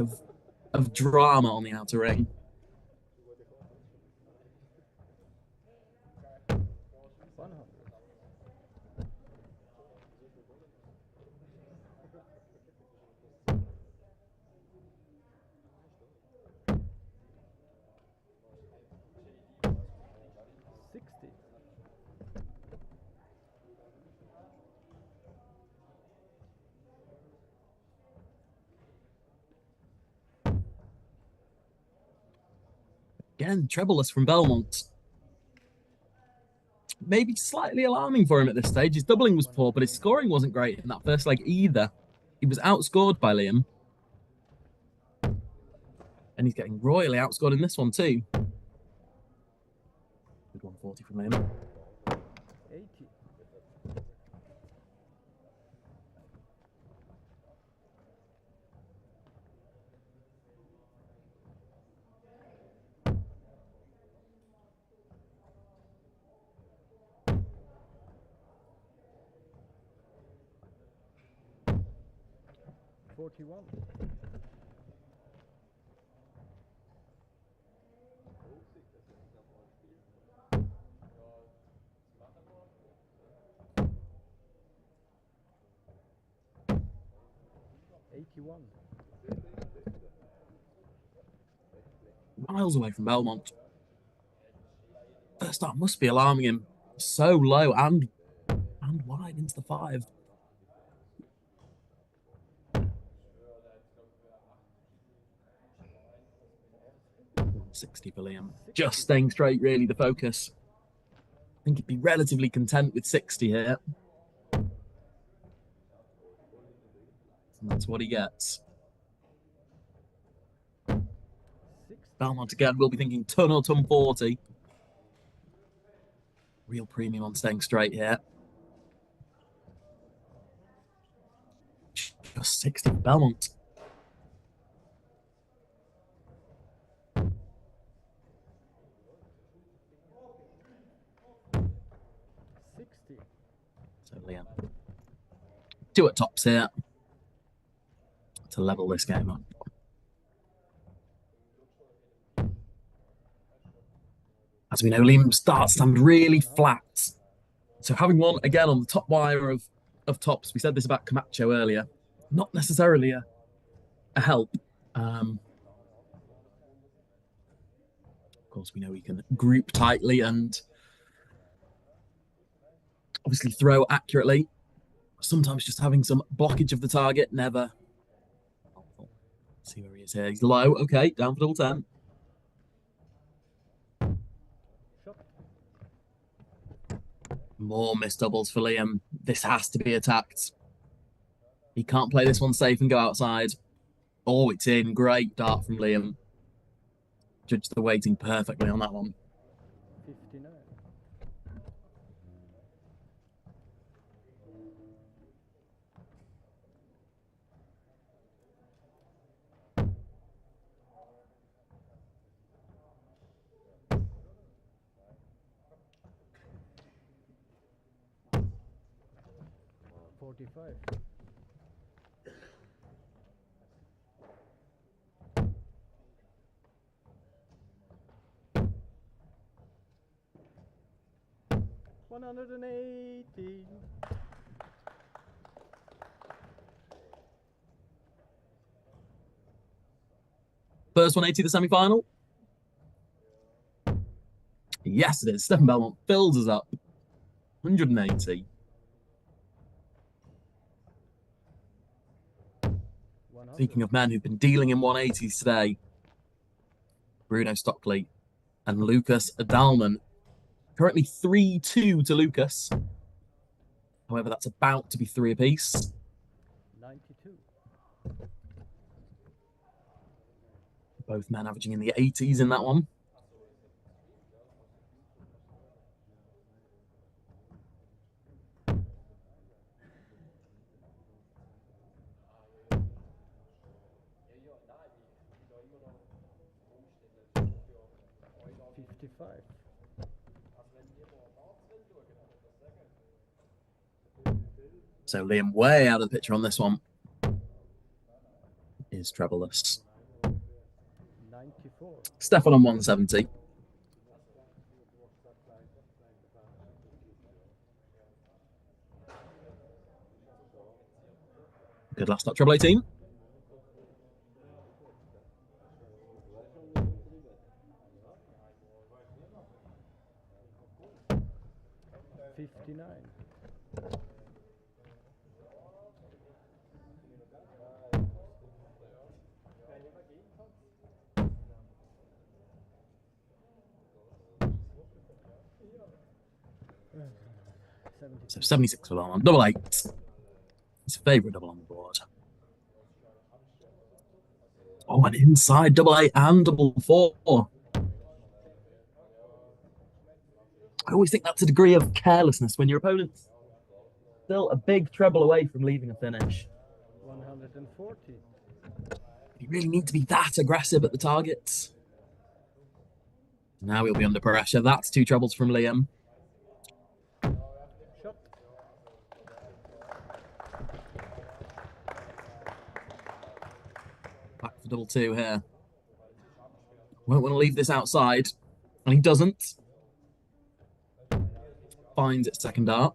of drama on the outer ring. Again, trebleless from Belmont. Maybe slightly alarming for him at this stage. His doubling was poor, but his scoring wasn't great in that first leg either. He was outscored by Liam. And he's getting royally outscored in this one too. Good 140 from Liam. 80. 41. Miles away from Belmont. First start must be alarming him. So low and wide into the 5. 60 for Liam. Just staying straight, really, the focus. I think he'd be relatively content with 60 here. And that's what he gets. Belmont again will be thinking ton or ton 40. Real premium on staying straight here. Just 60 for Belmont. So Liam. 2 at tops here to level this game up. As we know, Liam's darts stand really flat. So having one again on the top wire of tops, we said this about Camacho earlier, not necessarily a help. Of course, we know he can group tightly and obviously throw accurately. Sometimes just having some blockage of the target, never helpful. Let's see where he is here. He's low. Okay, down for double 10. More missed doubles for Liam. This has to be attacked. He can't play this one safe and go outside. Oh, it's in. Great dart from Liam. Judged the weighting perfectly on that one. 59. $180. First 180, the semi-final. Yes, it is. Stefan Belmont fills us up. 180. Speaking of men who've been dealing in 180s today, Bruno Stockley and Lucas Daldman. Currently 3-2 to Lucas. However, that's about to be 3 apiece. 92. Both men averaging in the 80s in that one. So Liam way out of the picture on this one. Is trebleless. 94. Stefan on 170. Good last stop, treble 18. So 76 for Belmont. Double 8. His favourite double on the board. Oh, an inside double 8 and double 4. I always think that's a degree of carelessness when your opponent's still a big treble away from leaving a finish. 140. You really need to be that aggressive at the targets. Now he'll be under pressure. That's 2 trebles from Liam. for double two here. Won't want to leave this outside. And he doesn't. Finds its second dart.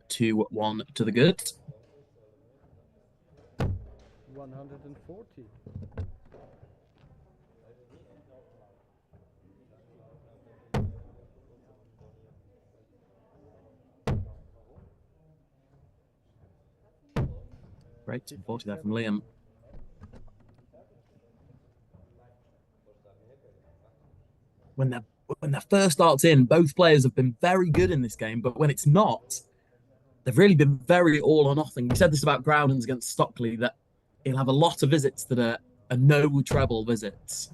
2-1 to the good. 140. Great, 240 there from Liam. When their first starts in, both players have been very good in this game, but when it's not, they've really been very all or nothing. We said this about Groudens against Stockley, that he'll have a lot of visits that are no treble visits.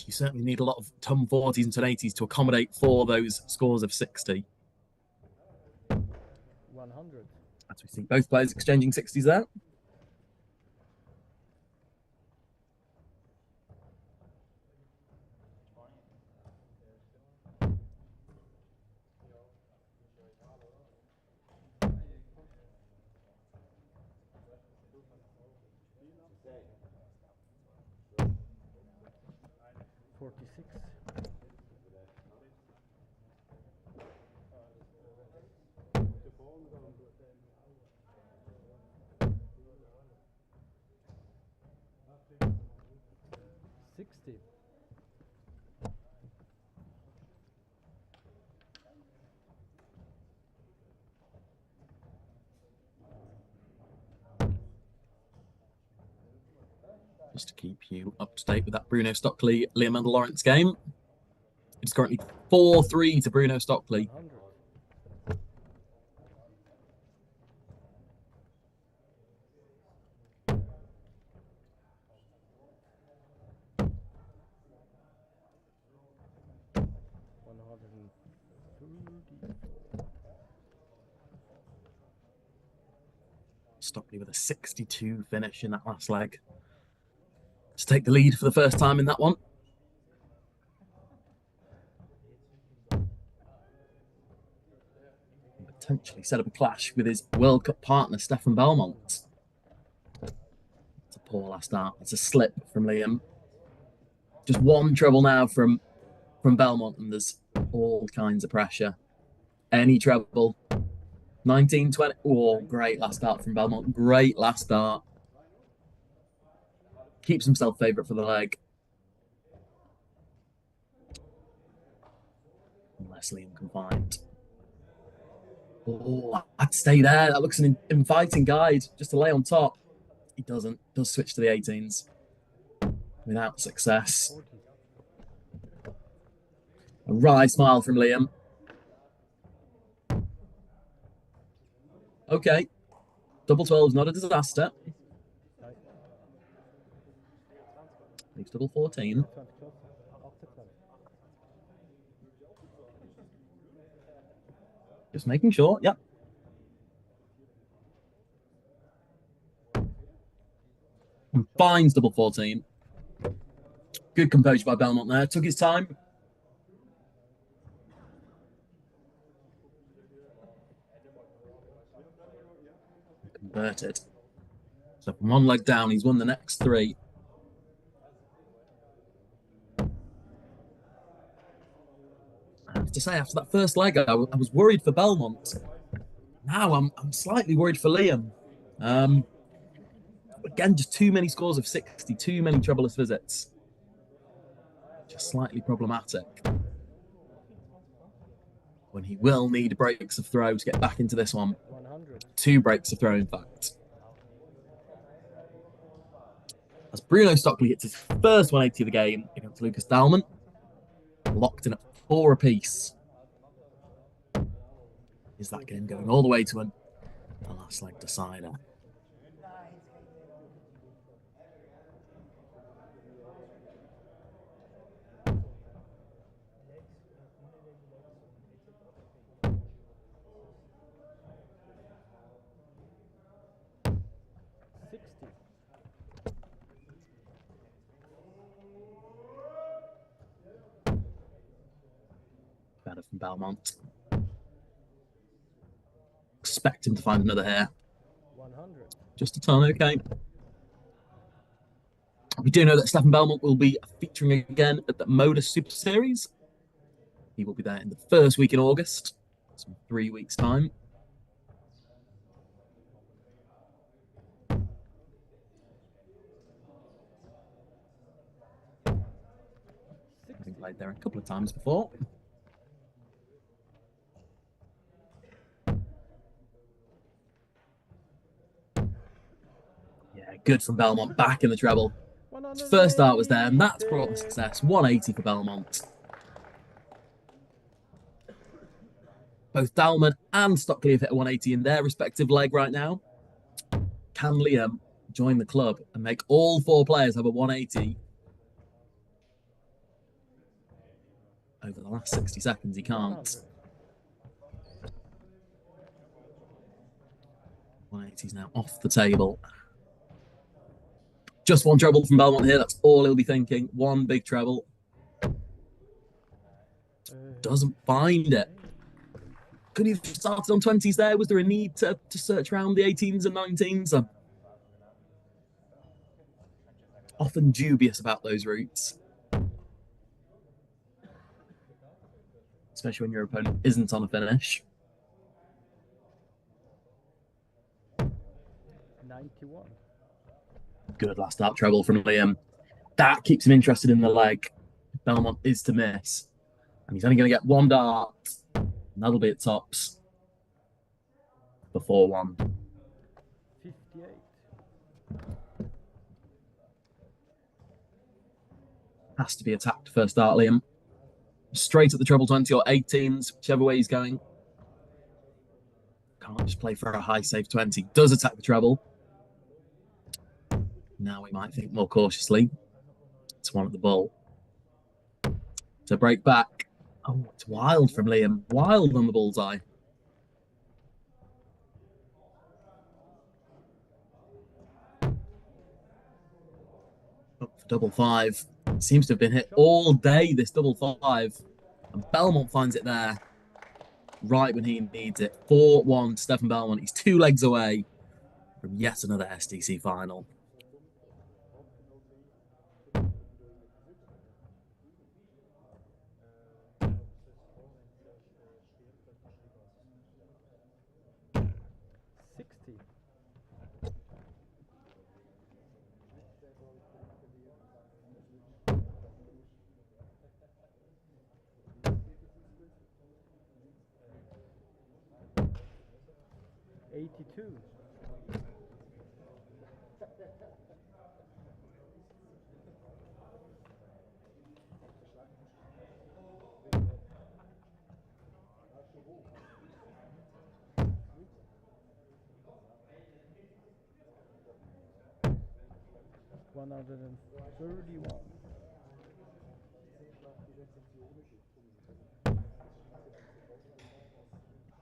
You certainly need a lot of ton 40s and ton 80s to accommodate for those scores of 60. 100. As we see both players exchanging 60s there. Just to keep you up to date with that Bruno Stockley, Liam and Lawrence game. It's currently 4-3 to Bruno Stockley. 134. Stockley with a 62 finish in that last leg. To take the lead for the first time in that one. Potentially set up a clash with his World Cup partner, Stefan Belmont. It's a poor last start. It's a slip from Liam. Just one treble now from Belmont, and there's all kinds of pressure. Any treble. 19, 20. Oh, great last start from Belmont. Great last start. Keeps himself favourite for the leg. Unless Liam can find. Oh, I'd stay there. That looks an inviting guide just to lay on top. He doesn't. Does switch to the 18s. Without success. A wry smile from Liam. Okay. Double 12 is not a disaster. Leaves double 14. Just making sure. Yep. And finds double 14. Good composure by Belmont there. Took his time. Converted. So from one leg down, he's won the next three. I have to say, after that first leg, I was worried for Belmont. Now I'm slightly worried for Liam. Again, just too many scores of 60, too many troubleless visits. Just slightly problematic. When he will need breaks of throw to get back into this one. 100. 2 breaks of throw, in fact. As Bruno Stockley hits his first 180 of the game against Lucas Daldman. Locked in at 4 apiece. Is that game going all the way to a last leg decider? Better from Belmont. expect him to find another here. 100. Just a ton, okay. We do know that Stefan Belmont will be featuring again at the Modus Super Series. He will be there in the first week in August, so 3 weeks' time. Having played there a couple of times before. Yeah, good from Belmont, back in the treble. His first start was there, and that's brought the success. 180 for Belmont. Both Daldman and Stockley have hit a 180 in their respective leg right now. Can Liam join the club and make all 4 players have a 180 over the last 60 seconds? He can't. 180 is now off the table. Just one treble from Belmont here. That's all he'll be thinking. One big treble. Doesn't find it. Could he have started on 20s there? Was there a need to search around the 18s and 19s? I'm often dubious about those routes. Especially when your opponent isn't on a finish. 91. Good last start treble from Liam. That keeps him interested in the leg. Belmont is to miss. And he's only going to get 1 dart. And that'll be at tops. Before 1. 58. Has to be attacked first dart, Liam. Straight at the treble 20 or 18s, whichever way he's going. Can't just play for a high save 20. Does attack the treble. Now we might think more cautiously. It's 1 at the ball. To break back. Oh, it's wild from Liam. Wild on the bullseye. Up for double 5. Seems to have been hit all day, this double 5. And Belmont finds it there. Right when he needs it. 4-1 Stefan Belmont. He's 2 legs away from yet another SDC final.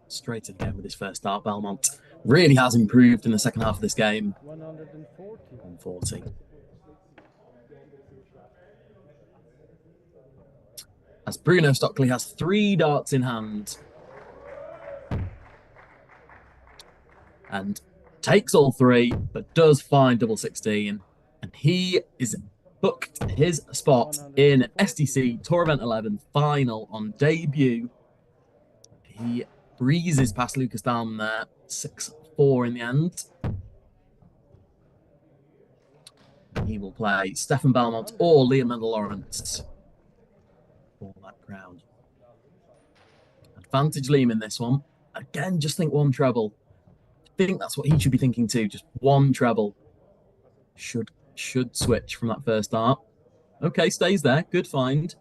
Straight again with his first start, Belmont really has improved in the second half of this game. 140. As Bruno Stockley has 3 darts in hand. And takes all 3, but does find double 16. And he is booked his spot in SDC Tour Event 11 final on debut. He breezes past Lucas Daldman there, 6-4 in the end. He will play Stefan Belmont or Liam Lawrence for that crown. Advantage Liam in this one. Again, just think 1 treble. I think that's what he should be thinking too. Just 1 treble. Should switch from that first start. Okay, stays there. Good find.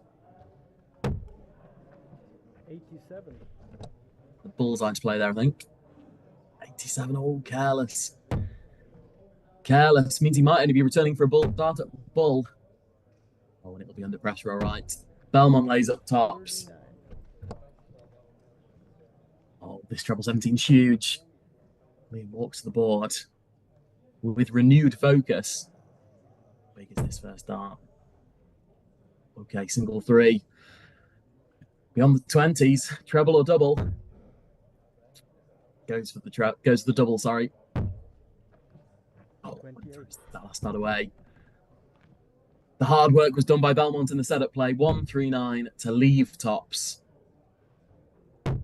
87. The bullseye to play there, I think. 87. Oh, careless. Careless means he might only be returning for a bull dart at bull. Oh, and it'll be under pressure, all right. Belmont lays up tops. Oh, this treble 17's huge. Liam walks to the board with renewed focus. How big is this first dart? Okay, single 3. Beyond the 20s, treble or double. Goes for the double, sorry. Oh, 28. that last that away. The hard work was done by Belmont in the setup play. 1-3-9 to leave tops. And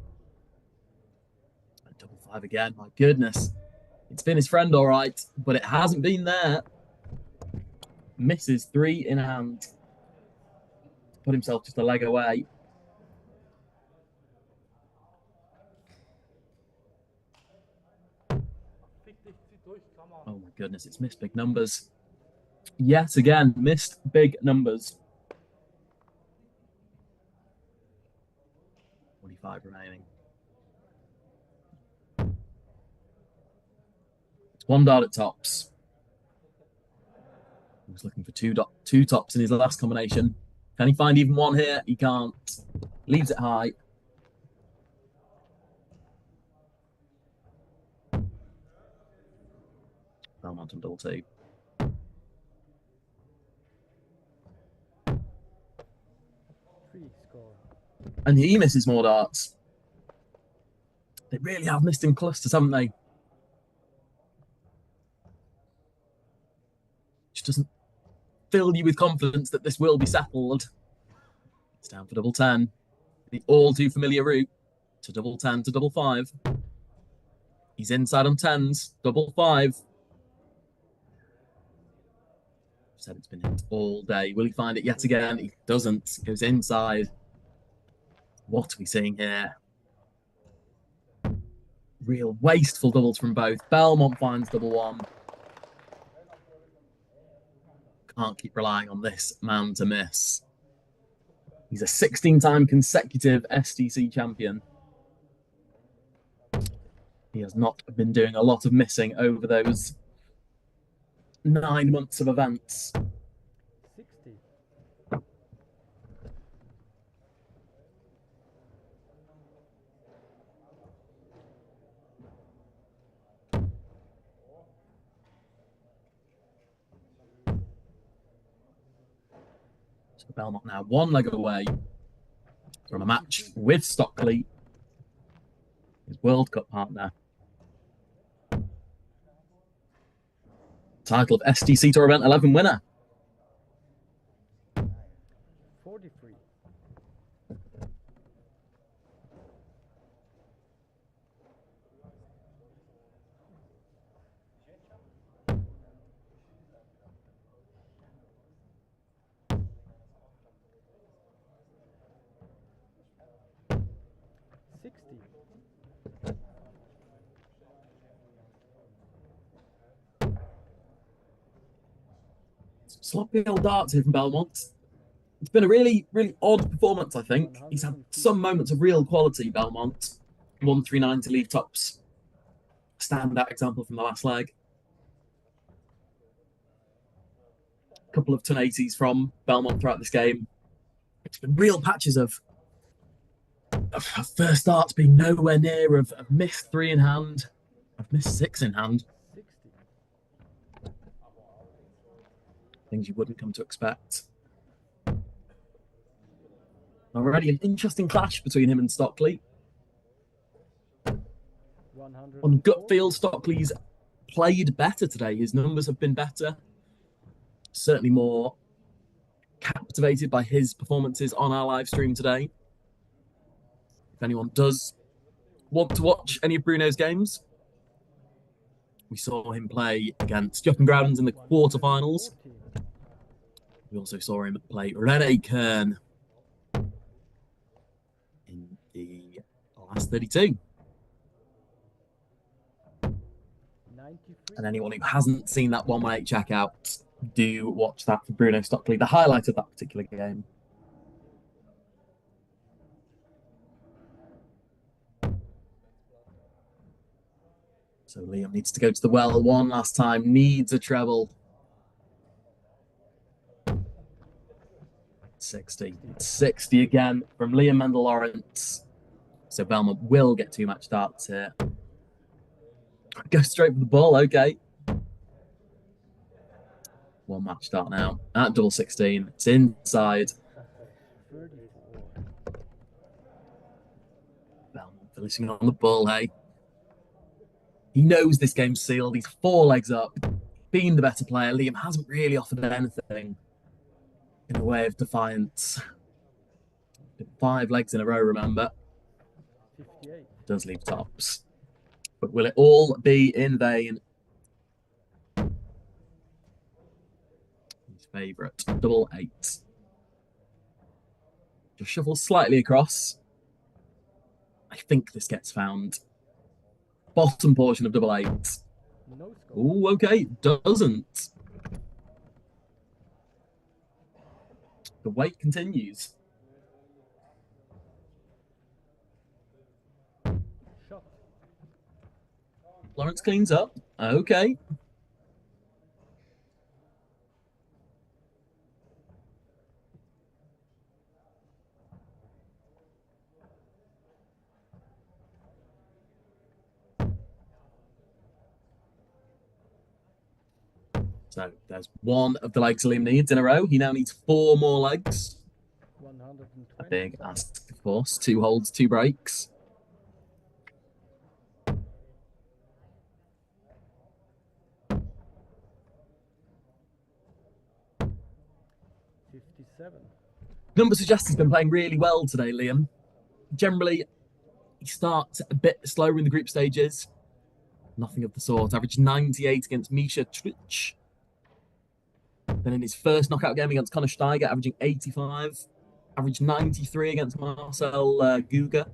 double 5 again. My goodness. It's been his friend, all right, but it hasn't been there. Misses 3 in hand. Put himself just a leg away. Oh my goodness, it's missed big numbers. Yet again, missed big numbers. 45 remaining. It's 1 dart at tops. He was looking for two tops in his last combination. Can he find even one here? He can't. Leaves it high. Belmont on double 2. And he misses more darts. They really have missed in clusters, haven't they? Which doesn't fill you with confidence that this will be settled. It's down for double 10. The all too familiar route to double 10 to double 5. He's inside on 10s, double 5. Said it's been hit all day. Will he find it yet again? He doesn't. Goes inside. What are we seeing here? Real wasteful doubles from both. Belmont finds double 1. Can't keep relying on this man to miss. He's a 16-time consecutive SDC champion. He has not been doing a lot of missing over those 9 months of events. 60. So Belmont now 1 leg away from a match with Stockley, his World Cup partner. Title of SDC Tour Event 11 winner. 43. Sloppy old darts here from Belmont. It's been a really, really odd performance, I think. He's had some moments of real quality, Belmont. 1-3-9 to leave tops. Standout example from the last leg. A couple of 1080s from Belmont throughout this game. It's been real patches of first darts being nowhere near, of missed 3 in hand, of missed 6 in hand. Things you wouldn't come to expect. Already an interesting clash between him and Stockley. On gut feel, Stockley's played better today. His numbers have been better. Certainly more captivated by his performances on our live stream today. If anyone does want to watch any of Bruno's games, we saw him play against Stefan in the quarterfinals. We also saw him play Renee Kern in the last 32. And anyone who hasn't seen that 118 check out, do watch that for Bruno Stockley, the highlight of that particular game. So Liam needs to go to the well one last time, needs a treble. 60. It's 60 again from Liam Mendel-Lawrence. So Belmont will get 2 match darts here. Go straight for the ball, okay. 1 match start now at double 16. It's inside. Belmont finishing on the ball, hey. He knows this game's sealed. He's 4 legs up, being the better player. Liam hasn't really offered anything in the way of defiance. 5 legs in a row, remember. 58. Does leave tops. But will it all be in vain? His favourite, double 8. Just shuffle slightly across. I think this gets found. Bottom portion of double 8. No score. Oh, okay, doesn't. The wait continues. Shot. Lawrence cleans up. Okay. So there's one of the legs Liam needs in a row. He now needs 4 more legs. 120. A big ask, of course. 2 holds, 2 breaks. Number suggests he's been playing really well today, Liam. Generally, he starts a bit slower in the group stages. Nothing of the sort. Averaged 98 against Misha Trich. Then in his first knockout game against Conor Steiger, averaging 85. Averaged 93 against Marcel Guga.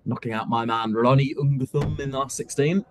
Knocking out my man Ronnie Ungathum in the last 16.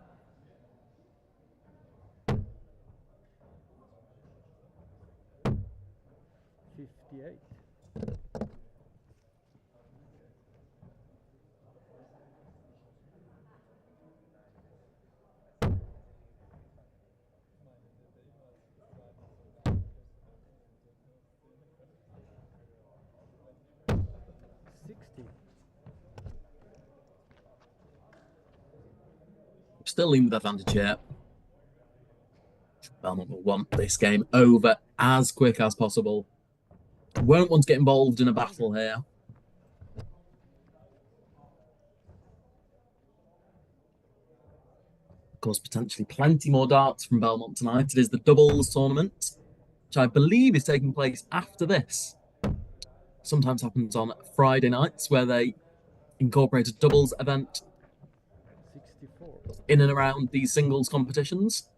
Still in with advantage here. Belmont will want this game over as quick as possible. Won't want to get involved in a battle here. Of course, potentially plenty more darts from Belmont tonight. It is the doubles tournament, which I believe is taking place after this. Sometimes happens on Friday nights, where they incorporate a doubles event 64. in and around these singles competitions.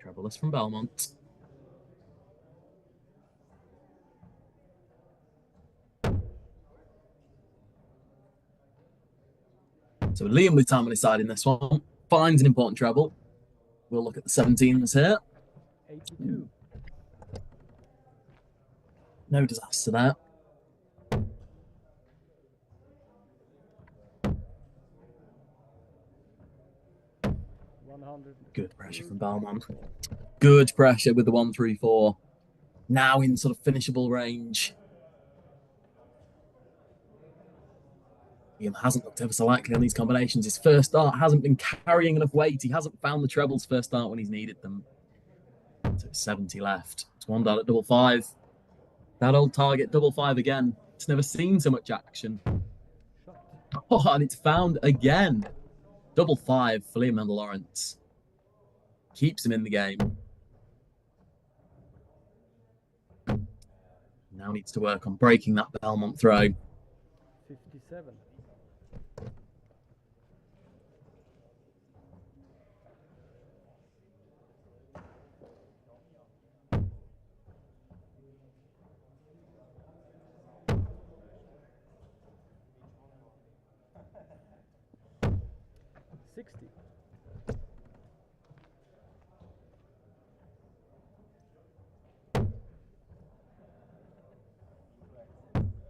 Trebleless from Belmont. So Liam with time on his side in this one. Finds an important treble. We'll look at the 17s here. 82. No disaster there. Good pressure from Belmont. Good pressure with the 1-3-4. Now in sort of finishable range. Liam hasn't looked ever so likely on these combinations. His first start hasn't been carrying enough weight. He hasn't found the trebles first start when he's needed them. So 70 left. It's 1 dart at double 5. That old target double 5 again. It's never seen so much action. Oh, and it's found again. Double 5 for Liam Lawrence. Keeps him in the game. Now needs to work on breaking that Belmont throw. 57.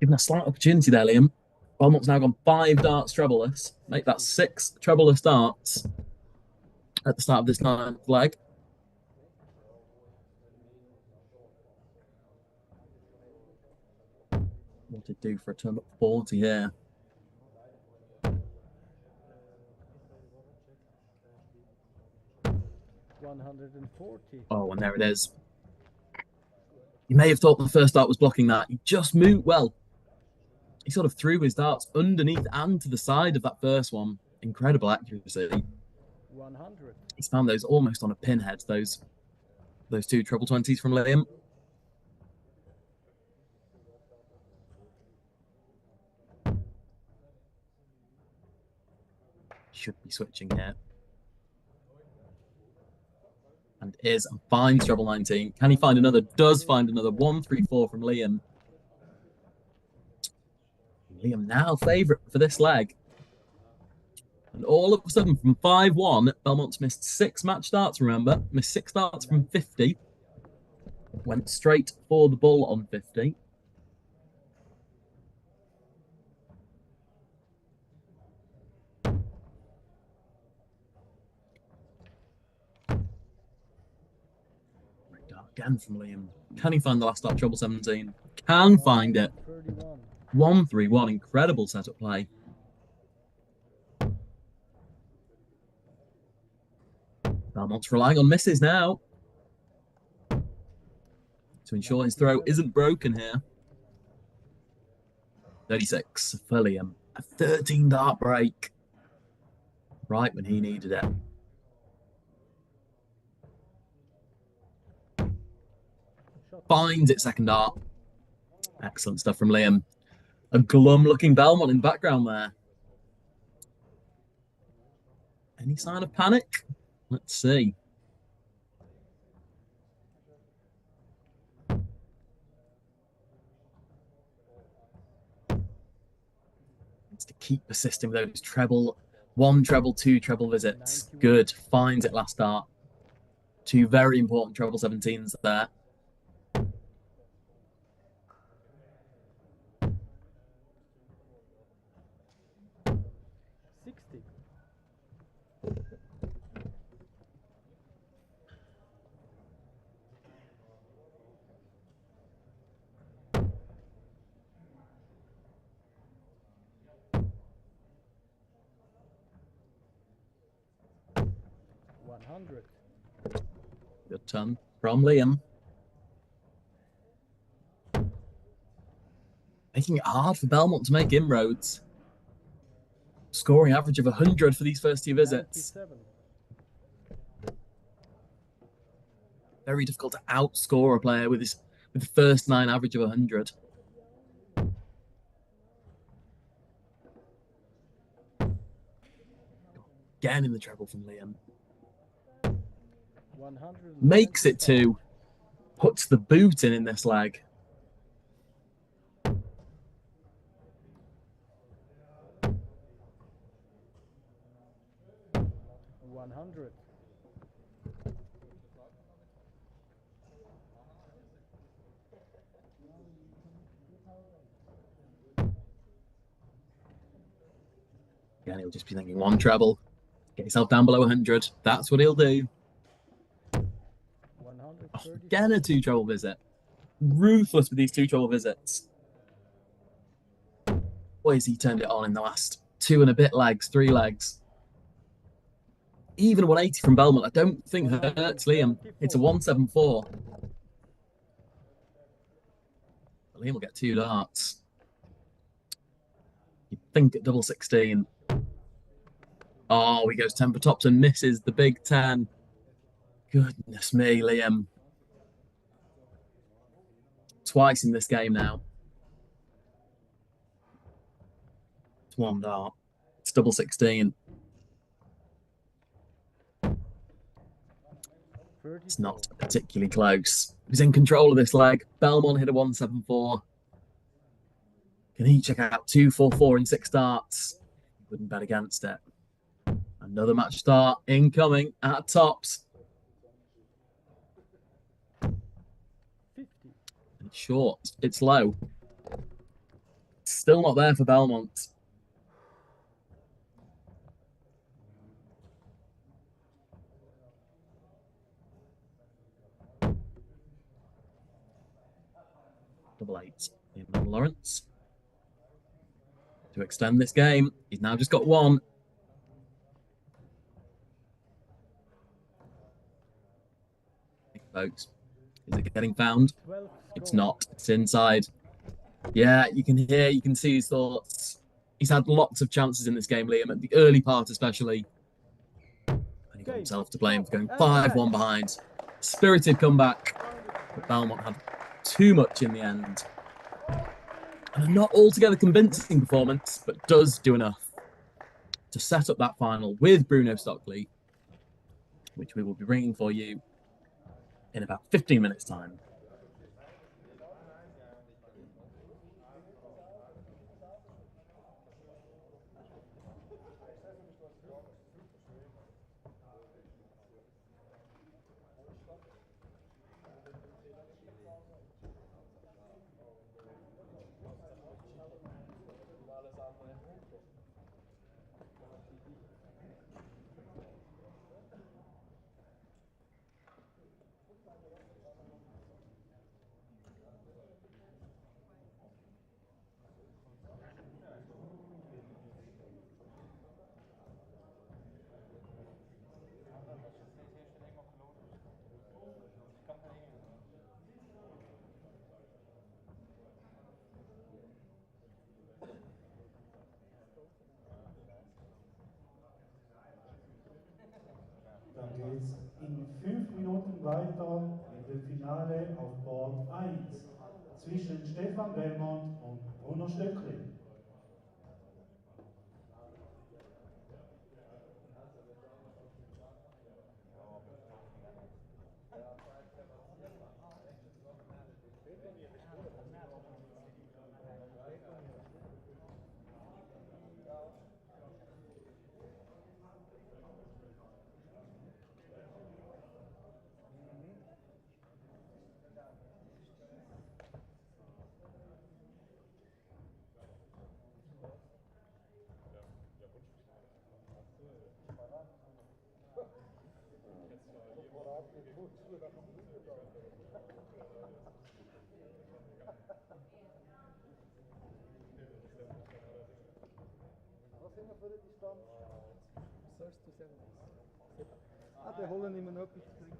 Given a slight opportunity there, Liam. Belmont's now gone 5 darts trebleless. Make that 6 trebleless darts at the start of this 9th leg. What did it do for a turn up 40 here? 140. Oh, and there it is. You may have thought the first dart was blocking that. He just moved well. He sort of threw his darts underneath and to the side of that first one. Incredible accuracy. 100. He's found those almost on a pinhead, those two treble 20s from Liam. Should be switching here. And is and finds treble 19. Can he find another? Does find another. 1-3-4 from Liam. Liam now favourite for this leg. And all of a sudden, from 5-1, Belmont's missed 6 match starts, remember? Missed 6 starts from 50. Went straight for the bull on 50. Again from Liam. Can he find the last start treble 17? Can find it. 1-3-1. Incredible setup play. Belmont's relying on misses now to ensure his throw isn't broken here. 36 for Liam. A 13 dart break. Right when he needed it. Finds it second dart. Excellent stuff from Liam. A glum-looking Belmont in the background there. Any sign of panic? Let's see. Needs to keep persisting with those treble 1, treble 2, treble visits. Good. Finds it last dart. 2 very important treble 17s there. Good turn from Liam. Making it hard for Belmont to make inroads. Scoring average of 100 for these first 2 visits. 97. Very difficult to outscore a player with the first 9 average of 100. Again in the treble from Liam. Makes it 2. Puts the boot in this leg. Again, he'll just be thinking 1 treble. Get yourself down below 100. That's what he'll do. Oh, again, a 2 treble visit. Ruthless with these 2 treble visits. Boy, has he turned it on in the last 2 and a bit legs, 3 legs. Even 180 from Belmont, I don't think hurts Liam. It's a 174. Liam will get 2 darts. You'd think at double 16. Oh, he goes temper tops and misses the big 10. Goodness me, Liam. Twice in this game now. It's 1 dart. It's double 16. It's not particularly close. He's in control of this leg. Belmont hit a 174. Can he check out 2, 4, 4 in 6 darts? Wouldn't bet against it. Another match start incoming at tops. 50. It's short. It's low. Still not there for Belmont. Double 8. Even Lawrence. To extend this game, he's now just got 1. folks. Is it getting found? It's not. It's inside. Yeah, you can see his thoughts. He's had lots of chances in this game, Liam, at the early part especially. And he got himself to blame for going 5-1 behind. Spirited comeback. But Belmont had too much in the end. And a not altogether convincing performance, but does do enough to set up that final with Bruno Stockley, which we will be bringing for you in about 15 minutes' time. Dann geht's in 5 Minuten weiter mit dem Finale auf Board 1 zwischen Stefan Belmont und Bruno Stockley. Wir holen immer noch etwas zu trinken.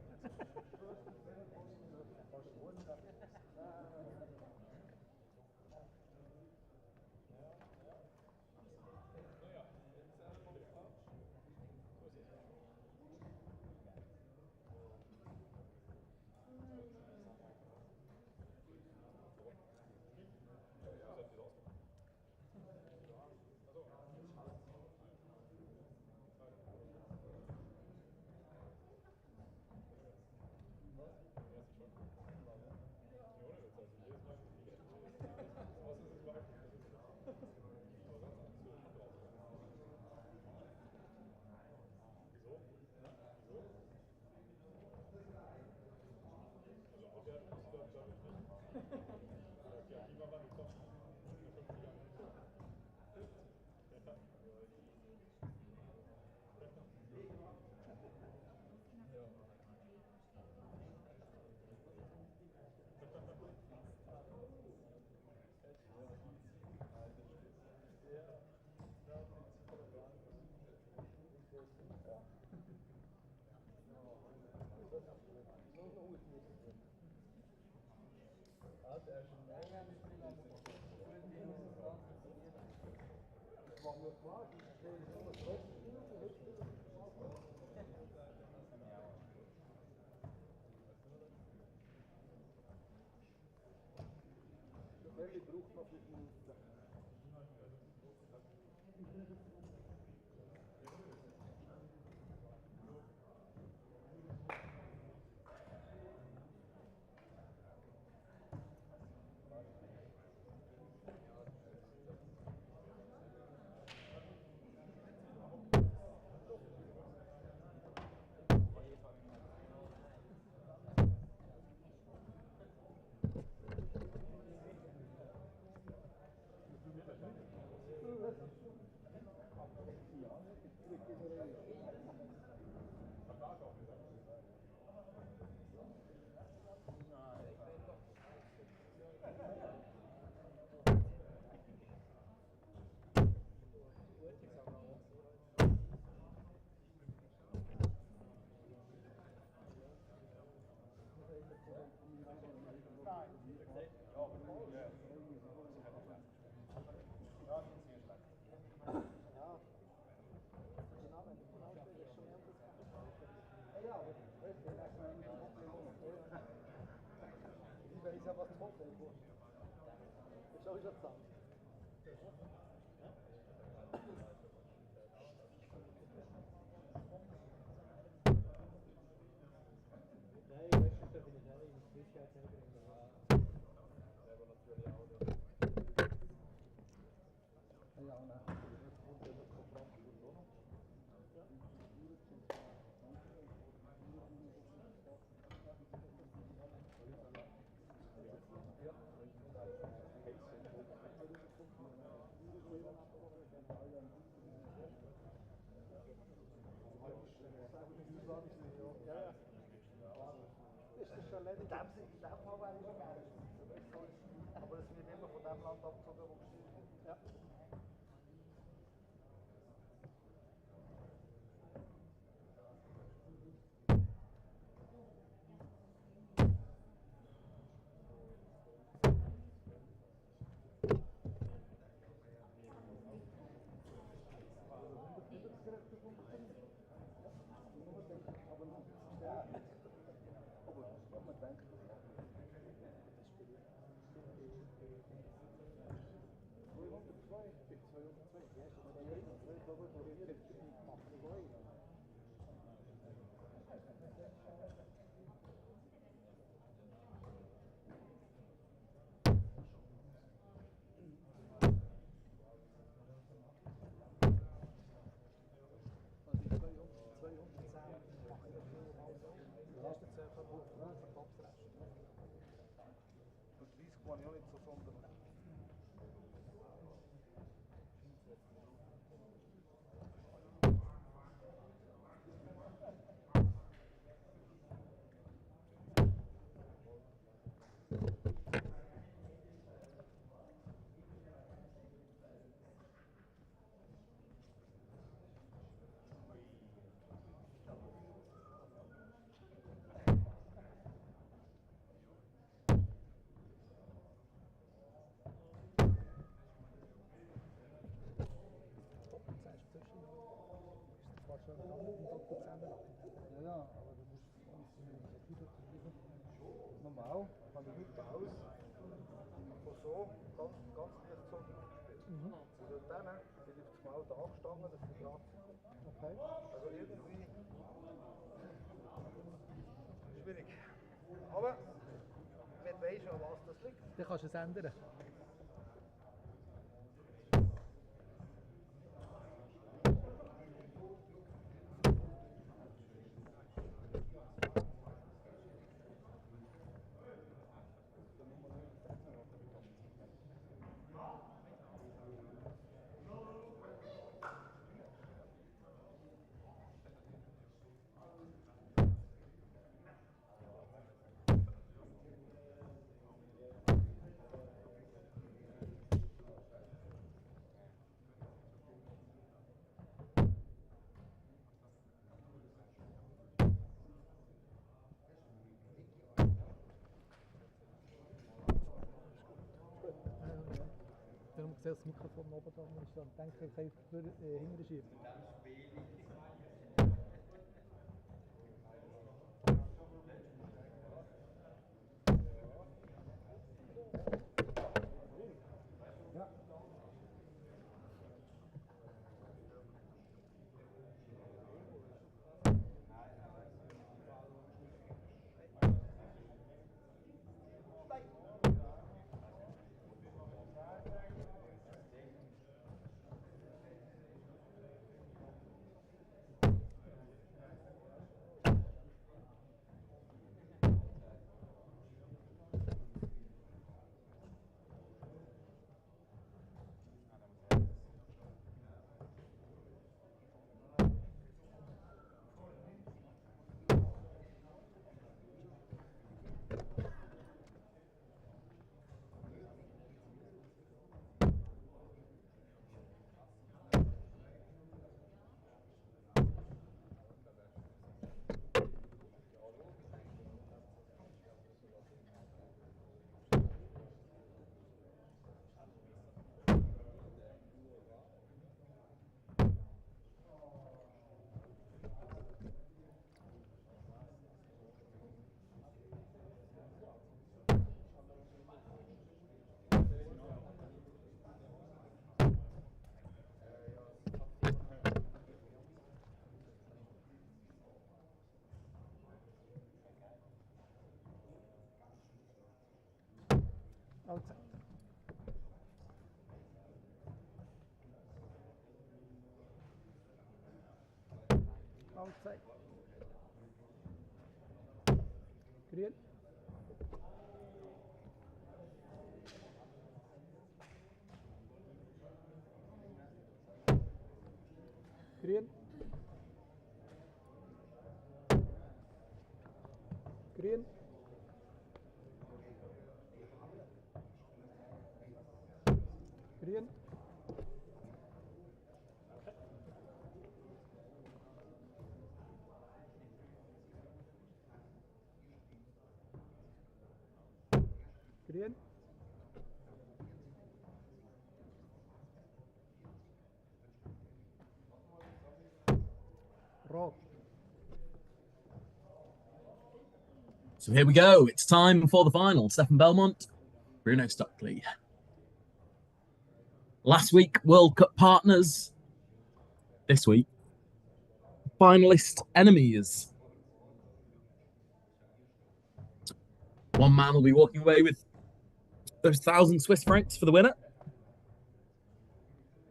In dem Fall wäre ich schon gerne. Aber es wird immer von dem Land abgezogen, wo gespielt wird. Ja. Kann ich auch nicht so sondern. Ja, aber du musst normal kann ich heute aus von so ganz leicht so spielen. Also dann will ich das Maul da gestanden, dass die gerade sind. Okay. Also irgendwie schwierig. Aber man weiß schon, was das liegt. Dann kannst du es ändern. Dann haben wir gesehen, das Mikrofon oben da ist. Dann denke ich, ich kann hinten schieben. Ja. Outside. Halbzeit. Grün. Grün. Grün. Grün. Grün. Rot. So here we go. It's time for the final. Stefan Belmont, Bruno Stockley. Last week, World Cup partners. This week, finalist enemies. One man will be walking away with those 1,000 Swiss francs for the winner.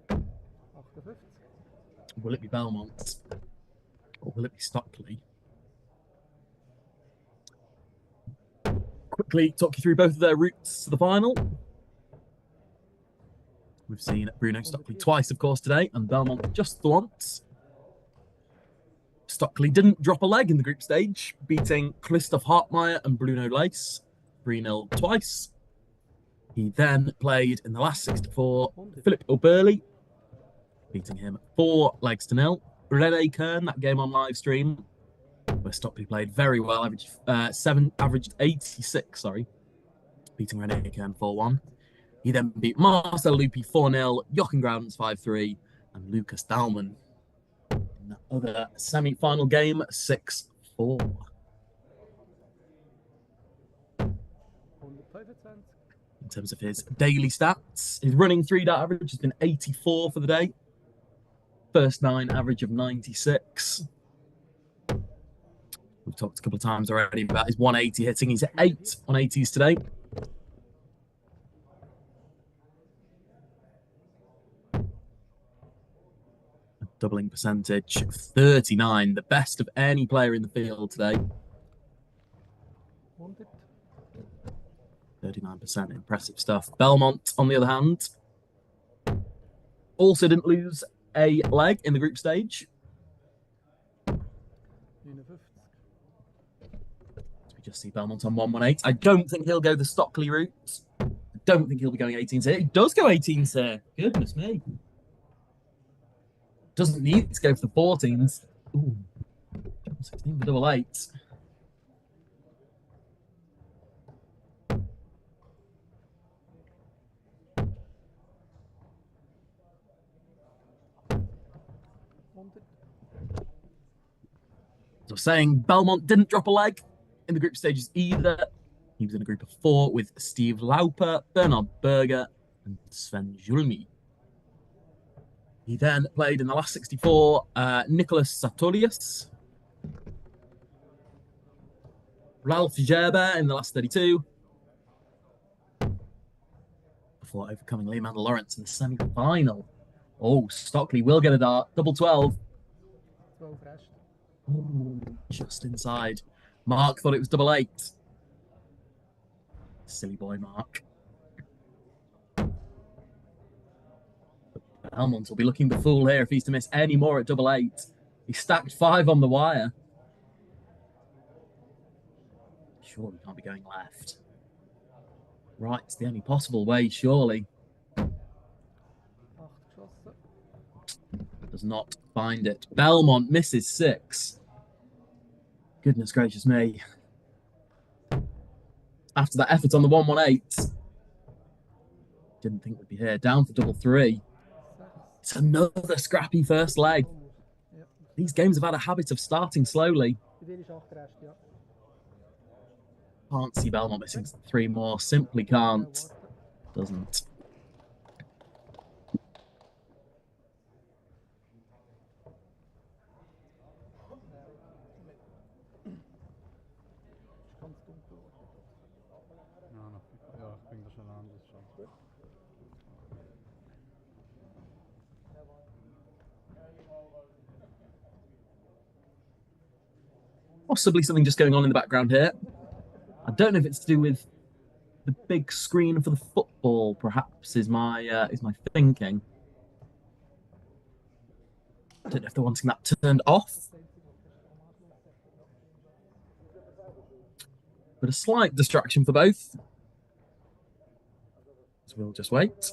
58. Will it be Belmont? Or will it be Stockley? Quickly talk you through both of their routes to the final. We've seen Bruno Stockley twice, of course, today, and Belmont just the once. Stockley didn't drop a leg in the group stage, beating Christoph Hartmeier and Bruno Leiss 3-0 twice. He then played in the last 64, Philip O'Burley, beating him 4 legs to 0. Renee Kern, that game on live stream, where Stockley played very well, averaged 86, beating Renee Kern 4-1. He then beat Marcel Lupi 4-0, Jochen Grounds 5-3, and Lucas Daldman in the other semi-final game 6-4. 125. In terms of his daily stats, his running 3-dart average has been 84 for the day. First 9 average of 96. We've talked a couple of times already about his 180 hitting. He's at 8 on 80s today. A doubling percentage of 39, the best of any player in the field today. 39%, impressive stuff. Belmont, on the other hand, also didn't lose a leg in the group stage. 59. We just see Belmont on 118. I don't think he'll go the Stockley route. I don't think he'll be going 18s here. He does go 18s here. Goodness me. Doesn't need to go for the 14s. Ooh. 16 for double 8. So saying Belmont didn't drop a leg in the group stages either. He was in a group of 4 with Steve Lauper, Bernard Berger, and Sven Julmi. He then played in the last 64, Nicholas Sartorius, Ralph Gerber in the last 32, before overcoming Leaman Lawrence in the semi-final. Oh, Stockley will get a dart, double 12. 12 rest. Ooh, just inside. Mark thought it was double 8. Silly boy, Mark. Belmont will be looking the fool here if he's to miss any more at double 8. He stacked 5 on the wire. Surely can't be going left. Right, it's the only possible way, surely. 8 geschossen. Does not find it. Belmont misses 6. Goodness gracious me. After that effort on the 118, didn't think we'd be here. Down for double 3. It's another scrappy first leg. Yep. These games have had a habit of starting slowly. Bei dir ist 8 rest, ja. Can't see Belmont missing 3 more. Simply can't. Doesn't. Ganz dunkel. Ja, ich bringe das schon an, das schon. Possibly something just going on in the background here. I don't know if it's to do with the big screen for the football, perhaps, is my thinking. I don't know if they're wanting that turned off. But a slight distraction for both. So we'll just wait.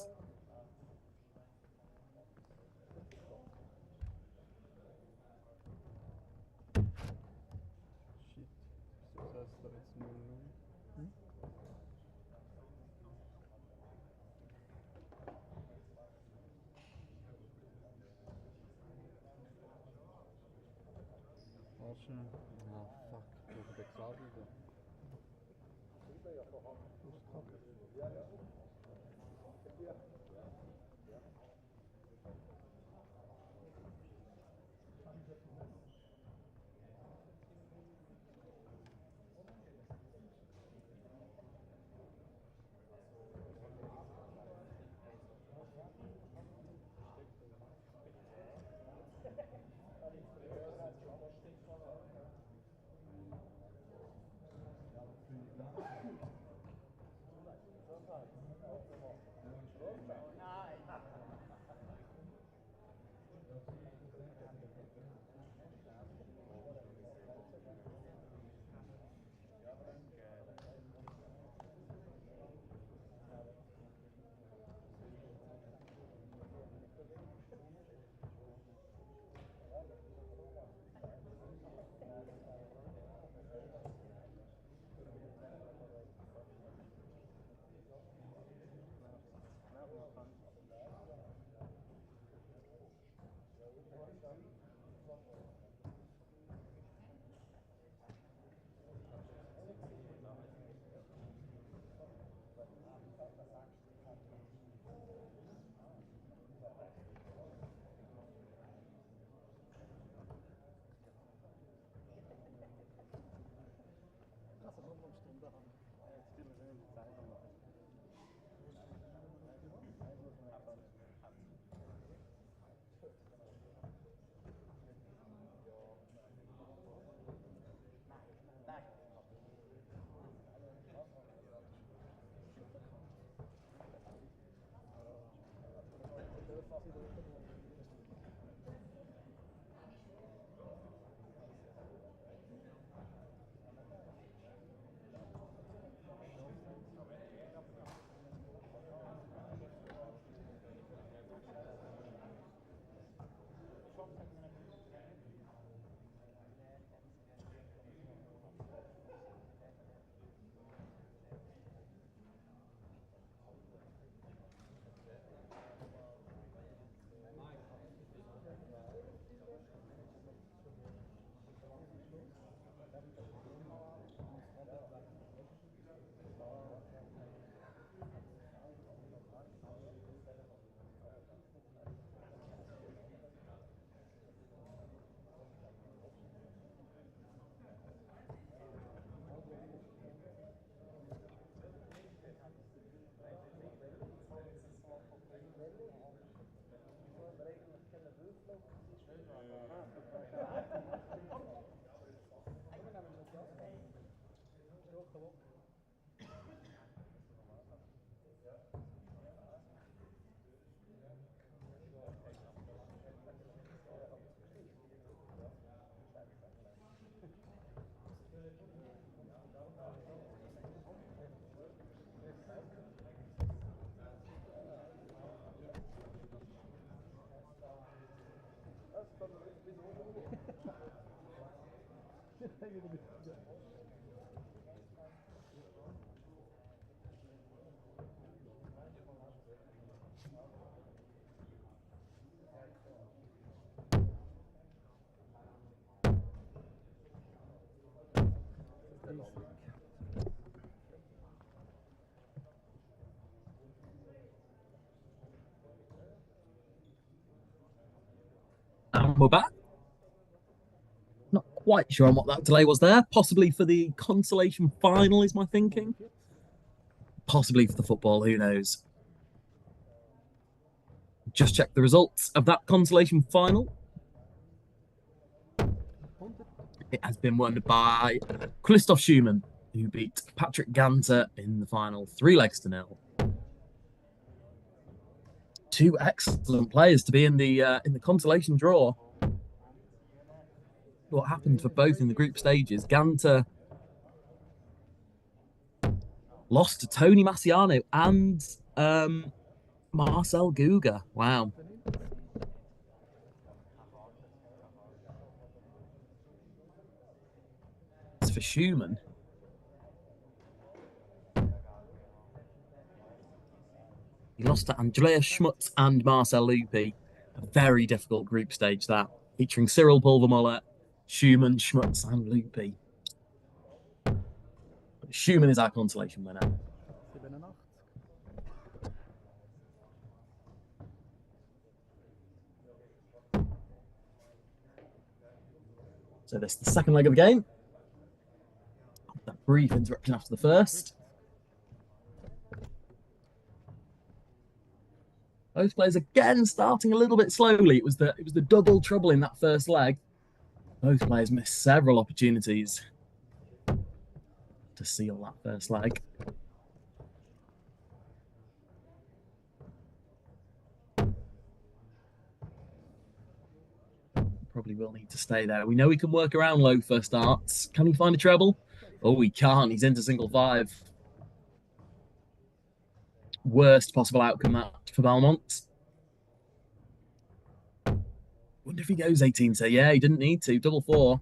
And we're back. Not quite sure on what that delay was there. Possibly for the consolation final is my thinking. Possibly for the football, who knows. Just check the results of that consolation final. It has been won by Christoph Schumann, who beat Patrick Ganter in the final 3-0. Two excellent players to be in the consolation draw. What happened for both in the group stages? Ganter lost to Tony Massiano and Marcel Guga. Wow. As for Schumann, he lost to Andreas Schmutz and Marcel Lupi. A very difficult group stage, that, featuring Cyril Pulvermuller, Schumann, Schmutz, and Lupi. But Schumann is our consolation winner. So this is the second leg of the game. That brief interruption after the first. Both players again starting a little bit slowly. It was the double trouble in that first leg. Both players missed several opportunities to seal that first leg. Probably will need to stay there. We know he can work around low first starts. Can he find a treble? Oh, he can't. He's into single 5. Worst possible outcome that for Belmont. Wonder if he goes 18. So yeah, he didn't need to. Double 4.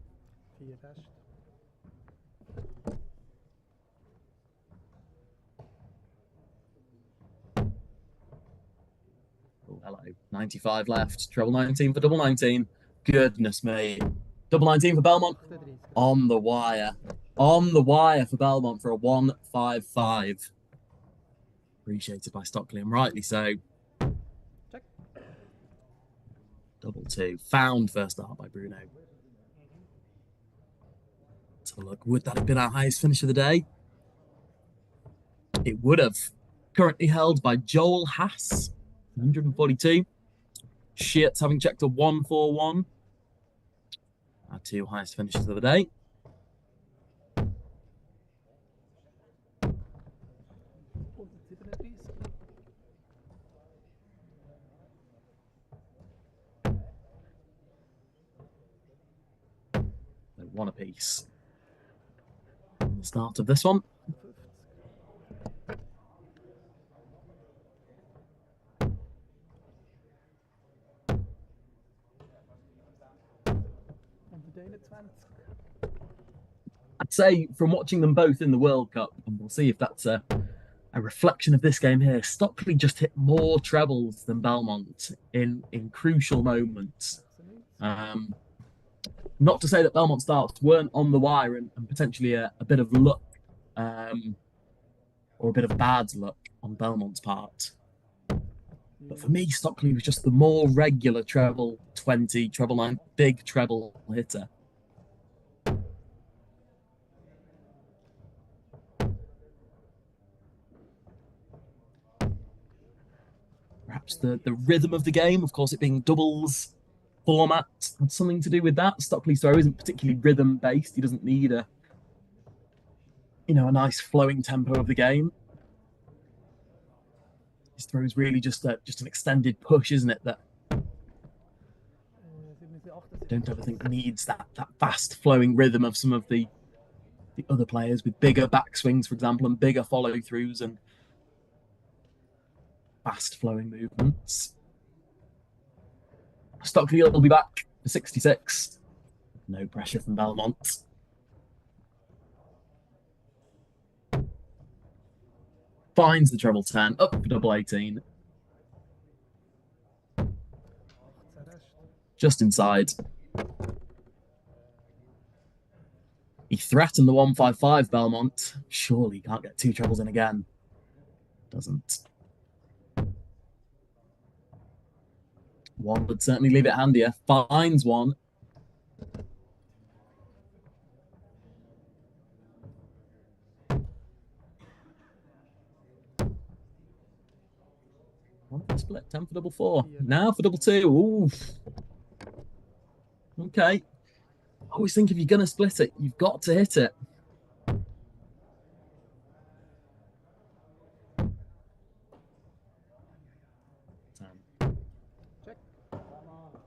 Oh, hello. 95 left. Treble 19 for double 19. Goodness me. Double 19 for Belmont. On the wire. On the wire for Belmont for a 1-5-5. Appreciated by Stockley, and rightly so. Check. Double 2. Found first start by Bruno. Let's have a look. Would that have been our highest finish of the day? It would have. Currently held by Joel Haas, 142. Sheets having checked a 141. Our 2 highest finishes of the day. One apiece. The start of this one. I'd say from watching them both in the World Cup, and we'll see if that's a reflection of this game here, Stockley just hit more trebles than Belmont in crucial moments. Not to say that Belmont starts weren't on the wire and potentially a bit of luck or a bit of bad luck on Belmont's part. But for me, Stockley was just the more regular treble 20, treble 9, big treble hitter. Perhaps the rhythm of the game, of course, it being doubles format, had something to do with that. Stockley's throw isn't particularly rhythm-based. He doesn't need a nice flowing tempo of the game. His throw is really just an extended push, isn't it? That I don't ever think needs that fast flowing rhythm of some of the other players with bigger backswings, for example, and bigger follow-throughs and fast flowing movements. Stockley will be back for 66. No pressure from Belmont. Finds the treble 10, up for double 18. Just inside. He threatened the 155 Belmont. Surely he can't get 2 trebles in again. Doesn't. One would certainly leave it handier. Finds one. One for the split. 10 for double 4. Now for double 2. Ooh. Okay. I always think if you're going to split it, you've got to hit it.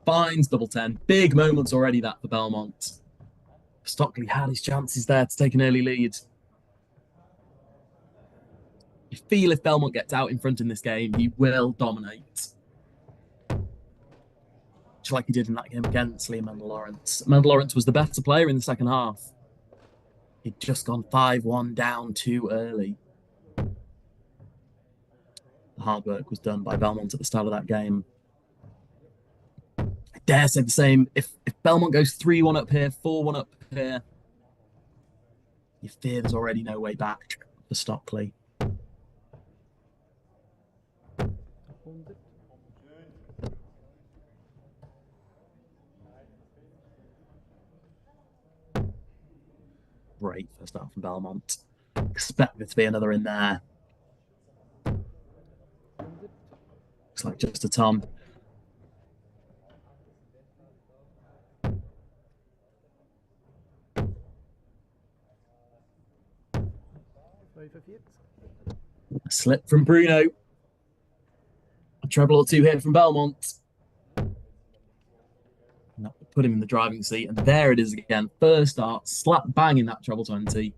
Finds double 10. Big moments already that for Belmont. Stockley had his chances there to take an early lead. You feel if Belmont gets out in front in this game, he will dominate. Just like he did in that game against Liam Mandel-Lawrence. Mandel-Lawrence was the better player in the second half. He'd just gone 5-1 down too early. The hard work was done by Belmont at the start of that game. I dare say the same. If Belmont goes 3-1 up here, 4-1 up here, you fear there's already no way back for Stockley. Great first half from Belmont. Expect there to be another in there. Looks like just a Tom. A slip from Bruno. A treble or two here from Belmont. No, put him in the driving seat, and there it is again. First start, slap bang in that treble 20.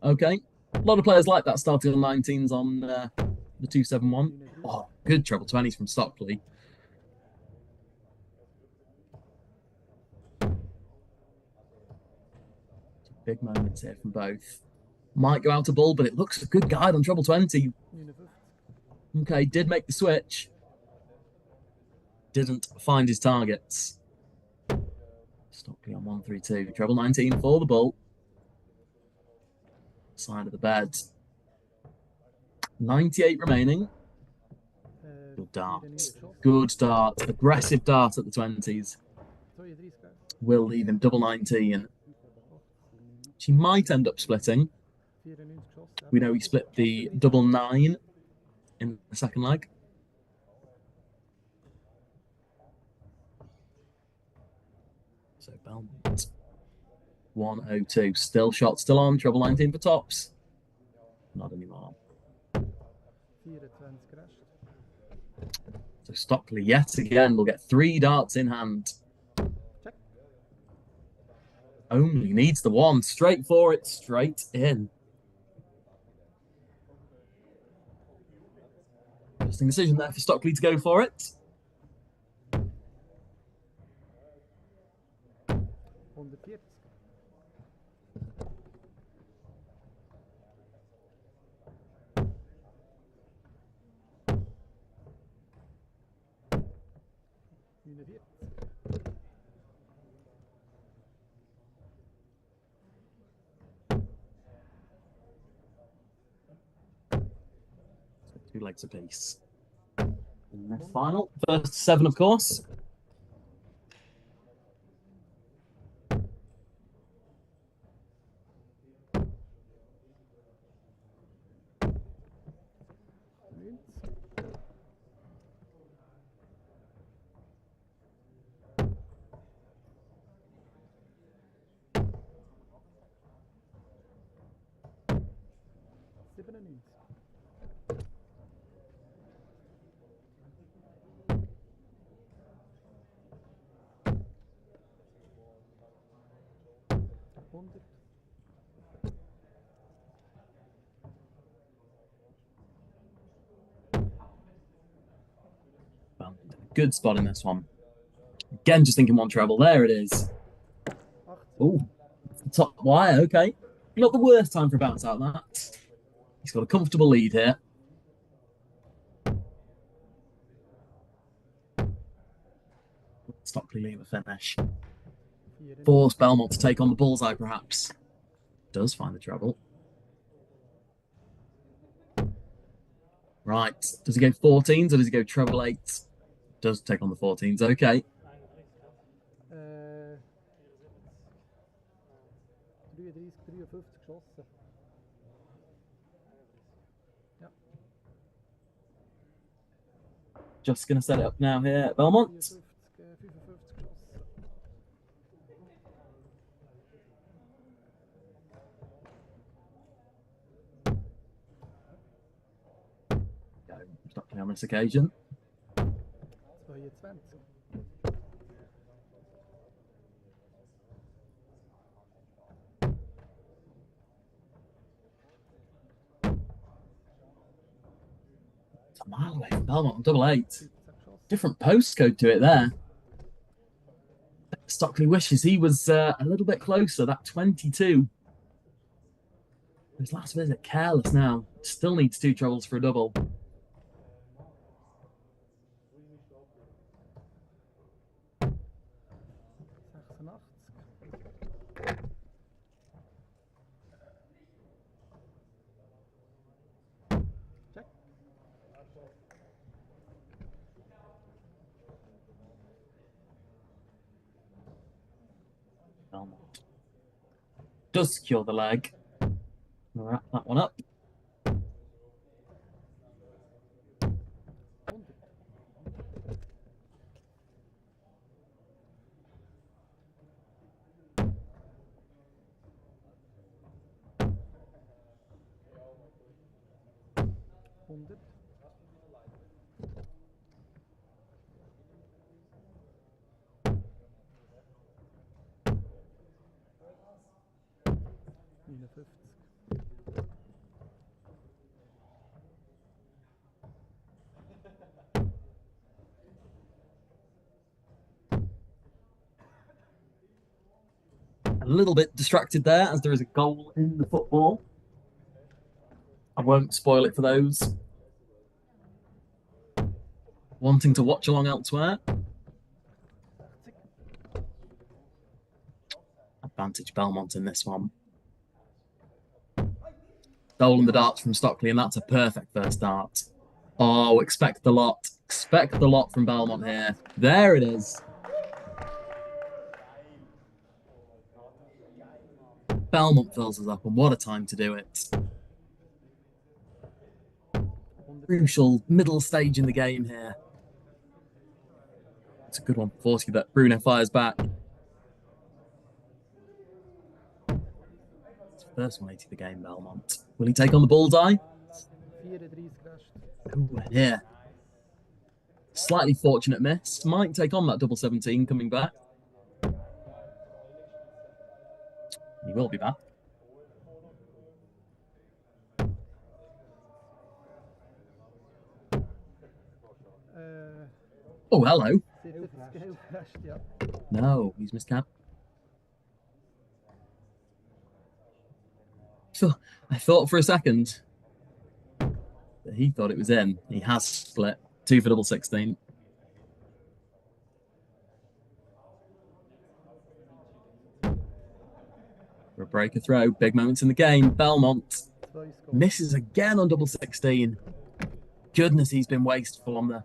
Okay, a lot of players like that starting on 19s on the 271. Oh, good treble 20s from Stockley. Big moments here from both. Might go out to ball, but it looks a good guide on treble 20. Okay, did make the switch. Didn't find his targets. Stockley on 132. Treble 19 for the ball. Side of the bed. 98 remaining. Good dart. Good dart. Aggressive dart at the 20s. Will leave him double 19. She might end up splitting. We know he split the double 9 in the second leg. So Belmont 102. Still shot, still on. Treble 19 for tops. Not anymore. So Stockley yet again will get 3 darts in hand. Only needs the 1. Straight for it, straight in. Interesting decision there for Stockley to go for it. Two legs apiece. Final. First 7, of course. Good spot in this one. Again, just thinking 1 treble. There it is. Oh, top wire. Okay. Not the worst time for a bounce out that. He's got a comfortable lead here. Stockley leave a finish. Force Belmont to take on the bullseye, perhaps. Does find the treble. Right. Does he go 14s or does he go treble 8s? Does take on the 14s. Okay. just going to set it up now here at Belmont. 54, 55 geschossen. Stockley on this occasion. 22. It's a mile away from Belmont on double 8. 17 geschossen. Different postcode to it there. Stockley wishes he was a little bit closer, that 22. His last visit, careless now. Still needs 2 trebles for a double. 86. Check. Belmont does secure the leg. We'll wrap that one up. 100. 59. A little bit distracted there as there is a goal in the football. I won't spoil it for those wanting to watch along elsewhere. Advantage Belmont in this one. Daldman the darts from Stockley, and that's a perfect first dart. Oh, expect the lot. Expect the lot from Belmont here. There it is. Belmont fills us up, and what a time to do it. Crucial middle stage in the game here. It's a good one for 40, but Bruno fires back. It's the first 180 of the game, Belmont. Will he take on the bullseye? 34 rest. Ooh, yeah. Slightly fortunate miss. Might take on that double 17 coming back. He will be back. Oh, hello. Yeah. No, he's miscapped. So I thought for a second that he thought it was in. He has split. 2 for double 16. For a breaker throw. Big moments in the game. Belmont misses again on double 16. Goodness, he's been wasteful on the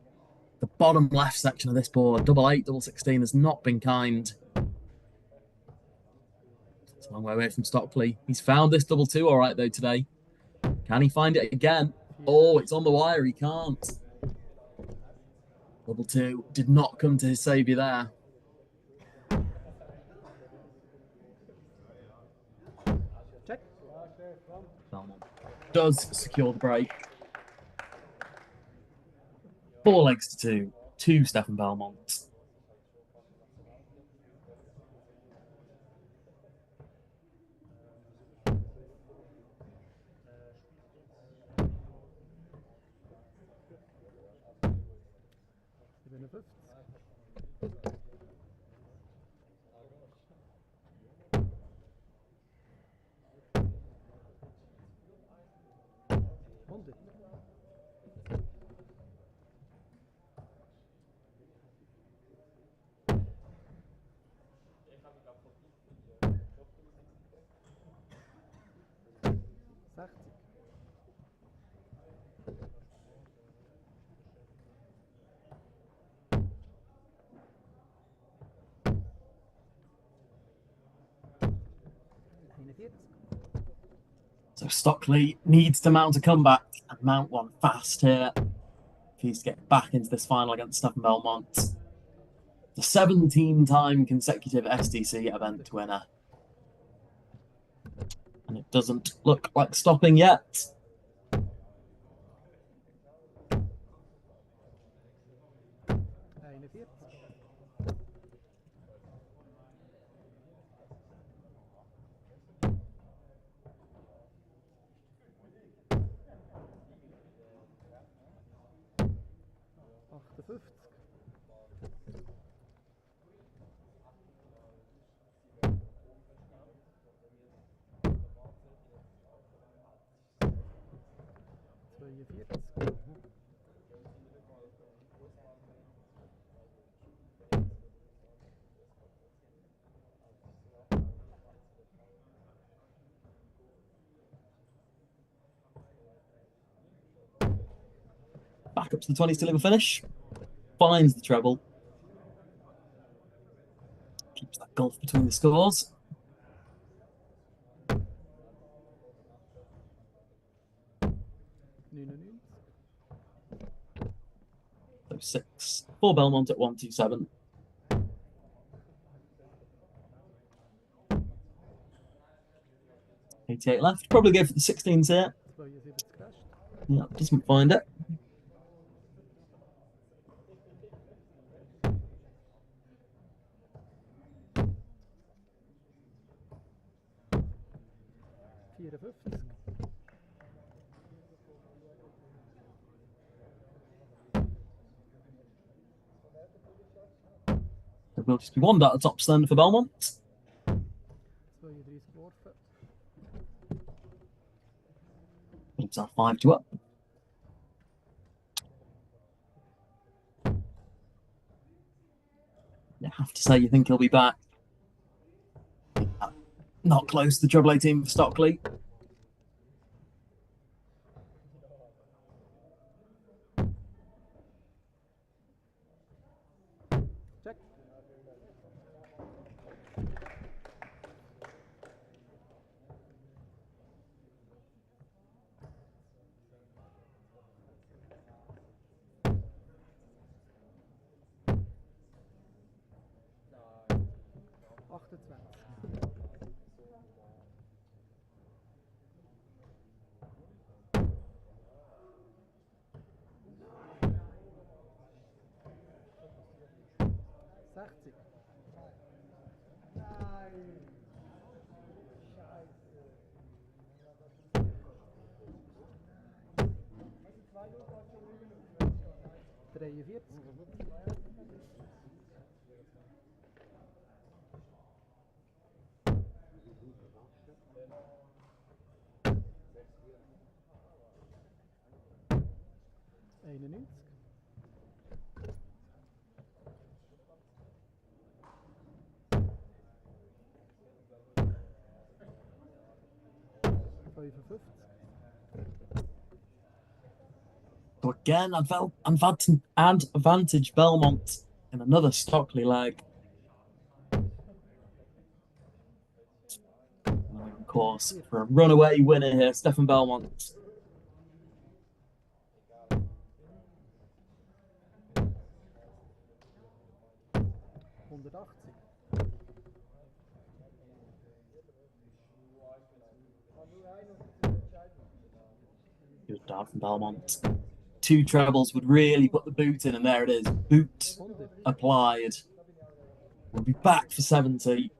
bottom left section of this board. Double 8, double 16 has not been kind. It's a long way away from Stockley. He's found this double 2 all right, though, today. Can he find it again? Oh, it's on the wire. He can't. Double 2 did not come to his saviour there. Check. Belmont does secure the break. 4 legs to 2. 2 Stefan Belmont. So Stockley needs to mount a comeback and mount one fast here. he's to get back into this final against Stefan Belmont, the 17-time consecutive SDC event winner. And it doesn't look like stopping yet. Back up to the 20s to deliver finish. Finds the treble. Keeps that gulf between the scores. So 6 for Belmont at 127. $88 left. Probably go for the 16s here. Yeah, doesn't find it. There will just be one dart at top stand for Belmont. Himself 5-2 up. You have to say you think he'll be back. Not close to the treble 18 for Stockley. Check. So again, advantage Belmont in another Stockley leg. And of course, for a runaway winner here, Stefan Belmont. Good dart from Belmont. 2 trebles would really put the boot in, and there it is. Boot applied. We'll be back for 70.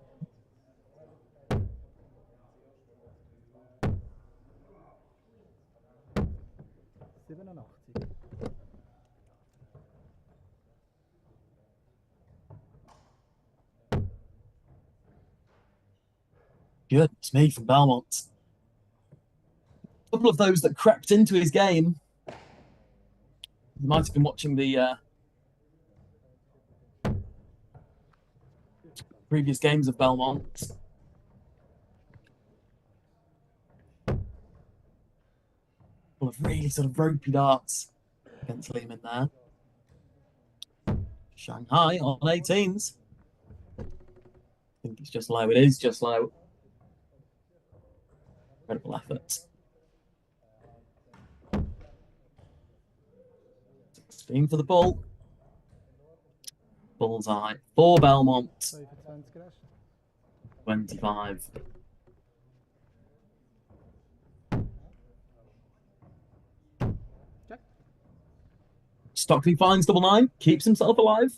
Goodness me, from Belmont. A couple of those that crept into his game. You might have been watching the previous games of Belmont. Couple of really sort of ropey darts against Lehman there. Shanghai on 18s. I think it's just low. It is just low. Incredible effort. 16 for the bull. Bullseye for Belmont. 25 gerechnet. 25. Check. Stockley finds double 9, keeps himself alive,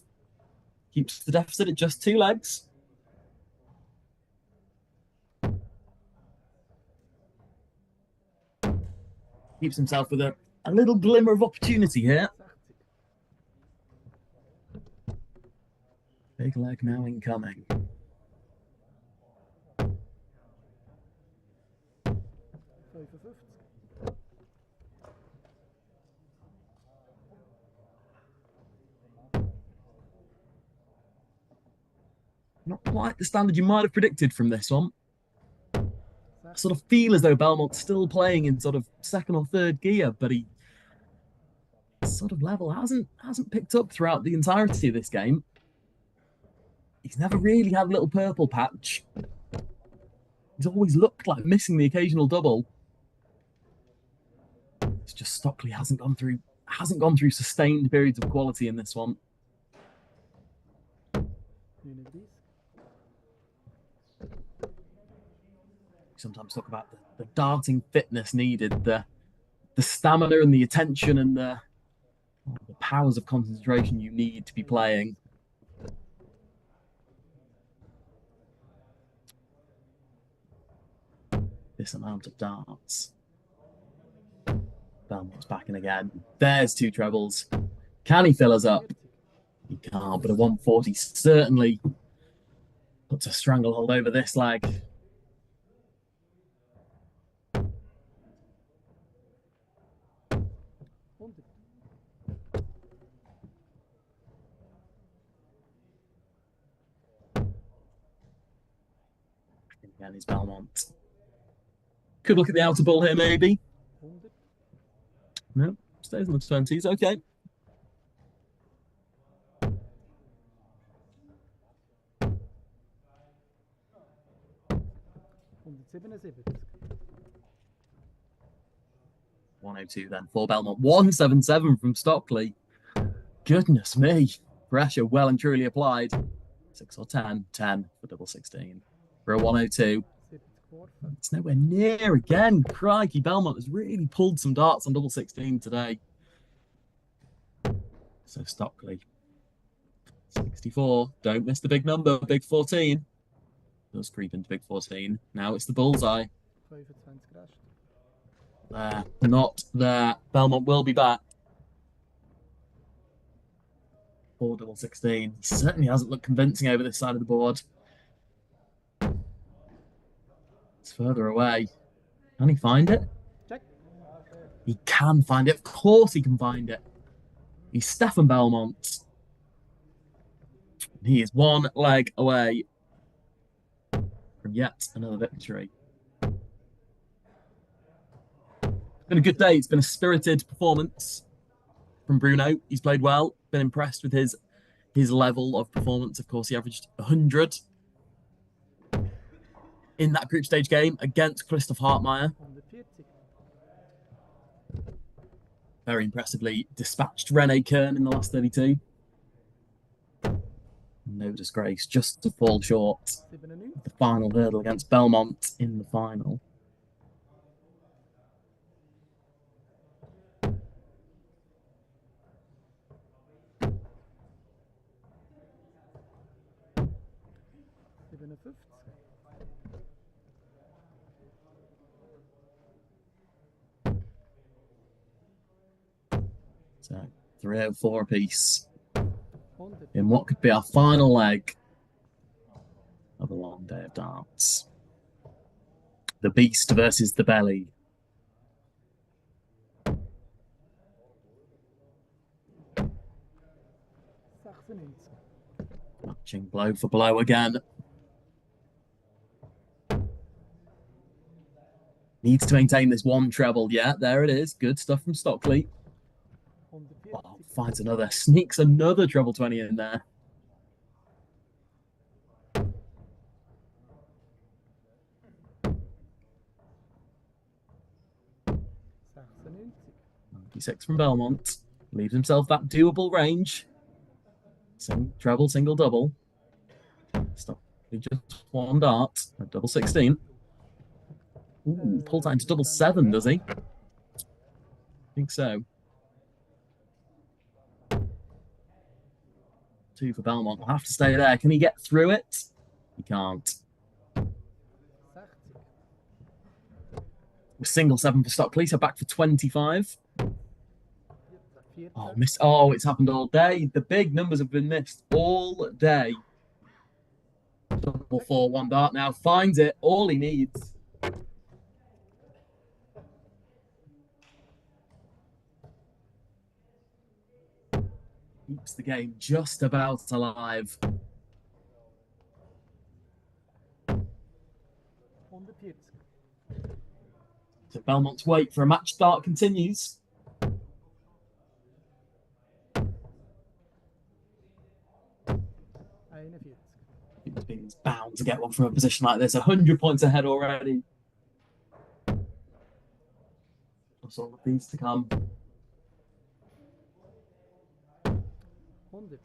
keeps the deficit at just 2 legs. Keeps himself with a little glimmer of opportunity here. 60. Big leg now incoming. 55. Not quite the standard you might have predicted from this one. I sort of feel as though Belmont's still playing in sort of second or third gear, but he sort of level hasn't picked up throughout the entirety of this game. He's never really had a little purple patch. He's always looked like missing the occasional double. It's just Stockley hasn't gone through sustained periods of quality in this one. Sometimes talk about the darting fitness needed, the stamina and the attention and the powers of concentration you need to be playing. This amount of darts. Belmont's back in again. There's 2 trebles. Can he fill us up? He can't, but a 140 certainly puts a stranglehold over this leg. Again, is Belmont. Could look at the outer ball here, maybe. No, stays in the 20s. Okay. $102 then for Belmont. 177 from Stockley. Goodness me. Pressure well and truly applied. 6 or 10. 10 for double 16. For a 102. It's nowhere near again. Crikey, Belmont has really pulled some darts on double 16 today. So Stockley. 64. Don't miss the big number. Big 14. Does creep into big 14. Now it's the bullseye. 25 gerechnet. There. Not there. Belmont will be back. For double 16. He certainly hasn't looked convincing over this side of the board. It's further away. Can he find it? Check. He can find it. Of course he can find it. He's Stefan Belmont. He is 1 leg away from yet another victory. It's been a good day. It's been a spirited performance from Bruno. He's played well. Been impressed with his level of performance. Of course, he averaged 100 in that group stage game against Christoph Hartmeier. 140. Very impressively dispatched Renee Kern in the last 32. No disgrace, just to fall short of the final hurdle against Belmont in the final. So 304 apiece in what could be our final leg of a long day of darts. The beast versus the belly. Matching blow for blow again. Needs to maintain this 1 treble. Yeah, there it is. Good stuff from Stockley. Oh, finds another. Sneaks another treble 20 in there. $96 from Belmont. Leaves himself that doable range. Treble, single, double. Stop. Just one dart. A double 16. Ooh, pulls that into double 7, does he? I think so. 2 for Belmont. Will have to stay there. Can he get through it? He can't. Single 7 for Stockley, so back for 25. Oh, missed. Oh, it's happened all day. The big numbers have been missed all day. Double 4, 1 dart now. Finds it. All he needs. Keeps the game just about alive. So Belmont's wait for a match start continues. He's bound to get one from a position like this. 100 points ahead already. That's all of these to come. 100.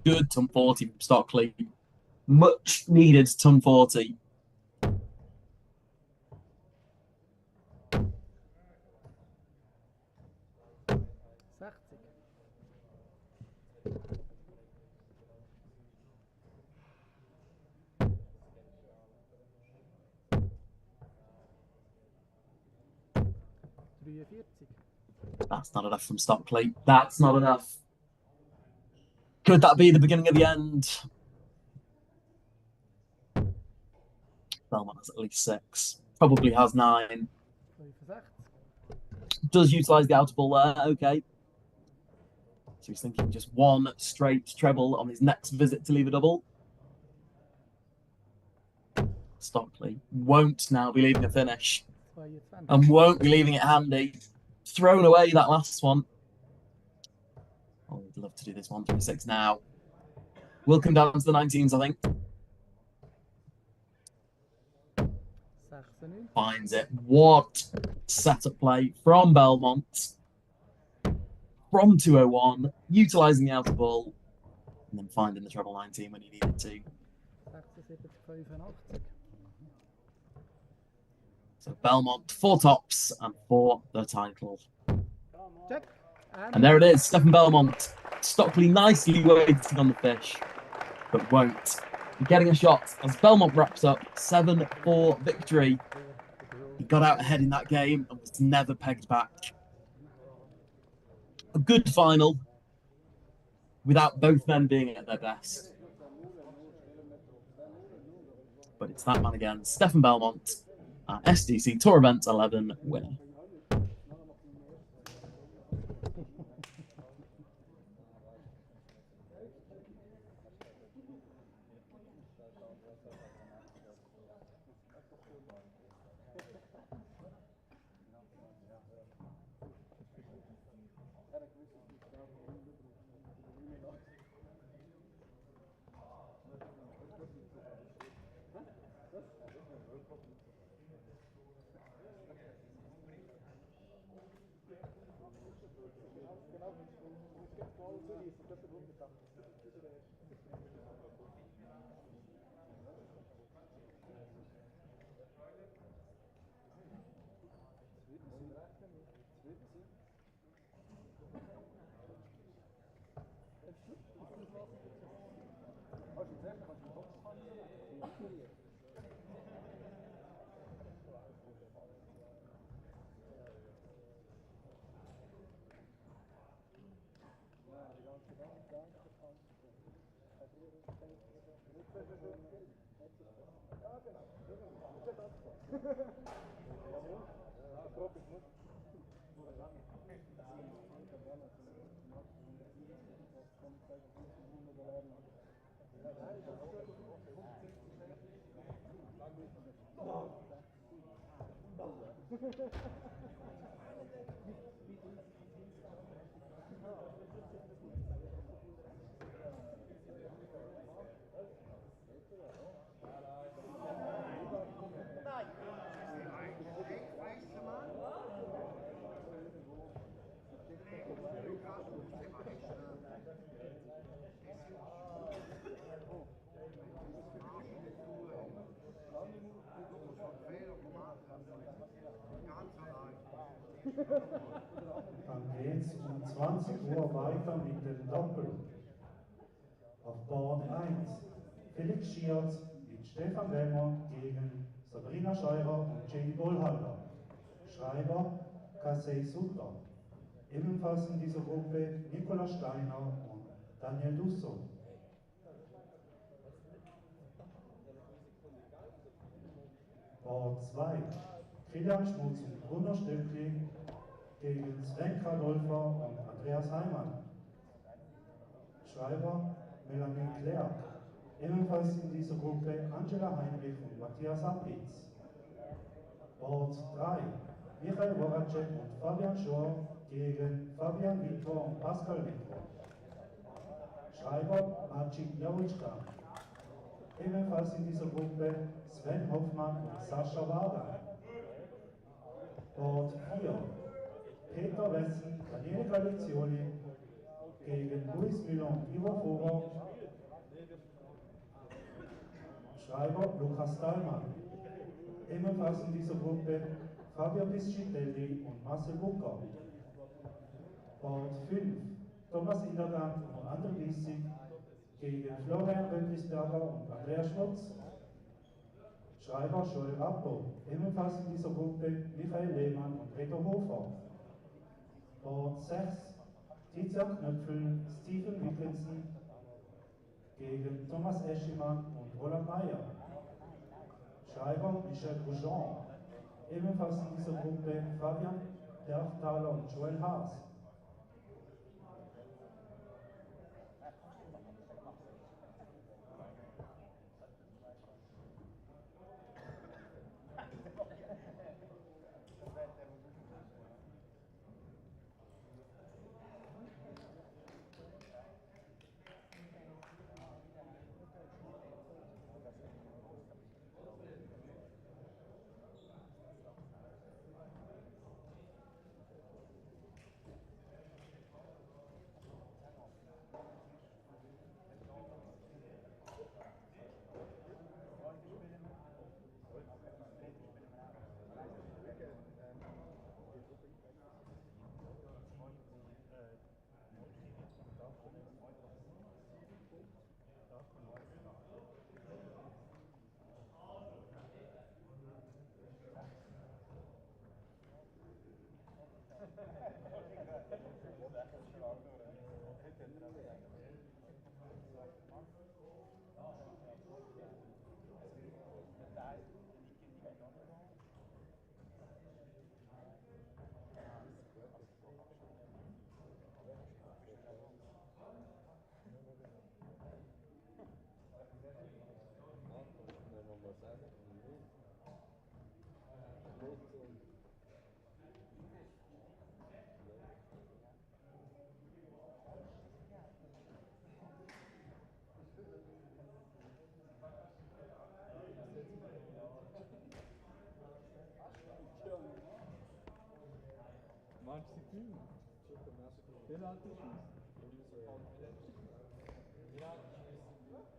Good ton 40 from Stockley. Much needed ton 40. That's not enough from Stockley. That's not enough. Could that be the beginning of the end? Belmont has at least 6. Probably has 9. Does utilise the outer ball there. Okay. So he's thinking just one straight treble on his next visit to leave a double. Stockley won't now be leaving a finish. And won't be leaving it handy. Thrown away that last one. Oh, we'd love to do this 136 now. We'll come down to the 19s, I think. Finds it. What setup play from Belmont. From 201, utilising the outer ball, and then finding the treble 19 when he needed to. So Belmont, 4 tops and 4 the title. Check. And there it is, Stefan Belmont. Stockley nicely waiting on the fish, but won't. Getting a shot as Belmont wraps up 7-4 victory. He got out ahead in that game and was never pegged back. A good final without both men being at their best. But it's that man again, Stefan Belmont, our SDC Tour Event 11 winner. Dann geht's um 20 Uhr weiter mit dem Doppel. Auf Board 1 Felix Schierz mit Stefan Belmont gegen Sabrina Scheurer und Jenny Bollhalter. Schreiber Kasey Sutter. Ebenfalls in dieser Gruppe Nicola Steiner und Daniel Dusso. Board 2 Kilian Schmutz und Bruno Stockley gegen Sven Kadolfer und Andreas Heimann. Schreiber Melanie Clerc. Ebenfalls in dieser Gruppe Angela Heinrich und Matthias Appitz. Board 3 Michael Voracek und Fabian Schor gegen Fabian Vitor und Pascal Vitor. Schreiber Maciej Jawitschka. Ebenfalls in dieser Gruppe Sven Hoffmann und Sascha Wager. Board 4 Peter Wessen, Daniele Galizioli gegen Luis Müller und Ivo Furo. Schreiber Lukas Daldman. Ebenfalls in dieser Gruppe Fabio Piscitelli und Marcel Bucker. Board 5 Thomas Indergant und André Bissig gegen Florian Böttlisberger und Andreas Schmutz. Schreiber Joel Rappo. Ebenfalls in dieser Gruppe Michael Lehmann und Reto Hofer. Board 6 Tizian Knöpfel, Stephen Wilkinson gegen Thomas Eschimann und Roland Meyer. Schreiber Michel Goujon. Ebenfalls in dieser Gruppe Fabian Derfthaler und Joel Haas. Manche sind dünn. Penalty schießen.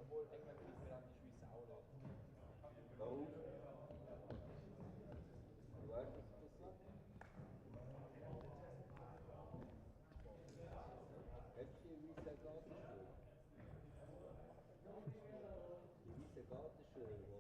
Obwohl, England ist Penalty schießen auch nicht. Warum? Du weißt, was passiert? Hättest du die weiße Gartenschule? Die weiße Gartenschule, wo